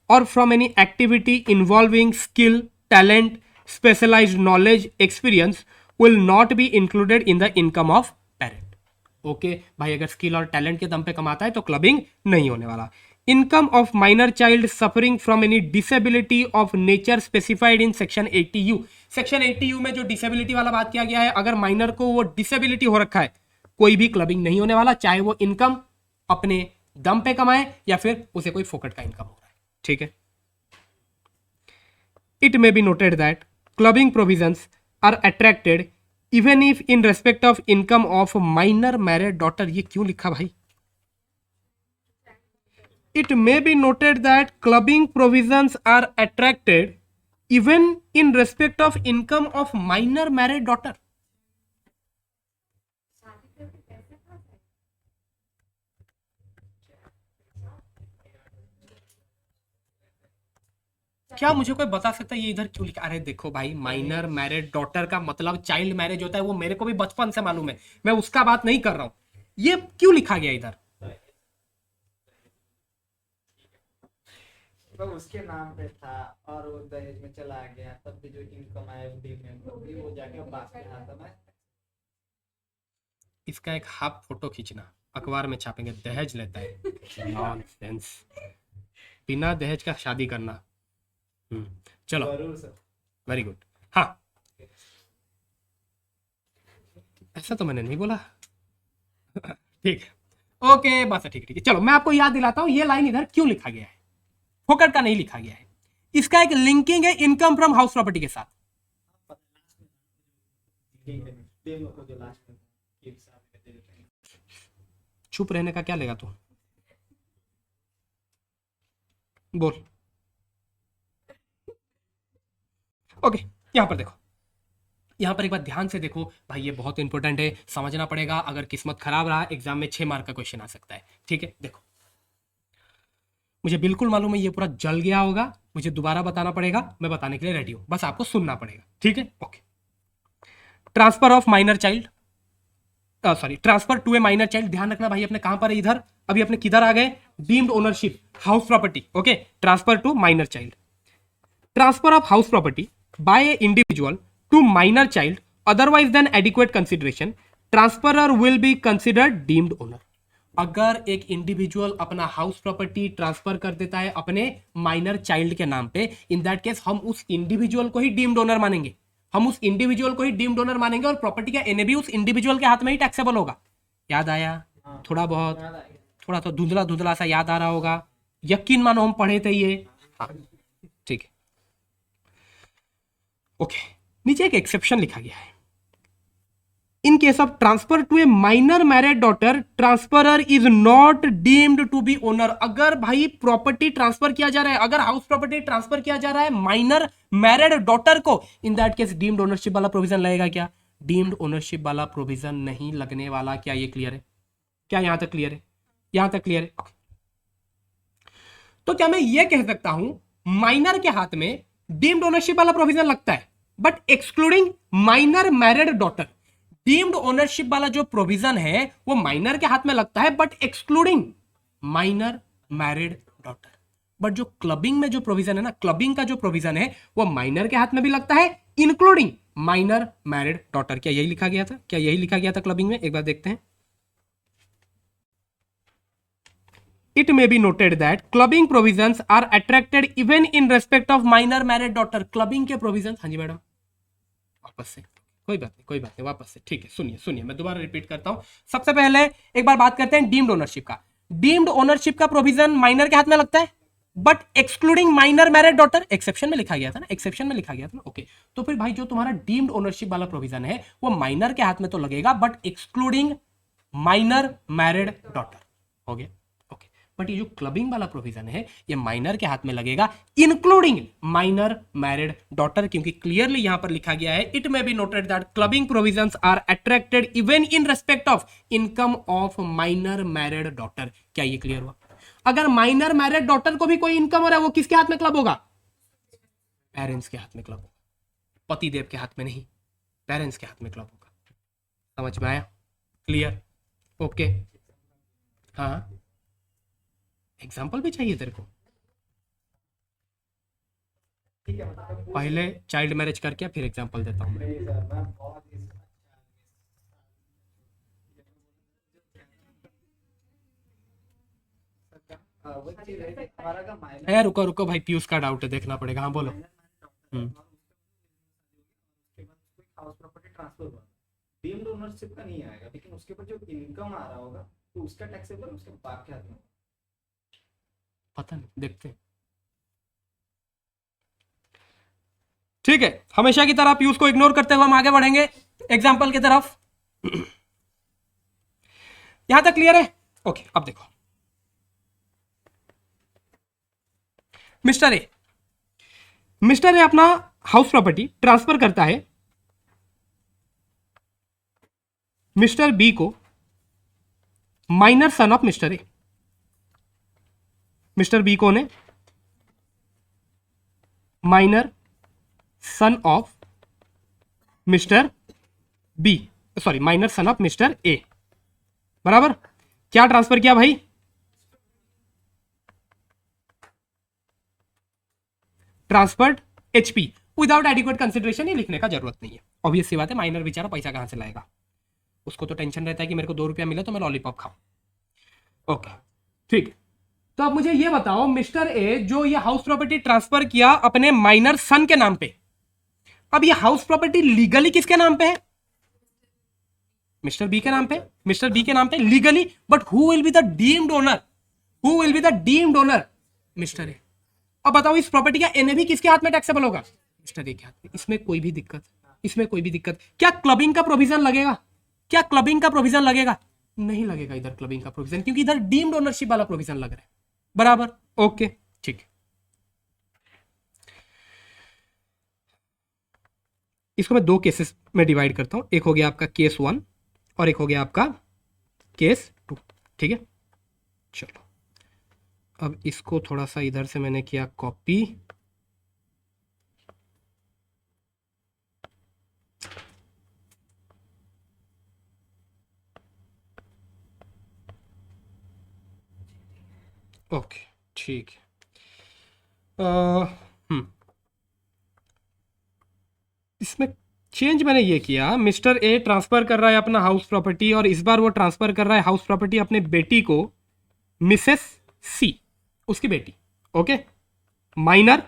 or from any activity involving skill, talent, specialized knowledge, experience will not be included in the income of parent। Okay भाई, अगर स्किल और talent के दम पे कमाता है तो क्लबिंग नहीं होने वाला। Income of minor child suffering from any disability of nature specified in section 80U। Section 80U में जो डिसेबिलिटी वाला बात किया गया है, अगर माइनर को वो डिसेबिलिटी हो रखा है, कोई भी क्लबिंग नहीं होने वाला, चाहे वो इनकम अपने दम पे कमाए या फिर उसे कोई फोकट का इनकम हो रहा है। ठीक है। It may be noted that clubbing provisions are attracted even if in respect of income of minor married daughter. ये क्यों लिखा भाई? It may be noted that clubbing provisions are attracted even in respect of income of minor married daughter. क्या मुझे कोई बता सकता है ये इधर क्यों लिखा? अरे देखो भाई, माइनर मैरिड डॉटर का मतलब चाइल्ड मैरिज होता है, वो मेरे को भी बचपन से मालूम है, मैं उसका बात नहीं कर रहा हूं। ये क्यों लिखा गया इधर? तो उसके नाम पे था और वो दहेज में चला गया, तब भी जो इनकम आया वो जाके बाप के हाथ में। इसका एक हाफ फोटो खींचना, अखबार में छापेंगे, दहेज लेता है। नॉनसेंस। बिना दहेज का शादी करना। चलो, वेरी गुड। हाँ, ऐसा तो मैंने नहीं बोला। ठीक है, ओके, बस ठीक है। चलो मैं आपको याद दिलाता हूं ये लाइन इधर क्यों लिखा गया है। फोकट का नहीं लिखा गया है, इसका एक लिंकिंग है इनकम फ्रॉम हाउस प्रॉपर्टी के साथ। चुप रहने का क्या लेगा तू? बोल। ओके, यहां पर देखो, यहां पर एक बार ध्यान से देखो भाई, ये बहुत इंपॉर्टेंट है, समझना पड़ेगा। अगर किस्मत खराब रहा, एग्जाम में 6 मार्क का क्वेश्चन आ सकता है। ठीक है, देखो, मुझे बिल्कुल मालूम है ये पूरा जल गया होगा, मुझे दोबारा बताना पड़ेगा, मैं बताने के लिए रेडी हूं, बस आपको सुनना पड़ेगा। ठीक है, okay. Transfer of minor child, sorry, transfer to a minor child. ध्यान रखना भाई, अपने कहां पर है इधर? अभी अपने किधर आ गए? Deemed ownership, house property. Okay, transfer to minor child. Transfer of house property by an individual to minor child otherwise then adequate consideration transferor will be considered deemed owner. अगर एक इंडिविजुअल अपना हाउस प्रॉपर्टी ट्रांसफर कर देता है अपने minor child के नाम पे, इन दैट केस हम उस इंडिविजुअल को ही डीम्ड ओनर मानेंगे, हम उस इंडिविजुअल को ही डीम्ड ओनर मानेंगे और प्रॉपर्टी का एनए भी उस इंडिविजुअल के हाथ में ही टैक्सेबल होगा। याद आया? थोड़ा बहुत, थोड़ा तो धुंधला धुंधला सा याद आ रहा होगा, यकीन मानो हम पढ़े थे ये। हाँ ठीक है, ओके। नीचे एक एक्सेप्शन लिखा गया है, in case of transfer to a minor married daughter transferor is not deemed to be owner. अगर भाई प्रॉपर्टी ट्रांसफर किया जा रहा है, अगर हाउस प्रॉपर्टी ट्रांसफर किया जा रहा है माइनर मैरिड डॉटर को, इन दैट केस डीम्ड ओनरशिप वाला प्रोविजन लगेगा क्या? डीम्ड ओनरशिप वाला प्रोविजन नहीं लगने वाला। क्या ये क्लियर है? क्या यहां तक क्लियर है? यहां तक क्लियर है? तो क्या मैं ये कह सकता हूं माइनर के हाथ में डीम्ड ओनरशिप वाला प्रोविजन लगता है but excluding minor married daughter? Deemed ownership वाला जो प्रोविजन है वो माइनर के हाथ में लगता है but excluding minor married daughter. But जो क्लबिंग में जो प्रोविजन है ना, क्लबिंग का जो प्रोविजन है वो माइनर के हाथ में भी लगता है इंक्लूडिंग माइनर मैरिड डॉटर। क्या यही लिखा गया था? क्या यही लिखा गया था क्लबिंग में? एक बार देखते हैं। It may be noted that clubbing provisions are attracted even in respect of minor married daughter. clubbing के provisions, हाँ जी मैडम, वापस से, कोई बात नहीं कोई बात नहीं, वापस से, ठीक है। सुनिए सुनिए, मैं दोबारा रिपीट करता हूं। सबसे पहले एक बार बात करते हैं डीम्ड ओनरशिप का। डीम्ड ओनरशिप का प्रोविजन माइनर के हाथ में लगता है but excluding minor married daughter. Exception में लिखा गया था ना, एक्सेप्शन में लिखा गया था ना, ओके। तो फिर भाई जो तुम्हारा डीम्ड ओनरशिप वाला प्रोविजन है वो माइनर के हाथ में तो लगेगा but excluding minor married daughter, हो गया, ओके। बट ये जो क्लबिंग वाला प्रोविजन है ये माइनर के हाथ में लगेगा इंक्लूडिंग माइनर मैरिड डॉटर, क्योंकि क्लियरली यहां पर लिखा गया है it may be noted that clubbing provisions are attracted even in respect of income of minor married daughter. क्या ये क्लियर हुआ? अगर माइनर मैरिड डॉटर को भी कोई इनकम हो रहा है वो किसके हाथ में क्लब होगा? पेरेंट्स के हाथ में क्लब होगा, पतिदेव के हाथ में नहीं, पेरेंट्स के हाथ में क्लब होगा। समझ में आया? क्लियर? ओके। हाँ, एग्जाम्पल भी चाहिए तेरे को? ठीक है, मतलब पहले चाइल्ड मैरिज करके फिर एग्जाम्पल देता हूँ। नहीं सर, मैं बहुत ही वही चीज है कि हमारा का माइनर यार रुको रुको भाई, पीयूष का डाउट है, देखना पड़ेगा। हाँ बोलो। हाउस प्रॉपर्टी ट्रांसफर हुआ, डीम्ड ओनरशिप का नहीं आएगा, लेकिन उसके ऊपर जो इनकम आ रहा होगा तो उसका टैक्सेबल उसके बाप के हाथ में होगा। पता नहीं, देखते हैं। ठीक है, हमेशा की तरह पीयूष को इग्नोर करते हुए हम आगे बढ़ेंगे एग्जाम्पल की तरफ। यहां तक क्लियर है? ओके, अब देखो मिस्टर ए अपना हाउस प्रॉपर्टी ट्रांसफर करता है मिस्टर बी को, minor son of Mr A. Mr B को ने minor son of Mr B, sorry minor son of Mr A, बराबर। क्या ट्रांसफर किया भाई? Transferred HP without adequate consideration. ये लिखने का जरूरत नहीं है, ऑब्वियस सी बात है, माइनर बेचारा पैसा कहां से लाएगा, उसको तो टेंशन रहता है कि मेरे को 2 रुपया मिला तो मैं लॉलीपॉप खाऊं। ओके ठीक। तो अब मुझे ये बताओ, मिस्टर ए जो ये हाउस प्रॉपर्टी ट्रांसफर किया अपने माइनर सन के नाम पे, अब ये हाउस प्रॉपर्टी लीगली किसके नाम पे है? मिस्टर बी के नाम पे, मिस्टर बी के नाम पे legally, but who will be the deemed owner? Who will be the deemed owner? Mister A. अब बताओ इस प्रॉपर्टी का एनए भी किसके हाथ में टैक्सेबल होगा? मिस्टर ए के हाथ में। इसमें कोई भी दिक्कत, इसमें कोई भी दिक्कत? क्या क्लबिंग का प्रोविजन लगेगा? क्या क्लबिंग का प्रोविजन लगेगा? नहीं लगेगा इधर क्लबिंग का प्रोविजन, क्योंकि इधर डीम्ड ओनरशिप वाला प्रोविजन लग रहा है, बराबर। ओके ठीक। इसको मैं 2 केसेस में डिवाइड करता हूं, एक हो गया आपका केस 1 और एक हो गया आपका केस 2, ठीक है। चलो अब इसको थोड़ा सा इधर से मैंने किया कॉपी, ओके ठीक है। इसमें चेंज मैंने ये किया, मिस्टर ए ट्रांसफर कर रहा है अपना हाउस प्रॉपर्टी और इस बार वो ट्रांसफर कर रहा है हाउस प्रॉपर्टी अपने बेटी को, मिसेस सी, उसकी बेटी, okay, minor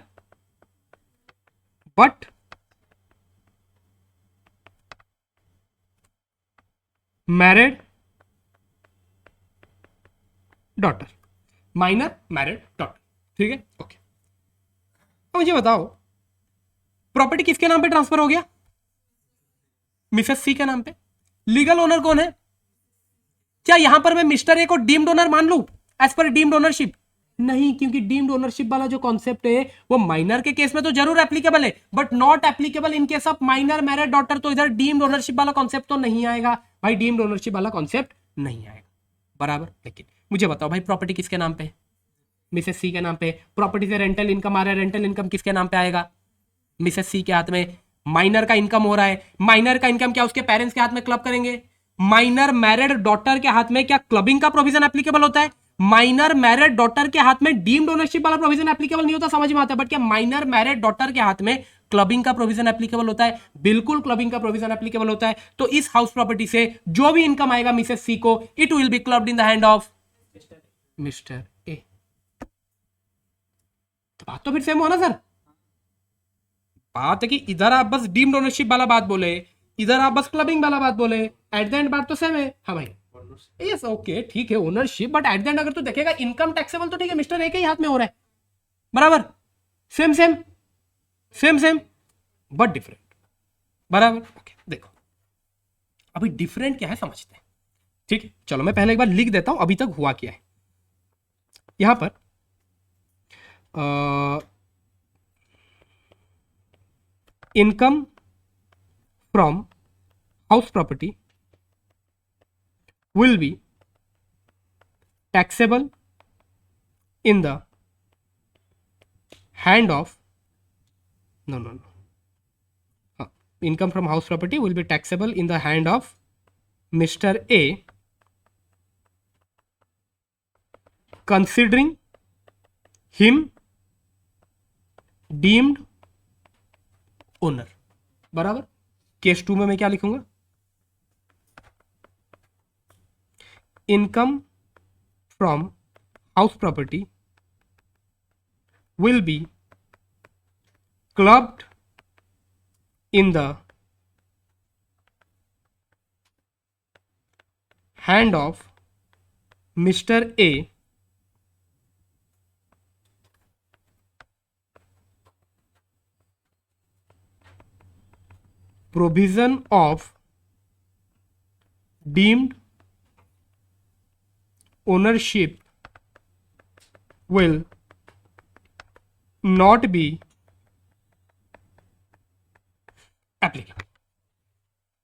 but married daughter, minor married daughter, ठीक है, ओके। तो मुझे बताओ प्रॉपर्टी किसके नाम पे ट्रांसफर हो गया? मिसेस सी के नाम पे। लीगल ओनर कौन है? क्या यहां पर मैं मिस्टर ए को डीम्ड ओनर मान लूं एज पर डीम्ड ओनरशिप? नहीं, क्योंकि डीम्ड ओनरशिप वाला जो कॉन्सेप्ट है वो माइनर के केस में तो जरूर एप्लीकेबल है, but not applicable in case of minor married daughter. तो इधर डीम्ड ओनरशिप वाला कॉन्सेप्ट तो नहीं आएगा भाई, डीम्ड ओनरशिप वाला कॉन्सेप्ट नहीं आएगा, बराबर। लेकिन मुझे बताओ भाई प्रॉपर्टी किसके नाम पे? मिसेस सी के नाम पे। प्रॉपर्टी से रेंटल इनकम आ रहा है, रेंटल इनकम किसके नाम पे आएगा? मिसेस सी के हाथ में। माइनर का इनकम हो रहा है, माइनर का इनकम क्या उसके पेरेंट्स के हाथ में क्लब करेंगे? माइनर मैरिड डॉटर के हाथ में क्या क्लबिंग का प्रोविजन एप्लीकेबल होता है? माइनर मैरिड डॉटर के हाथ में डीम्ड ओनरशिप वाला प्रोविजन एप्लीकेबल नहीं होता, समझ में आता है, बट क्या माइनर मैरिड डॉटर के हाथ में क्लबिंग का प्रोविजन एप्लीकेबल होता है? बिल्कुल क्लबिंग का प्रोविजन एप्लीकेबल होता है। तो इस हाउस प्रॉपर्टी से जो भी इनकम आएगा मिसेस सी को, it will be clubbed in the hand of Mr ए। तो बात तो फिर सेम हुआ ना सर? बात है कि इधर आप बस डीम्ड ओनरशिप वाला बात बोले, इधर आप बस क्लबिंग वाला बात बोले, एट द एंड बात तो सेम है। हाँ भाई, यस ओके ठीक है ownership, but at the end अगर तू देखेगा इनकम टैक्सेबल तो ठीक है मिस्टर ए के ही हाथ में हो रहा है, बराबर, same same same same but different, बराबर। ओके देखो अभी डिफरेंट क्या है समझते हैं, ठीक है। चलो मैं पहले एक बार लिख देता हूं अभी तक हुआ क्या है। यहां पर income from house property will be taxable in the hand of income from house property will be taxable in the hand of Mr. A considering him deemed owner, बराबर। केस 2 में मैं क्या लिखूंगा? Income from house property will be clubbed in the hand of Mr. A provision of deemed ownership will not be applicable।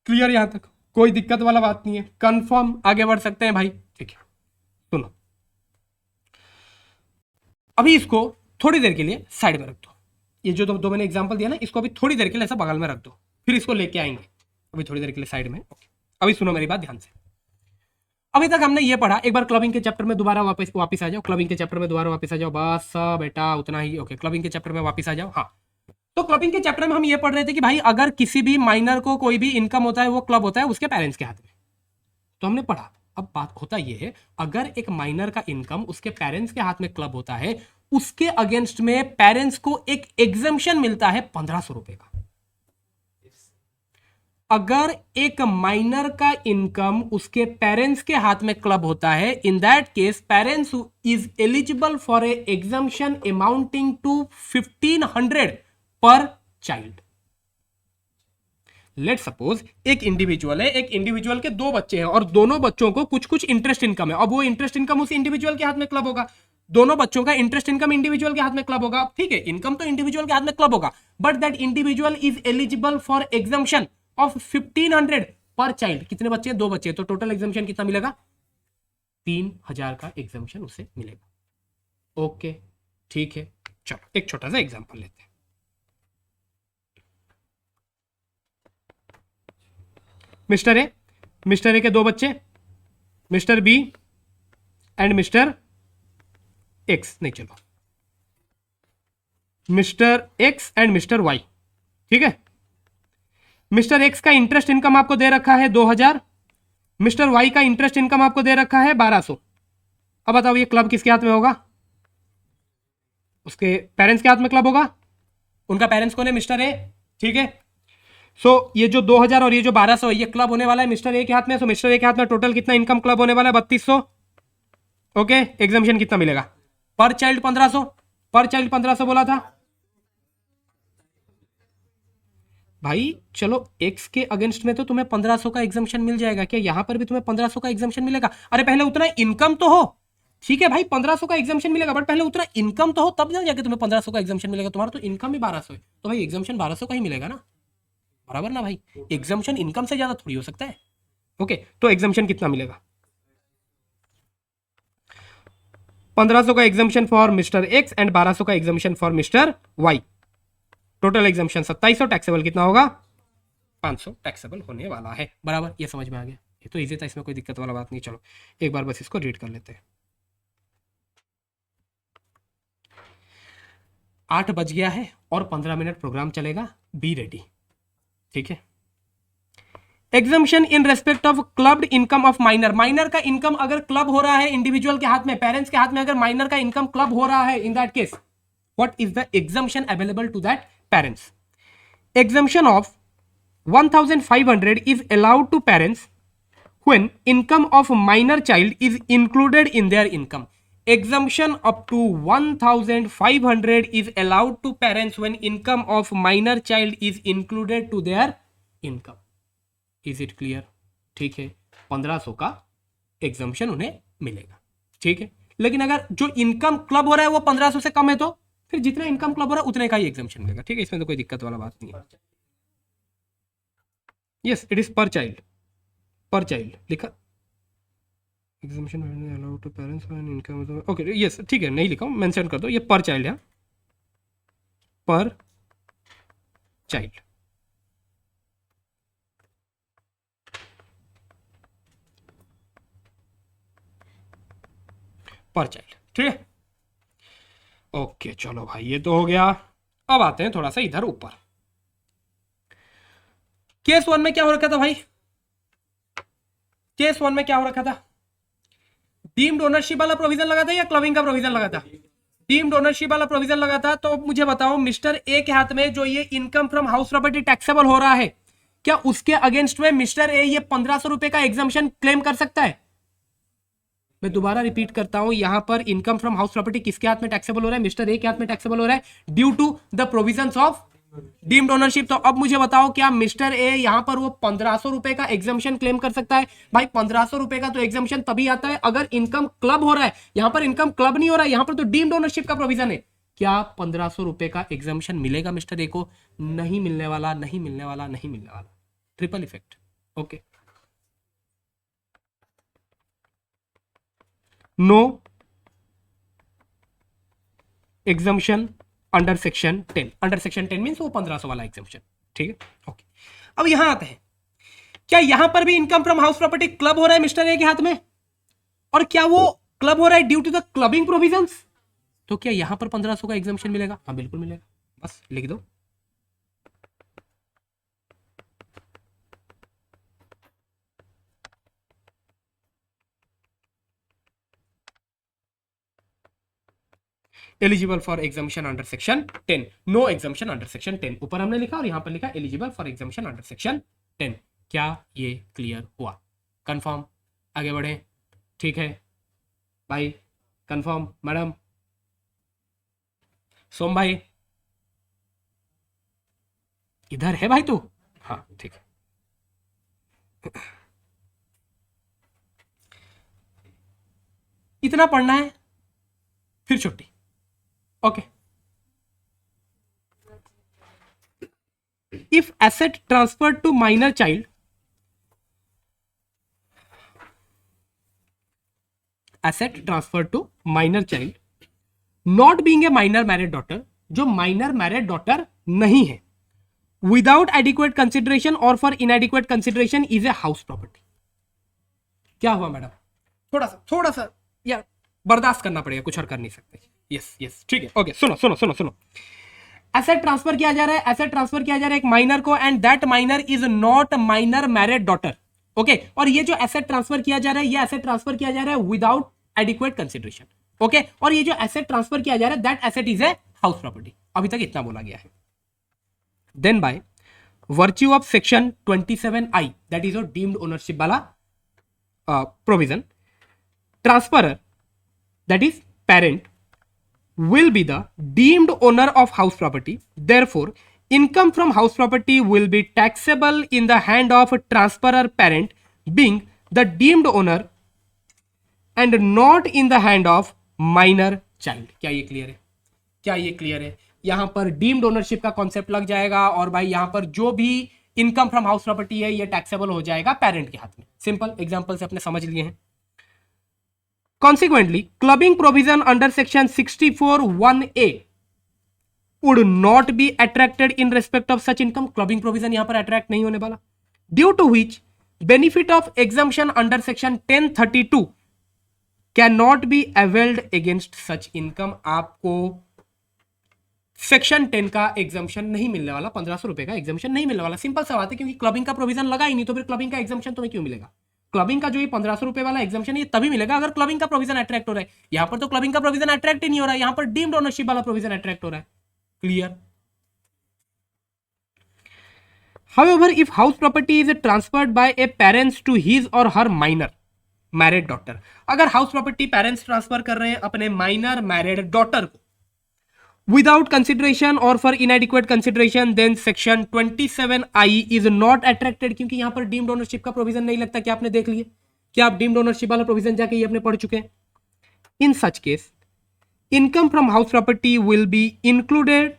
Clear यहां तक? कोई दिक्कत वाला बात नहीं है, कंफर्म, आगे बढ़ सकते हैं भाई, ठीक है। सुनो अभी इसको थोड़ी देर के लिए साइड में रख दो, ये जो दो मैंने एग्जांपल दिया ना इसको अभी थोड़ी देर के लिए ऐसा बगल में रख दो, फिर इसको लेके आएंगे, अभी थोड़ी देर के लिए साइड में, ओके। अभी सुनो मेरी बात ध्यान से। अभी तक हमने ये पढ़ा, एक बार क्लबिंग के चैप्टर में दोबारा वापस आ जाओ, क्लबिंग के चैप्टर में दोबारा वापस आ जाओ, बस बेटा उतना ही, ओके। क्लबिंग के चैप्टर में वापस आ जाओ। हाँ, तो क्लबिंग के चैप्टर में हम ये पढ़ रहे थे कि भाई अगर किसी भी माइनर को कोई भी इनकम होता है वो क्लब होता है उसके पेरेंट्स के हाथ में, तो हमने पढ़ा। अब बात होता ये है, अगर एक माइनर का इनकम उसके पेरेंट्स के हाथ में क्लब होता है, उसके अगेंस्ट में पेरेंट्स को एक एग्जम्पशन मिलता है 1500 रुपए का। अगर एक माइनर का इनकम उसके पेरेंट्स के हाथ में क्लब होता है, in that case parents is eligible for a exemption amounting to 1500 per child. Let suppose एक इंडिविजुअल है, एक इंडिविजुअल के 2 बच्चे हैं और दोनों बच्चों को कुछ कुछ इंटरेस्ट इनकम है। अब वो इंटरेस्ट इनकम उस इंडिविजुअल के हाथ में क्लब होगा, दोनों बच्चों का इंटरेस्ट इनकम इंडिविजुअल के हाथ में क्लब होगा, ठीक है। इनकम तो इंडिविजुअल के हाथ में क्लब होगा, but that individual is eligible for exemption of 1500 per child. कितने बच्चे हैं? 2 बच्चे, तो टोटल एग्जम्पशन कितना मिलेगा? 3000 का एग्जम्पशन उसे मिलेगा। ओके ठीक है, चलो एक छोटा सा एग्जांपल लेते हैं। मिस्टर ए के 2 बच्चे, Mr B and Mr X, नहीं चलो Mr X and Mr Y, ठीक है। मिस्टर एक्स का इंटरेस्ट इनकम आपको दे रखा है 2000, मिस्टर वाई का इंटरेस्ट इनकम आपको दे रखा है 1200। अब बताओ ये क्लब किसके हाथ में होगा? उसके पेरेंट्स के हाथ में क्लब होगा। उनका पेरेंट्स कौन है? मिस्टर ए, ठीक है। सो ये जो 2000 और ये जो 1200 है ये क्लब होने वाला है मिस्टर ए के हाथ में। सो मिस्टर ए के हाथ में टोटल कितना इनकम क्लब होने वाला है? 3200। ओके, एग्जामिशन कितना मिलेगा? पर चाइल्ड 1500, पर चाइल्ड 1500 बोला था भाई। चलो एक्स के अगेंस्ट में तो तुम्हें 1500 का एग्जामिशन मिल जाएगा, क्या यहां पर भी तुम्हें 1500 का एग्जामिशन मिलेगा? अरे पहले उतना इनकम तो हो, ठीक है भाई 1500 का एग्जामिशन मिलेगा, बट पहले उतना इनकम तो हो तब ना जाके तुम्हें 1500 का एग्जामिशन मिलेगा। तुम्हारा तो इनकम ही 1200 है, तो भाई एग्जामिशन 1200 का ही मिलेगा ना, बराबर ना भाई? एग्जामिशन इनकम से ज्यादा थोड़ी हो सकता है। ओके, तो एग्जामिशन कितना मिलेगा? 1500 का exemption for mister X and 1200 का exemption for mister Y. Total exemption 2700। Taxable कितना होगा? 500 टैक्सेबल होने वाला है, बराबर? ये समझ में आ गया, ये तो इजी था, इसमें कोई दिक्कत वाला बात नहीं। चलो एक बार बस इसको रीड कर लेते हैं। 8 बज गया है और 15 मिनट प्रोग्राम चलेगा, बी रेडी, ठीक है। Exemption in respect of clubbed income of minor. Minor का इनकम अगर क्लब हो रहा है इंडिविजुअल के हाथ में, पेरेंट्स के हाथ में, अगर माइनर का इनकम क्लब हो रहा है, in that case what is the exemption available to that parents? Exemption of 1500 is allowed to parents when income of minor child is included in their income. Exemption up to 1500 is allowed to parents when income of minor child is included to their income. Is it clear? ठीक है, 1500 का exemption उन्हें मिलेगा, ठीक है। लेकिन अगर जो इनकम क्लब हो रहा है वो 1500 से कम है तो फिर जितना इनकम क्लब हो रहा है उतने का ही एग्जाम्पशन मिलेगा, ठीक है। इसमें तो कोई दिक्कत वाला बात नहीं है। Yes, it is per child, per child लिखा। Exemption allowed to parents when income, okay yes ठीक है, नहीं लिखा हूं, मेंशन कर दो, ये पर चाइल्ड है, पर चाइल्ड। पर चाइल्ड, ठीक है। ओके चलो भाई ये तो हो गया। अब आते हैं थोड़ा सा इधर ऊपर। केस 1 में क्या हो रखा था भाई? केस 1 में क्या हो रखा था? डीम्ड ओनरशिप वाला प्रोविजन लगा था या क्लबिंग का प्रोविजन लगा था? डीम्ड ओनरशिप वाला प्रोविजन लगा था। तो मुझे बताओ मिस्टर ए के हाथ में जो ये income from house property taxable हो रहा है, क्या उसके अगेंस्ट में मिस्टर ए ये 1500 रुपए का एग्जाम्पशन क्लेम कर सकता है? मैं दोबारा रिपीट करता हूं, यहां पर इनकम फ्रॉम हाउस प्रॉपर्टी किसके हाथ में टैक्सेबल हो रहा है? मिस्टर ए के हाथ में टैक्सेबल हो रहा है due to the provisions of deemed ownership. तो अब मुझे बताओ क्या मिस्टर ए यहां पर वो 1500 रुपए का एग्जाम्पशन क्लेम कर सकता है? भाई 1500 रुपए का तो एग्जाम्पशन तभी आता है अगर इनकम क्लब हो रहा है। यहां पर इनकम क्लब नहीं हो रहा है, यहां पर तो डीम्ड ओनरशिप का प्रोविजन है। क्या 1500 रुपए का एग्जाम्पशन मिलेगा मिस्टर ए को? नहीं मिलने वाला, नहीं मिलने वाला, नहीं मिलने वाला। Triple effect, okay. No exemption under section 10। Under section 10 means वो 1500 वाला एग्जाम्पशन, ठीक है, ओके। अब यहां आते हैं, क्या यहां पर भी income from house property club हो रहा है मिस्टर ए के हाथ में? और क्या वो क्लब हो रहा है due to the clubbing provisions? तो क्या यहां पर 1500 का एग्जाम्पशन मिलेगा? हाँ बिल्कुल मिलेगा, बस लिख दो। Eligible for exemption under section 10, no exemption under section 10 ऊपर हमने लिखा और यहां पर लिखा eligible for exemption under section 10। क्या ये क्लियर हुआ? कंफर्म? आगे बढ़े, ठीक है भाई, कंफर्म? मैडम, सोम भाई इधर है भाई तू? हाँ ठीक है। इतना पढ़ना है फिर छुट्टी, okay. If asset transferred to minor child, asset transferred to minor child, not being a minor married daughter, जो minor married daughter नहीं है, without adequate consideration or for inadequate consideration is a house property। क्या हुआ madam? थोड़ा सा यार बर्दाश्त करना पड़ेगा, कुछ और कर नहीं सकते। यस यस ठीक है, ओके। सुनो सुनो सुनो सुनो, एसेट ट्रांसफर किया जा रहा है, एसेट ट्रांसफर किया जा रहा है एक माइनर को, and that minor is not minor married daughter. Okay, और ये जो एसेट ट्रांसफर किया जा रहा है, ये एसेट ट्रांसफर किया जा रहा है विदाउट एडिक्वेट कंसिडरेशन। ओके, और ये जो एसेट ट्रांसफर किया जा रहा है, that asset is a house property. अभी तक इतना बोला गया है। Then by virtue of section 27I, that is deemed ownership वाला provision, transferor that is parent will be the deemed owner of house property. Therefore, income from house property will be taxable in the hand of transferor parent being the deemed owner and not in the hand of minor child. क्या ये clear है? क्या ये clear है? यहां पर deemed ownership का concept लग जाएगा, और भाई यहां पर जो भी इनकम फ्रॉम हाउस प्रॉपर्टी है ये टैक्सेबल हो जाएगा पेरेंट के हाथ में। सिंपल एग्जांपल से अपने समझ लिए हैं। Consequently, clubbing provision under section 64(1)(a) would not be attracted in respect of such income. Clubbing provision यहां पर attract नहीं होने वाला, due to which benefit of exemption under section 1032 cannot be availed against such income. आपको section 10 का exemption नहीं मिलने वाला, 1500 रुपए का एग्जाम्पशन नहीं मिलने वाला। सिंपल सा बात है, क्योंकि क्लबिंग का प्रोविजन लगा ही नहीं, तो फिर क्लबिंग का एग्जाम्पशन तुम्हें क्यों मिलेगा? क्लबिंग का जो ये 1500 रुपए वाला एग्जाम्पशन ये तभी मिलेगा अगर क्लबिंग का प्रोविजन अट्रैक्ट हो रहा है। यहां पर तो क्लबिंग का प्रोविजन अट्रैक्ट ही नहीं हो रहा है, यहां पर डीम्ड ओनरशिप वाला प्रोविजन अट्रैक्ट हो रहा है। Clear? However, if house property is transferred by a parents to his or her minor married daughter, अगर हाउस प्रॉपर्टी पेरेंट्स ट्रांसफर कर रहे हैं अपने माइनर मैरिड डॉटर को without consideration or for inadequate consideration, then section 27I is not attracted, क्योंकि यहां पर deemed ownership का प्रोविजन नहीं लगता। क्या आपने देख लिया? क्या आप डीम्ड ओनरशिप वाला प्रोविजन जाके ये अपने पढ़ चुके हैं? In such case income from house property will be included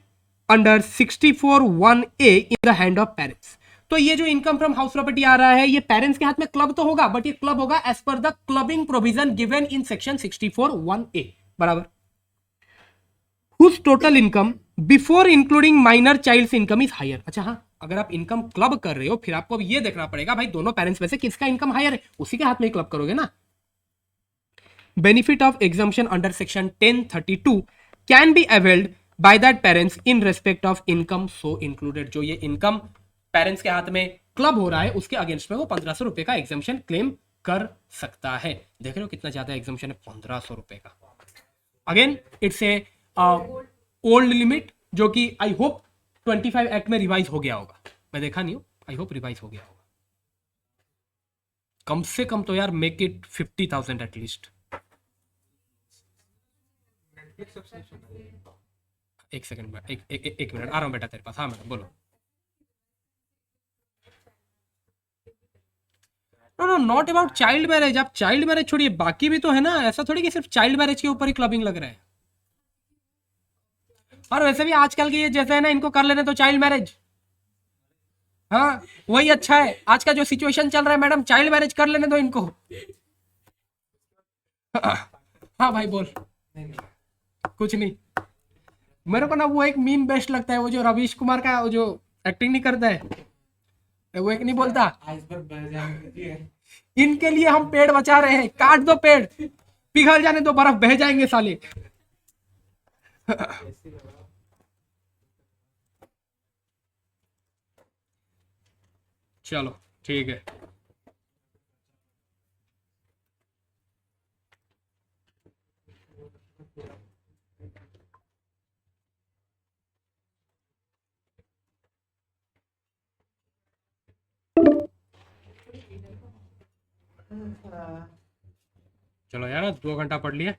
under 64(1)(a) in the hand of parents. तो ये जो इनकम फ्रॉम हाउस प्रॉपर्टी आ रहा है ये पेरेंट्स के हाथ में क्लब तो होगा, बट ये क्लब होगा as per the clubbing provision given in section 64(1)(a), बराबर। whose total income before including minor child's income is higher। अच्छा हाँ, अगर आप इनकम क्लब कर रहे हो फिर आपको अब ये देखना पड़ेगा भाई दोनों पेरेंट्स में से किसका इनकम हायर है, उसी के हाथ में क्लब करोगे ना। Benefit of exemption under section 1032 can be availed by that parents in respect of income so included. जो ये इनकम पेरेंट्स के हाथ में क्लब हो रहा है उसके अगेंस्ट में वो 1500 रुपए का एग्जाम्पशन क्लेम कर सकता है। देख रहे हो कितना ज्यादा एग्जाम्पशन है, 1500 रुपए का। Again it's a old limit जो कि आई होप 25 एक्ट में रिवाइज हो गया होगा, मैं देखा नहीं हूं, आई होप रिवाइज हो गया होगा। कम से कम तो यार मेक इट 50,000 एटलीस्ट। एक सेकंड, एक मिनट आ रहा हूं बेटा तेरे पास। हाँ मैडम बोलो। No no, not about child marriage. आप चाइल्ड मैरिज छोड़िए, बाकी भी तो है ना, ऐसा थोड़ी कि सिर्फ चाइल्ड मैरिज के ऊपर ही क्लबिंग लग रहा है। और वैसे भी आजकल के ये जैसे है ना, इनको कर लेने तो चाइल्ड मैरिज, हाँ वही अच्छा है। आज का जो सिचुएशन चल रहा है मैडम, चाइल्ड मैरिज कर लेने दो इनको। हाँ भाई बोल। कुछ नहीं, मेरे को ना वो एक मीम बेस्ट लगता है, वो जो रवीश कुमार का वो जो एक्टिंग नहीं करता है, वो एक नहीं बोलता, इनके लिए हम पेड़ बचा रहे हैं, काट दो पेड़, पिघल जाने दो, बर्फ बह जाएंगे साले। चलो ठीक है। चलो यार 2 घंटा पढ़ लिया।